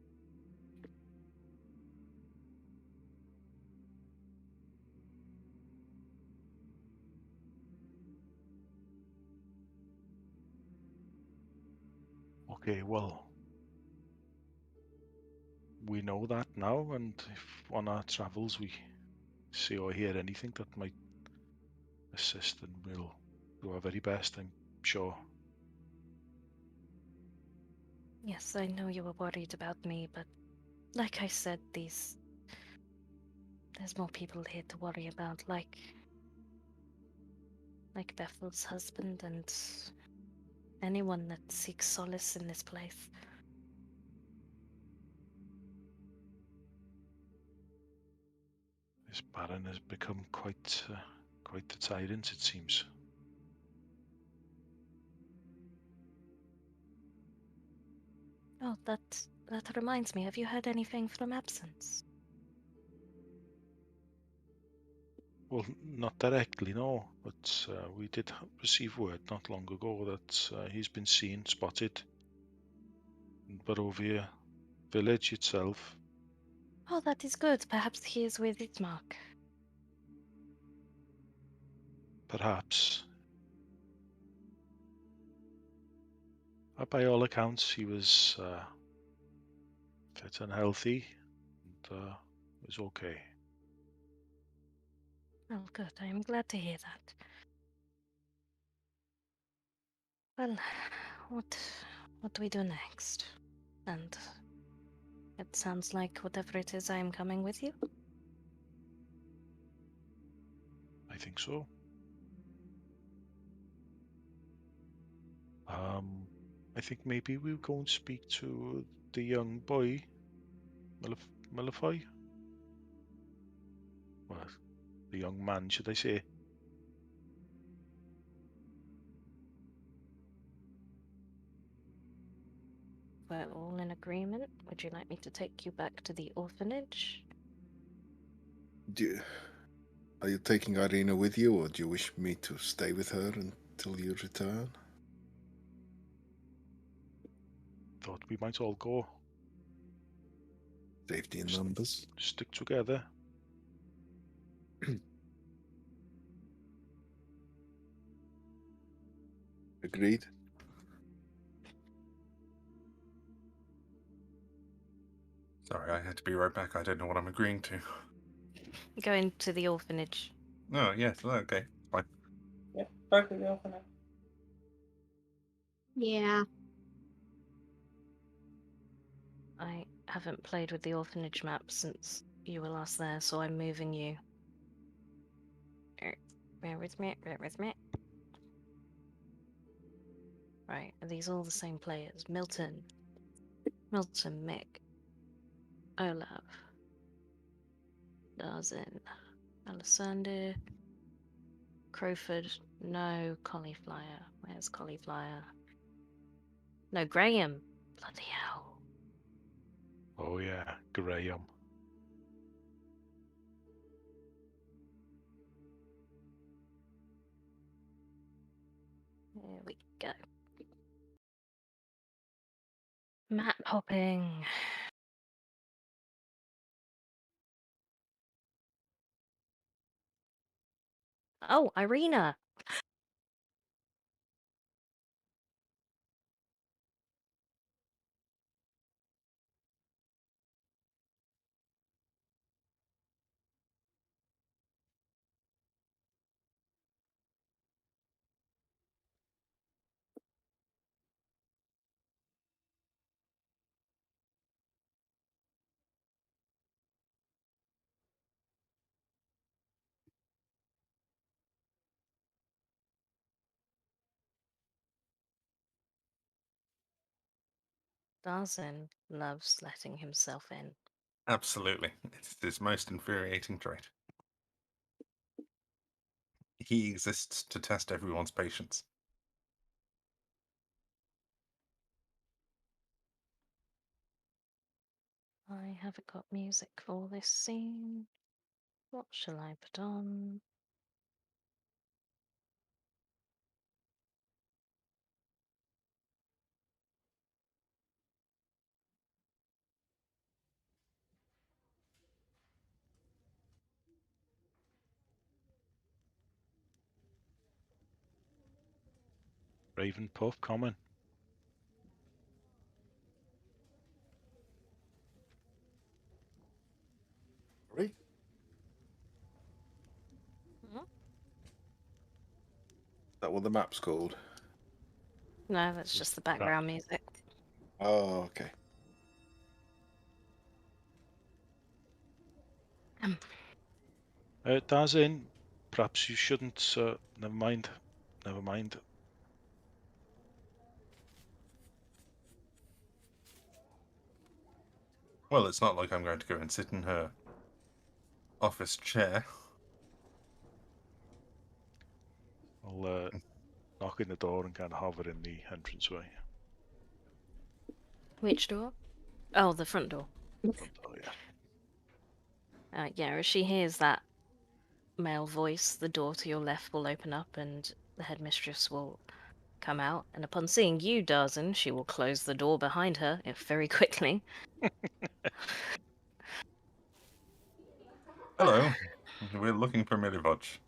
Okay, well, we know that now, and if on our travels we see or hear anything that might assist, then we'll do our very best, I'm sure. Yes, I know you were worried about me, but like I said, there's more people here to worry about, like Bethel's husband and anyone that seeks solace in this place. This Baron has become quite the tyrant, it seems. Oh, that reminds me, have you heard anything from Absence? Well, not directly, no, but we did receive word not long ago that he's been seen, spotted in Barovia village itself. Oh, that is good. Perhaps he is with Itmark. Perhaps. By all accounts, he was fit and healthy, and was okay. Oh, good. I am glad to hear that. Well, what do we do next? And it sounds like whatever it is, I am coming with you. I think so. I think maybe we'll go and speak to the young boy, Malify. Well, the young man, should I say? We're all in agreement. Would you like me to take you back to the orphanage? Are you taking Ireena with you, or do you wish me to stay with her until you return? Thought we might all go. Safety in numbers. Stick together. Agreed. Sorry, I had to be right back. I don't know what I'm agreeing to. Going to the orphanage. Oh, yes, okay, fine. Yep, back to the orphanage. Yeah. I haven't played with the orphanage map since you were last there, so I'm moving you. Bear with me, bear with me. Right, are these all the same players? Milton, Mick, Olaf, Darzin, Alessander, Crowford, no, Cauliflower. Where's Cauliflower? No, Graham. Bloody hell. Oh yeah, Graham. There we go. Map hopping. Oh, Ireena. Darzin loves letting himself in. Absolutely. It's his most infuriating trait. He exists to test everyone's patience. I haven't got music for this scene. What shall I put on? Raven Puff common. Sorry? Hmm? Is that what the map's called? No, that's just the background music. Oh, okay. Darzin, perhaps you shouldn't. Never mind. Never mind. Well, it's not like I'm going to go and sit in her office chair. I'll knock in the door and kind of hover in the entranceway. Which door? Oh, the front door. Front door, yeah. Yeah, as she hears that male voice, the door to your left will open up and the headmistress will come out. And upon seeing you, Darzin, she will close the door behind her very quickly. Hello. We're looking for Milivoj.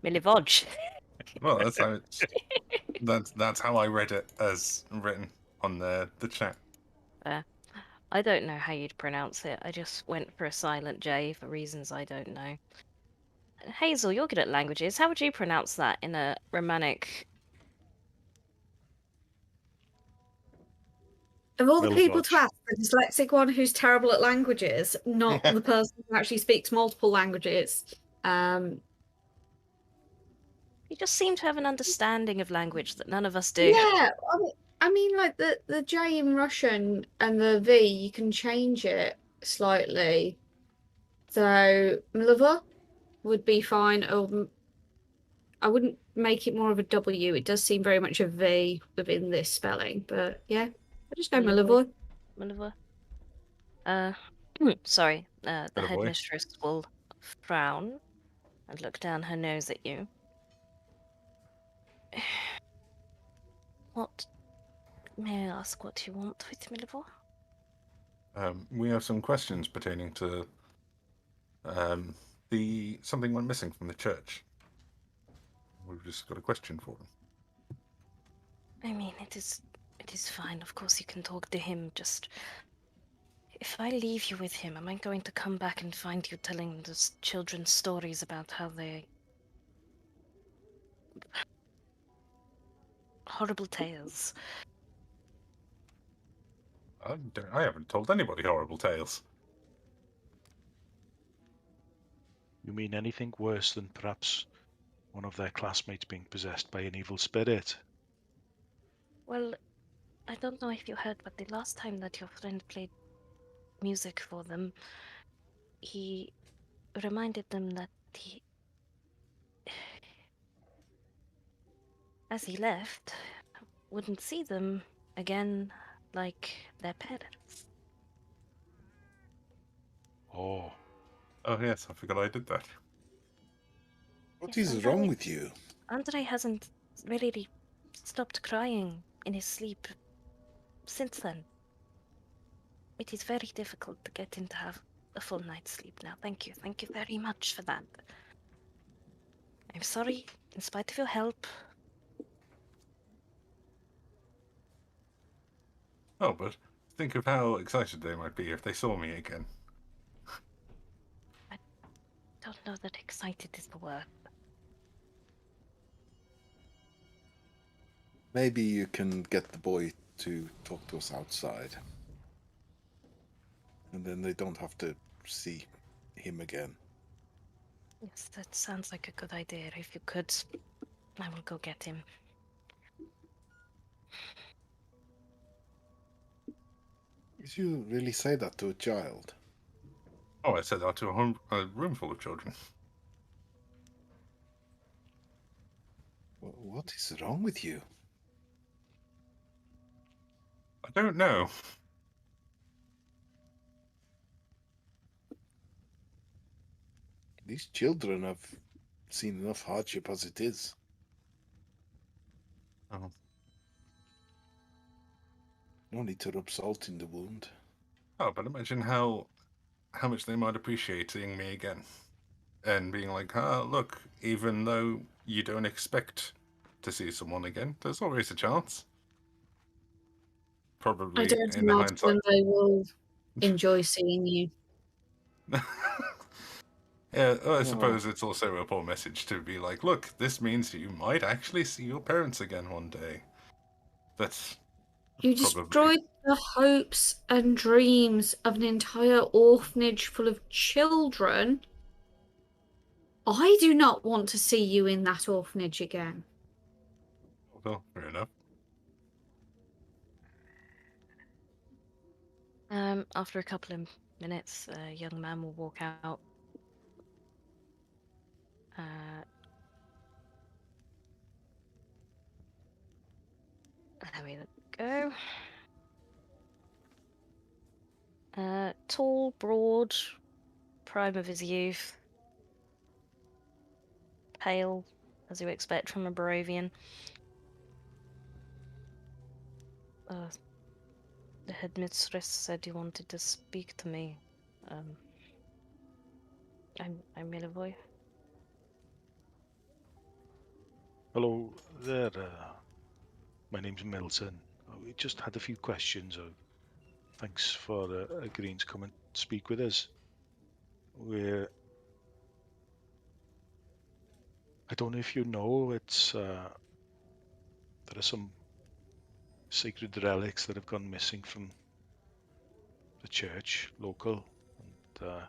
Milivoj. Well, that's how that's how I read it as written on the chat. I don't know how you'd pronounce it. I just went for a silent J for reasons I don't know. Hazel, you're good at languages. How would you pronounce that in a Romanic? Of all the people to Milivoj. ask, the dyslexic one who's terrible at languages, not the person who actually speaks multiple languages. You just seem to have an understanding of language that none of us do. Yeah, I mean, like the J in Russian and the V, you can change it slightly. So Mlava would be fine. Or I wouldn't make it more of a W. It does seem very much a V within this spelling, but yeah, I just go Mlavoy. Mlava. Sorry. The Mlavoy. headmistress will frown and look down her nose at you. What? May I ask what you want with Milivor? We have some questions pertaining to the something went missing from the church. We've just got a question for them. I mean, it is fine. Of course, you can talk to him. Just if I leave you with him, am I going to come back and find you telling the children stories about how they horrible tales? I haven't told anybody horrible tales. You mean anything worse than perhaps one of their classmates being possessed by an evil spirit? Well, I don't know if you heard, but the last time that your friend played music for them, he reminded them that as he left, wouldn't see them again like their parents. Oh. Oh yes, I forgot I did that. What Yes, is Andre- wrong with you? Andre hasn't really stopped crying in his sleep since then. It is very difficult to get him to have a full night's sleep now. Thank you very much for that. I'm sorry, in spite of your help. Oh, but think of how excited they might be if they saw me again. I don't know that excited is the word. Maybe you can get the boy to talk to us outside. And then they don't have to see him again. Yes, that sounds like a good idea. If you could, I will go get him. Did you really say that to a child? Oh, I said that to a room full of children. What is wrong with you? I don't know. These children have seen enough hardship as it is. Oh. No need to rub salt in the wound. Oh, but imagine how much they might appreciate seeing me again. And being like, look, even though you don't expect to see someone again, there's always a chance. I Probably don't in hindsight. imagine they will enjoy seeing you. Yeah, I suppose it's also a poor message to be like, look, this means you might actually see your parents again one day. That's You probably... destroyed the hopes and dreams of an entire orphanage full of children. I do not want to see you in that orphanage again. Well, fair enough. After a couple of minutes, a young man will walk out. There we go. Tall, broad, prime of his youth. Pale, as you expect from a Barovian. The headmistress said you wanted to speak to me. I'm Milivoy. Hello there. My name's Milton. We just had a few questions. Thanks for agreeing to come and speak with us. I don't know if you know, there are some sacred relics that have gone missing from the church local, and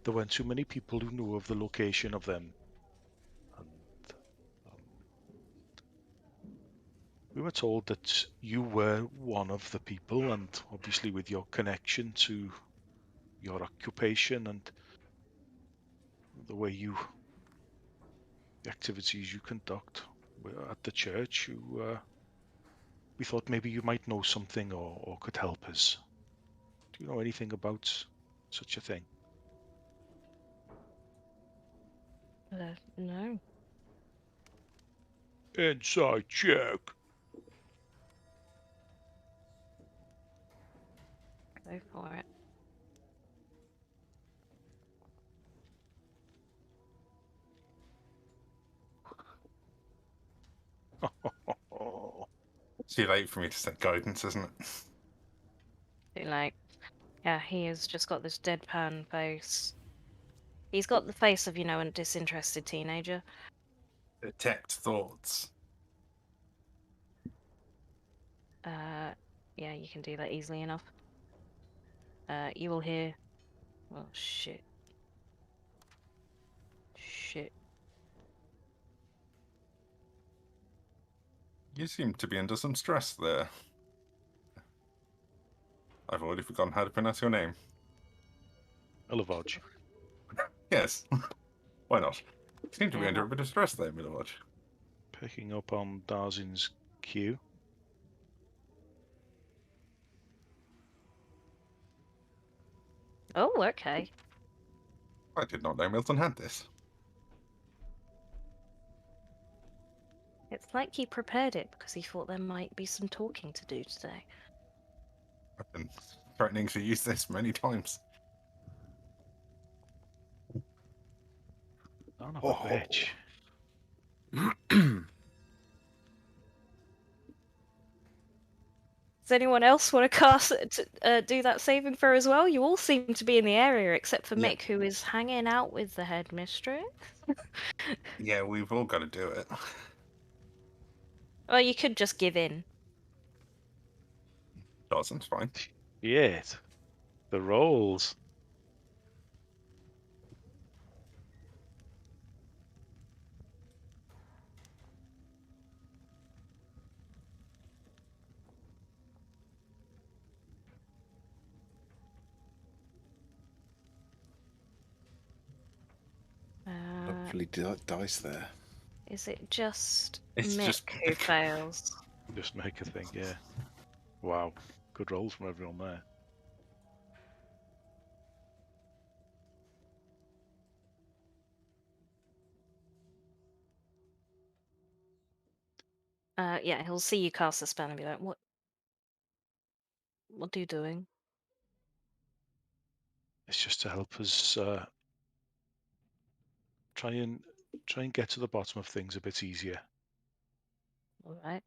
there weren't too many people who knew of the location of them. And we were told that you were one of the people, and obviously with your connection to your occupation and the activities you conduct at the church, we thought maybe you might know something or could help us. Do you know anything about such a thing? No. Inside check. Go for it. Too late for me to set guidance, isn't it? Too late. Yeah, he has just got this deadpan face. He's got the face of, a disinterested teenager. Detect thoughts. Yeah, you can do that easily enough. You will hear... Oh, shit. Shit. You seem to be under some stress there. I've already forgotten how to pronounce your name. Ilavoj. Yes. Why not? You seem to be Yeah, under no. a bit of stress there, Milovoj. Picking up on Darzin's cue. Oh, okay. I did not know Milton had this. It's like he prepared it because he thought there might be some talking to do today. I've been threatening to use this many times. Son of a bitch. Does anyone else want to cast do that saving throw as well? You all seem to be in the area except for Mick, who is hanging out with the headmistress. Yeah, we've all got to do it. Well, you could just give in. Darzin's fine. Yes. The rolls. lovely dice there. Is it just It's Mick just who fails? Just make a thing, yeah. Wow, good rolls from everyone there. Yeah, he'll see you cast a spell and be like, "What are you doing?" It's just to help us try and get to the bottom of things a bit easier. All right.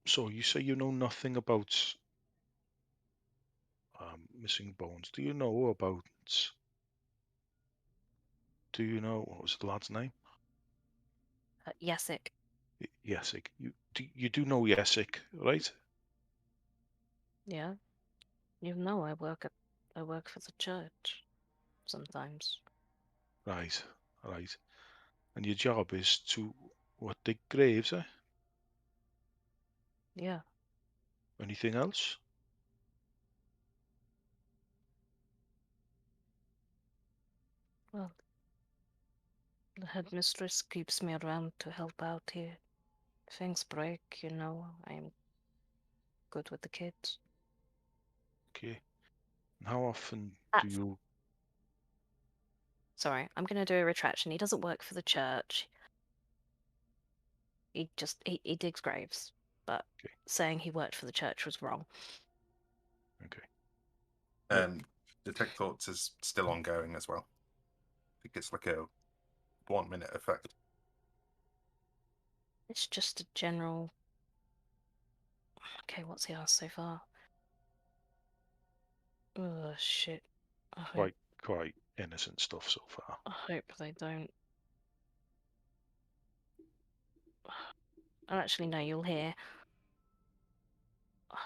So you say you know nothing about missing bones. Do you know about? Do you know what was the lad's name? Yasik. Yesik. You do know Yesik, right? Yeah. You know I work for the church sometimes. Right, right. And your job is to what, dig graves, eh? Yeah. Anything else? Well, the headmistress keeps me around to help out here. Things break, you know. I'm good with the kids. Okay. And how often do That's you? Sorry, I'm gonna do a retraction. He doesn't work for the church. He just he digs graves. But Okay. saying he worked for the church was wrong. Okay. Detect Thoughts is still ongoing as well. I think it's like a 1 minute effect. It's just a general. Okay, what's he asked so far? Oh shit. Quite innocent stuff so far. I hope they don't. Oh, actually, no, you'll hear. I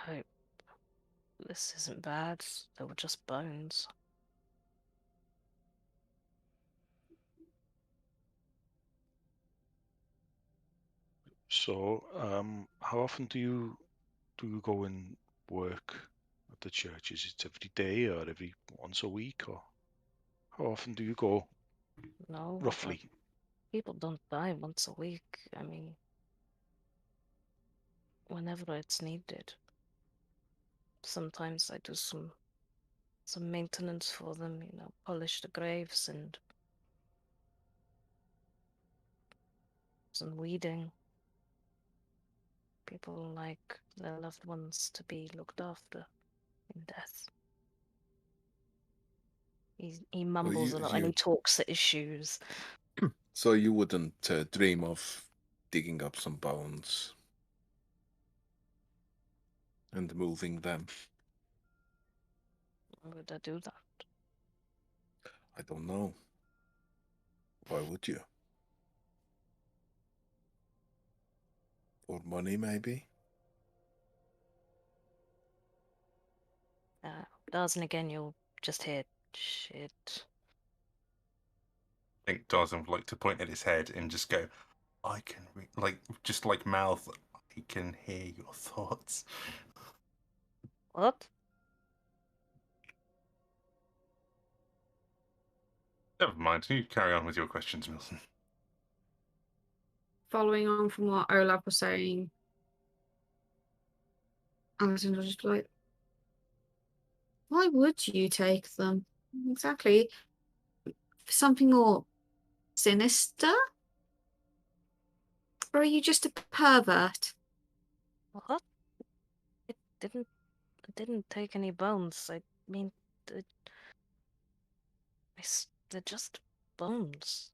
hope this isn't bad. They were just bones. So, how often do you go and work at the church? Is it every day or every once a week, or how often do you go No, roughly? people don't die once a week. I mean, whenever it's needed. Sometimes I do some maintenance for them, you know, polish the graves and some weeding. People like their loved ones to be looked after in death. He mumbles a lot and he talks at his shoes. So you wouldn't dream of digging up some bones and moving them? Why would I do that? I don't know. Why would you? For money, maybe? Darzin again, you'll just hear shit. I think Darzin would like to point at his head and just go, I can, just like mouth, I can hear your thoughts. What? Never mind, you carry on with your questions, Milton. Following on from what Olaf was saying, Alison was just like, why would you take them? Exactly. Something more sinister? Or are you just a pervert? What? It didn't take any bones. I mean, they're just bones.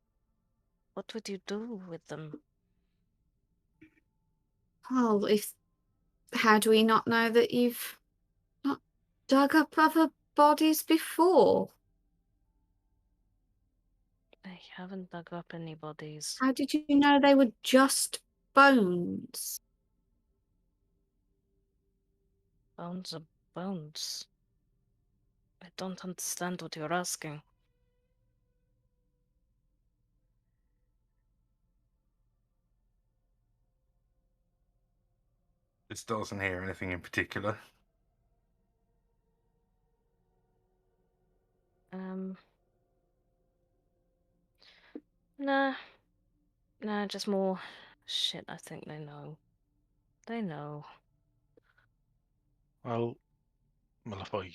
What would you do with them? Well, how do we not know that you've not dug up other bodies before? I haven't dug up any bodies. How did you know they were just bones? Bones are bones. I don't understand what you're asking. This doesn't hear anything in particular. Nah, just more shit. I think they know. They know. Well, Malfoy,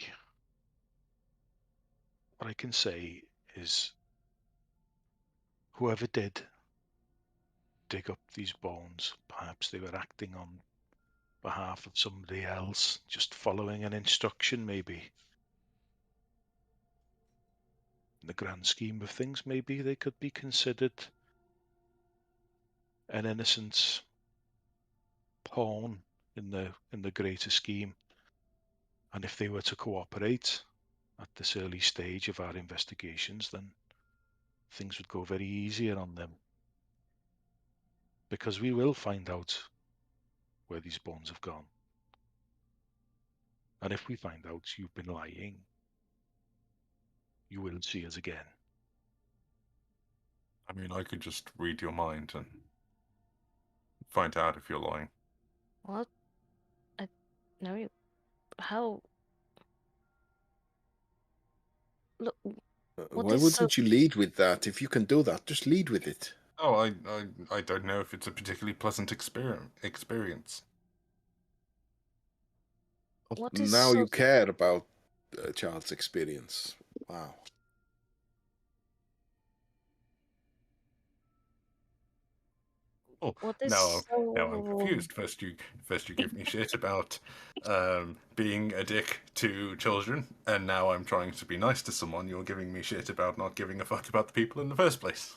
what I can say is whoever did dig up these bones, perhaps they were acting on behalf of somebody else, just following an instruction maybe. In the grand scheme of things, maybe they could be considered an innocent pawn in the greater scheme. And if they were to cooperate at this early stage of our investigations, then things would go very easier on them. Because we will find out where these bones have gone. And if we find out you've been lying, you will see us again. I mean, I could just read your mind and find out if you're lying. What? No. How? Look. What Why is so? wouldn't you lead with that? If you can do that, just lead with it. Oh, I don't know if it's a particularly pleasant experience. What is Now so? you care about a child's experience. Wow. Oh, What is now I'm so? confused. First you give me shit about being a dick to children, and now I'm trying to be nice to someone. You're giving me shit about not giving a fuck about the people in the first place.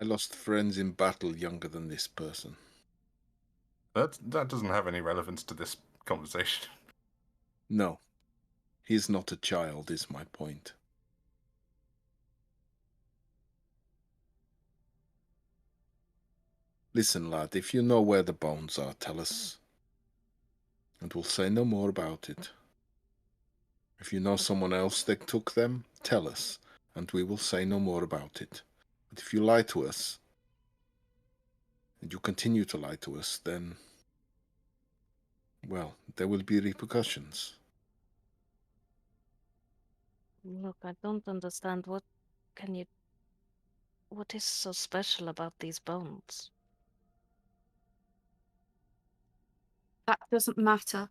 I lost friends in battle younger than this person. That doesn't have any relevance to this conversation. No. He's not a child, is my point. Listen, lad, if you know where the bones are, tell us. And we'll say no more about it. If you know someone else that took them, tell us, and we will say no more about it. But if you lie to us, and you continue to lie to us, then, well, there will be repercussions. Look, I don't understand. What is so special about these bones? That doesn't matter.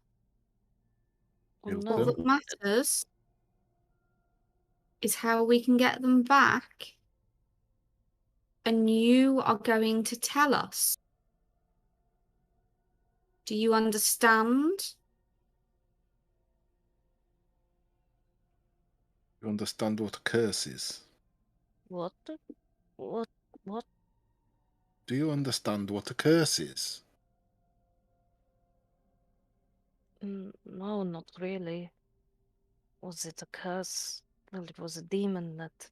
Well, Build no. All them. that matters is how we can get them back. And you are going to tell us. Do you understand? You understand what a curse is? What? What? Do you understand what a curse is? No, not really. Was it a curse? Well, it was a demon that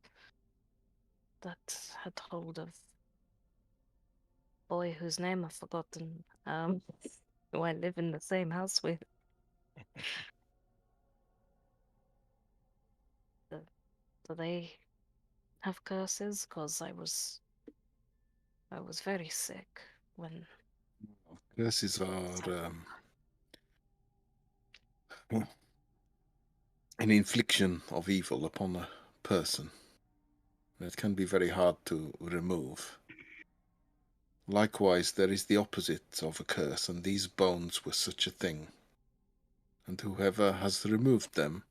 had hold of boy whose name I've forgotten. Who I live in the same house with. Do they have curses? Cause I was very sick when. Curses are an infliction of evil upon a person. It can be very hard to remove. Likewise, there is the opposite of a curse, and these bones were such a thing. And whoever has removed them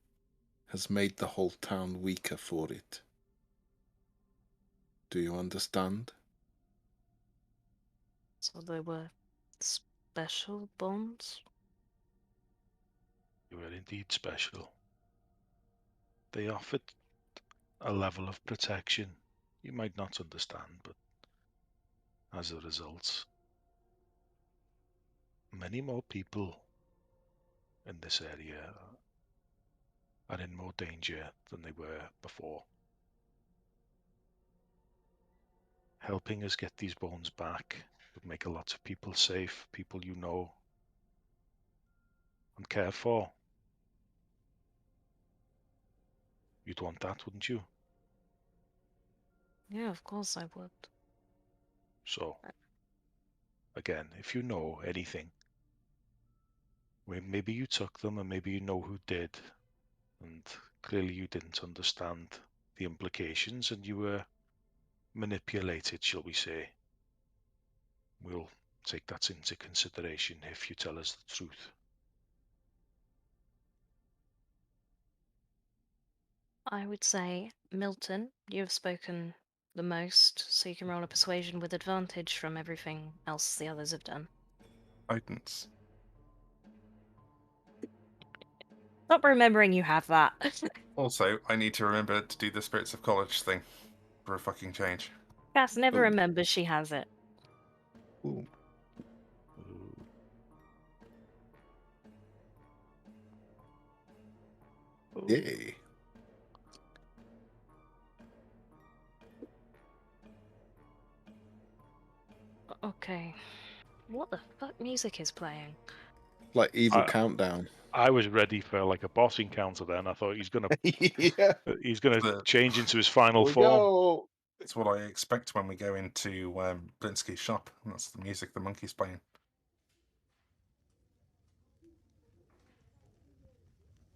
has made the whole town weaker for it. Do you understand? So they were special bones? They were indeed special. They offered a level of protection you might not understand, but as a result, many more people in this area are in more danger than they were before. Helping us get these bones back would make a lot of people safe, people you know and care for. You'd want that, wouldn't you? Yeah, of course I would. So, again, if you know anything, maybe you took them and maybe you know who did, and clearly you didn't understand the implications and you were manipulated, shall we say. We'll take that into consideration if you tell us the truth. I would say, Milton, you have spoken the most, so you can roll a persuasion with advantage from everything else the others have done. Guidance. Stop remembering you have that. Also, I need to remember to do the Spirits of College thing for a fucking change. Cass never Ooh. remembers she has it. Ooh. Yay. Okay. What the fuck music is playing? Like Evil I- Countdown. I was ready for like a boss encounter then. I thought he's gonna Yeah. change into his final We form. go. It's what I expect when we go into Blinsky's shop. That's the music the monkey's playing.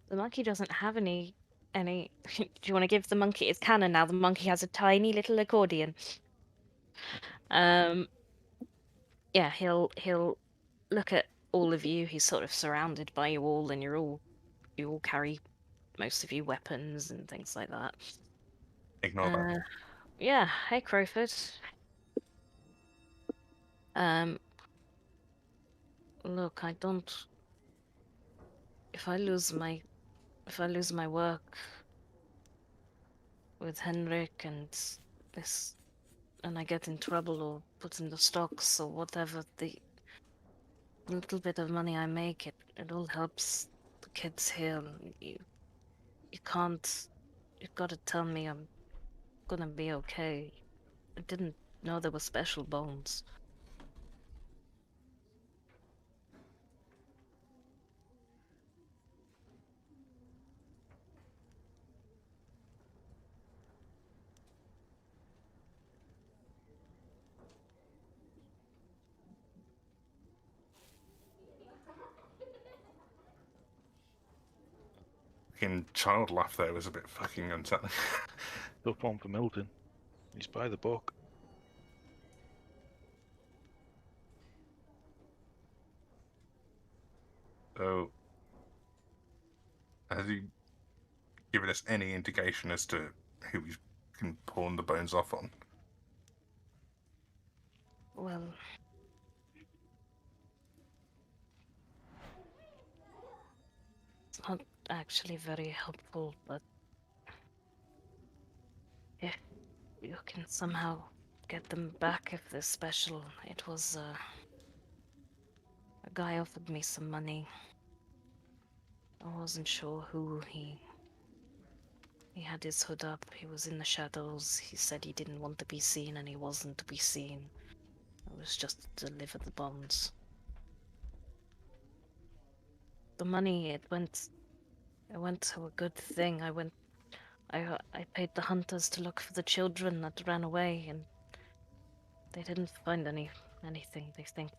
The monkey doesn't have any. Do you want to give the monkey? It's canon now. The monkey has a tiny little accordion. Yeah, he'll look at all of you. He's sort of surrounded by you all, and you all carry most of you weapons and things like that. Ignore that. Yeah. Hey, Crowfoot. Look, I don't. If I lose my work with Henrik and this, and I get in trouble or put in the stocks or whatever, the little bit of money I make, it all helps the kids here. You can't. You've got to tell me I'm gonna be okay. I didn't know there were special bones. Fucking child laugh there was a bit fucking unsettling. Tough one for Milton. He's by the book. So, has he given us any indication as to who we can pawn the bones off on? Well, it's not actually very helpful, but if you can somehow get them back if they're special. It was a guy offered me some money. I wasn't sure who he had his hood up. He was in the shadows. He said he didn't want to be seen, and he wasn't to be seen. It was just to deliver the bonds. The money, it went to a good thing. I paid the hunters to look for the children that ran away, and they didn't find anything. They think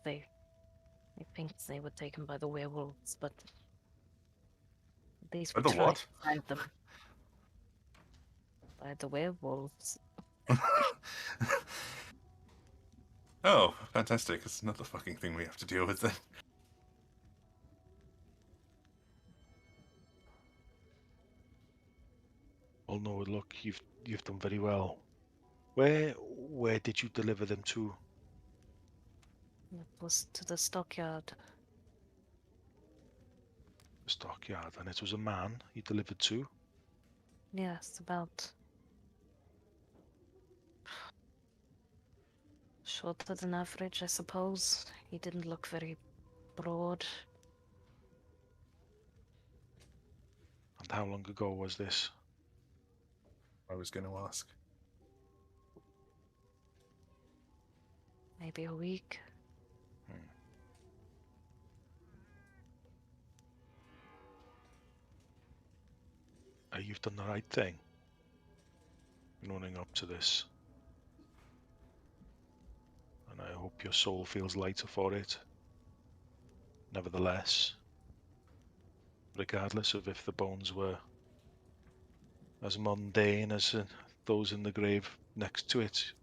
they were taken by the werewolves, but these By we the tried what? to find them. By the werewolves. Oh, fantastic. It's another fucking thing we have to deal with then. Well, no, look, you've done very well. Where did you deliver them to? It was to the stockyard. The stockyard, and it was a man you delivered to. Yes, about shorter than average, I suppose. He didn't look very broad. And how long ago was this? I was going to ask. Maybe a week. You've done the right thing in owning up to this. And I hope your soul feels lighter for it. Nevertheless, regardless of if the bones were as mundane as those in the grave next to it.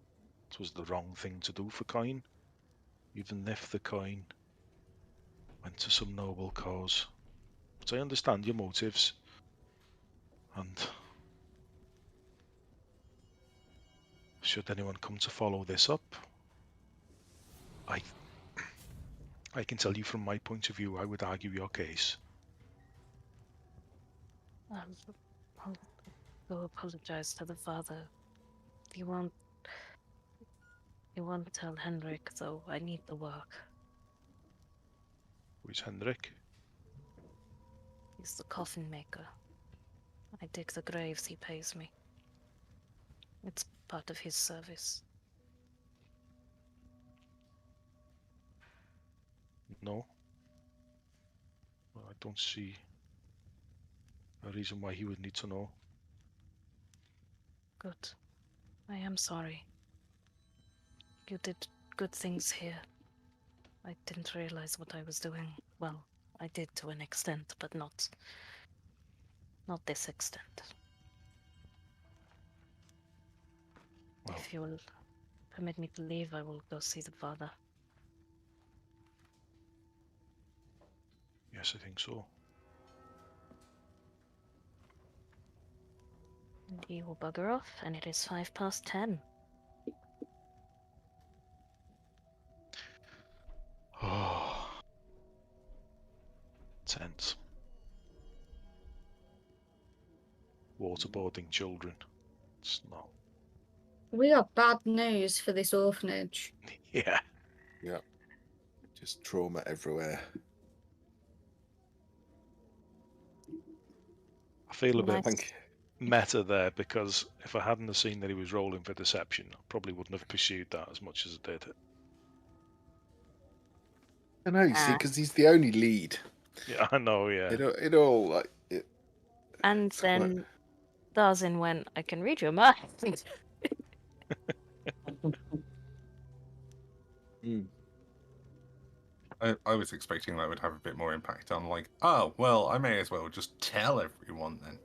It was the wrong thing to do for coin, even if the coin went to some noble cause. But I understand your motives, and should anyone come to follow this up, I can tell you from my point of view, I would argue your case. I'll go apologize to the father. You won't tell Henrik, though. I need the work. Who's Henrik? He's the coffin maker. I dig the graves, he pays me. It's part of his service. No. Well, I don't see a reason why he would need to know. Good. I am sorry. You did good things here. I didn't realize what I was doing. Well, I did to an extent, but not this extent. Well, if you will permit me to leave, I will go see the father. yes, I think so. And he will bugger off, and it is 10:05. Oh, tense. Waterboarding children. It's not. We are bad news for this orphanage. Yeah. Yeah. Just trauma everywhere. I feel a bit Thank meta there, because if I hadn't have seen that he was rolling for deception, I probably wouldn't have pursued that as much as I did. I know, you see, because he's the only lead. Yeah, I know, yeah. It all like it. And It's then Darzin went, I can read your mind. I was expecting that would have a bit more impact on, like, oh, well, I may as well just tell everyone then.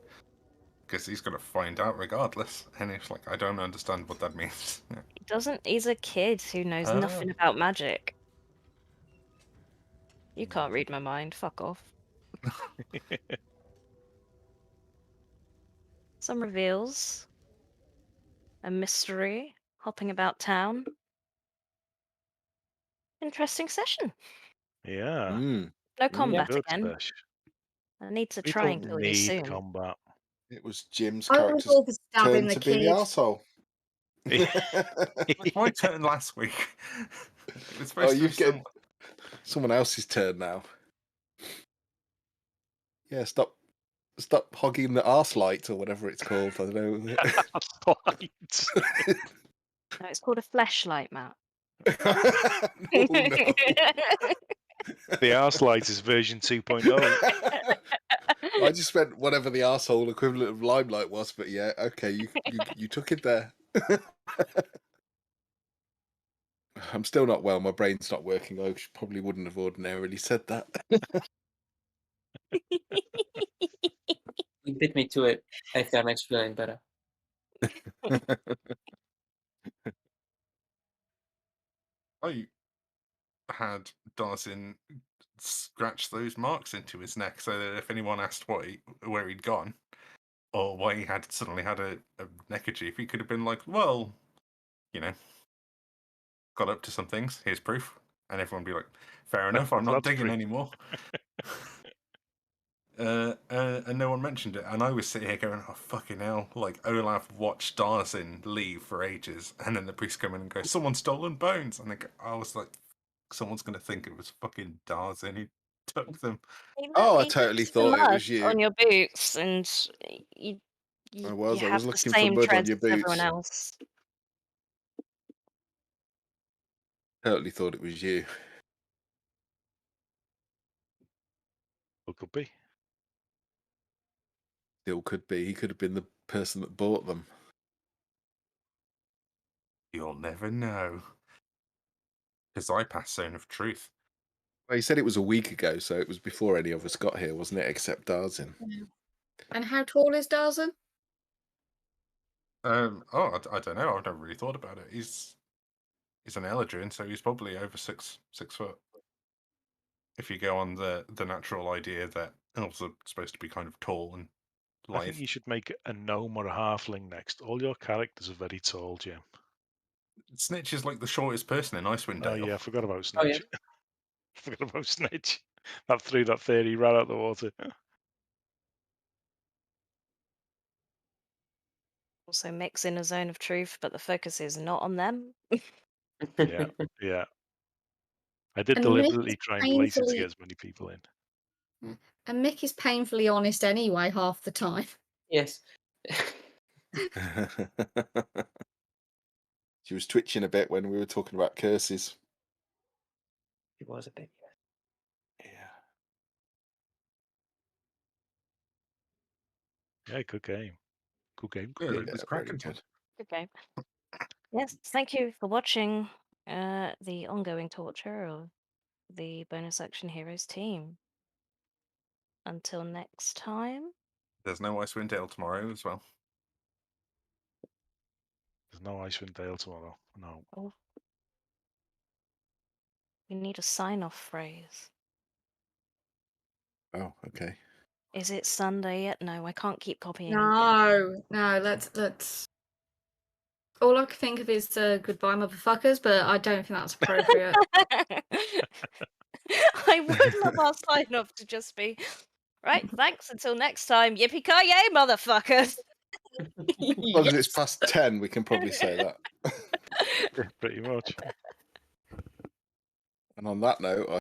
Because he's going to find out regardless. And it's like, I don't understand what that means. He doesn't. He's a kid who knows nothing about magic. You can't read my mind. Fuck off. Some reveals. A mystery. Hopping about town. Interesting session. Yeah. No combat Good again. fish. I need to We try and don't kill you need soon. combat. It was Jim's I was character's all for stabbing turn the to be the kid. arsehole. It was my turn last week. It was supposed Oh, to you're be getting someone else's turn now. Yeah, stop hogging the arse light or whatever it's called. I don't know. No, it's called a fleshlight, Matt. Oh, no. The arse light is version 2.0. I just meant whatever the arsehole equivalent of limelight was, but yeah, okay, you took it there. I'm still not well. My brain's not working. I probably wouldn't have ordinarily said that. You beat me to it. I feel I'm actually feeling better. I had Darzin scratch those marks into his neck so that if anyone asked where he'd gone or why he had suddenly had a neckerchief, he could have been like, well, got up to some things, here's proof. And everyone would be like, fair enough, I'm not digging anymore. And no one mentioned it. And I was sitting here going, oh, fucking hell. Like, Olaf watched Darzin leave for ages. And then the priest come in and go, someone's stolen bones. And I was like, someone's going to think it was fucking Darzin who took them. Oh, I totally thought it was you. On your boots, and you I was have the looking for same mud on treads your as everyone boots. else. Totally thought it was you. It could be. Still could be. He could have been the person that bought them. You'll never know. Because I passed Zone of Truth. Well, he said it was a week ago, so it was before any of us got here, wasn't it? Except Darzin. Yeah. And how tall is Darzin? I don't know. I've never really thought about it. He's an Eladrin, so he's probably over 6 foot. If you go on the natural idea that elves are supposed to be kind of tall and I think lithe. you should make a gnome or a halfling next. All your characters are very tall, Jim. Snitch is like the shortest person in Icewind Dale. Oh yeah, I forgot about Oh, yeah. Snitch. Forgot about Snitch. That threw that theory right out the water. Also mix in a zone of truth, but the focus is not on them. Yeah, yeah. I did And Mick deliberately is try and place it to painfully- get as many people in. And Mick is painfully honest anyway half the time. Yes. She was twitching a bit when we were talking about curses. It was a bit. Yeah. Yeah, good game. Good game. Yeah, Good it game. was Yeah, cracking. very good. Good game. Yes, thank you for watching the ongoing torture of the bonus action heroes team. Until next time. There's no Icewind Dale tomorrow as well. There's no Icewind Dale tomorrow. No. Oh. We need a sign-off phrase. Oh, okay. Is it Sunday yet? No, I can't keep copying. No, let's. All I can think of is goodbye, motherfuckers, but I don't think that's appropriate. I would love our sign-off to just be, right, thanks, until next time. Yippee-ki-yay, motherfuckers! As long as it's past 10, we can probably say that. Pretty much. And on that note,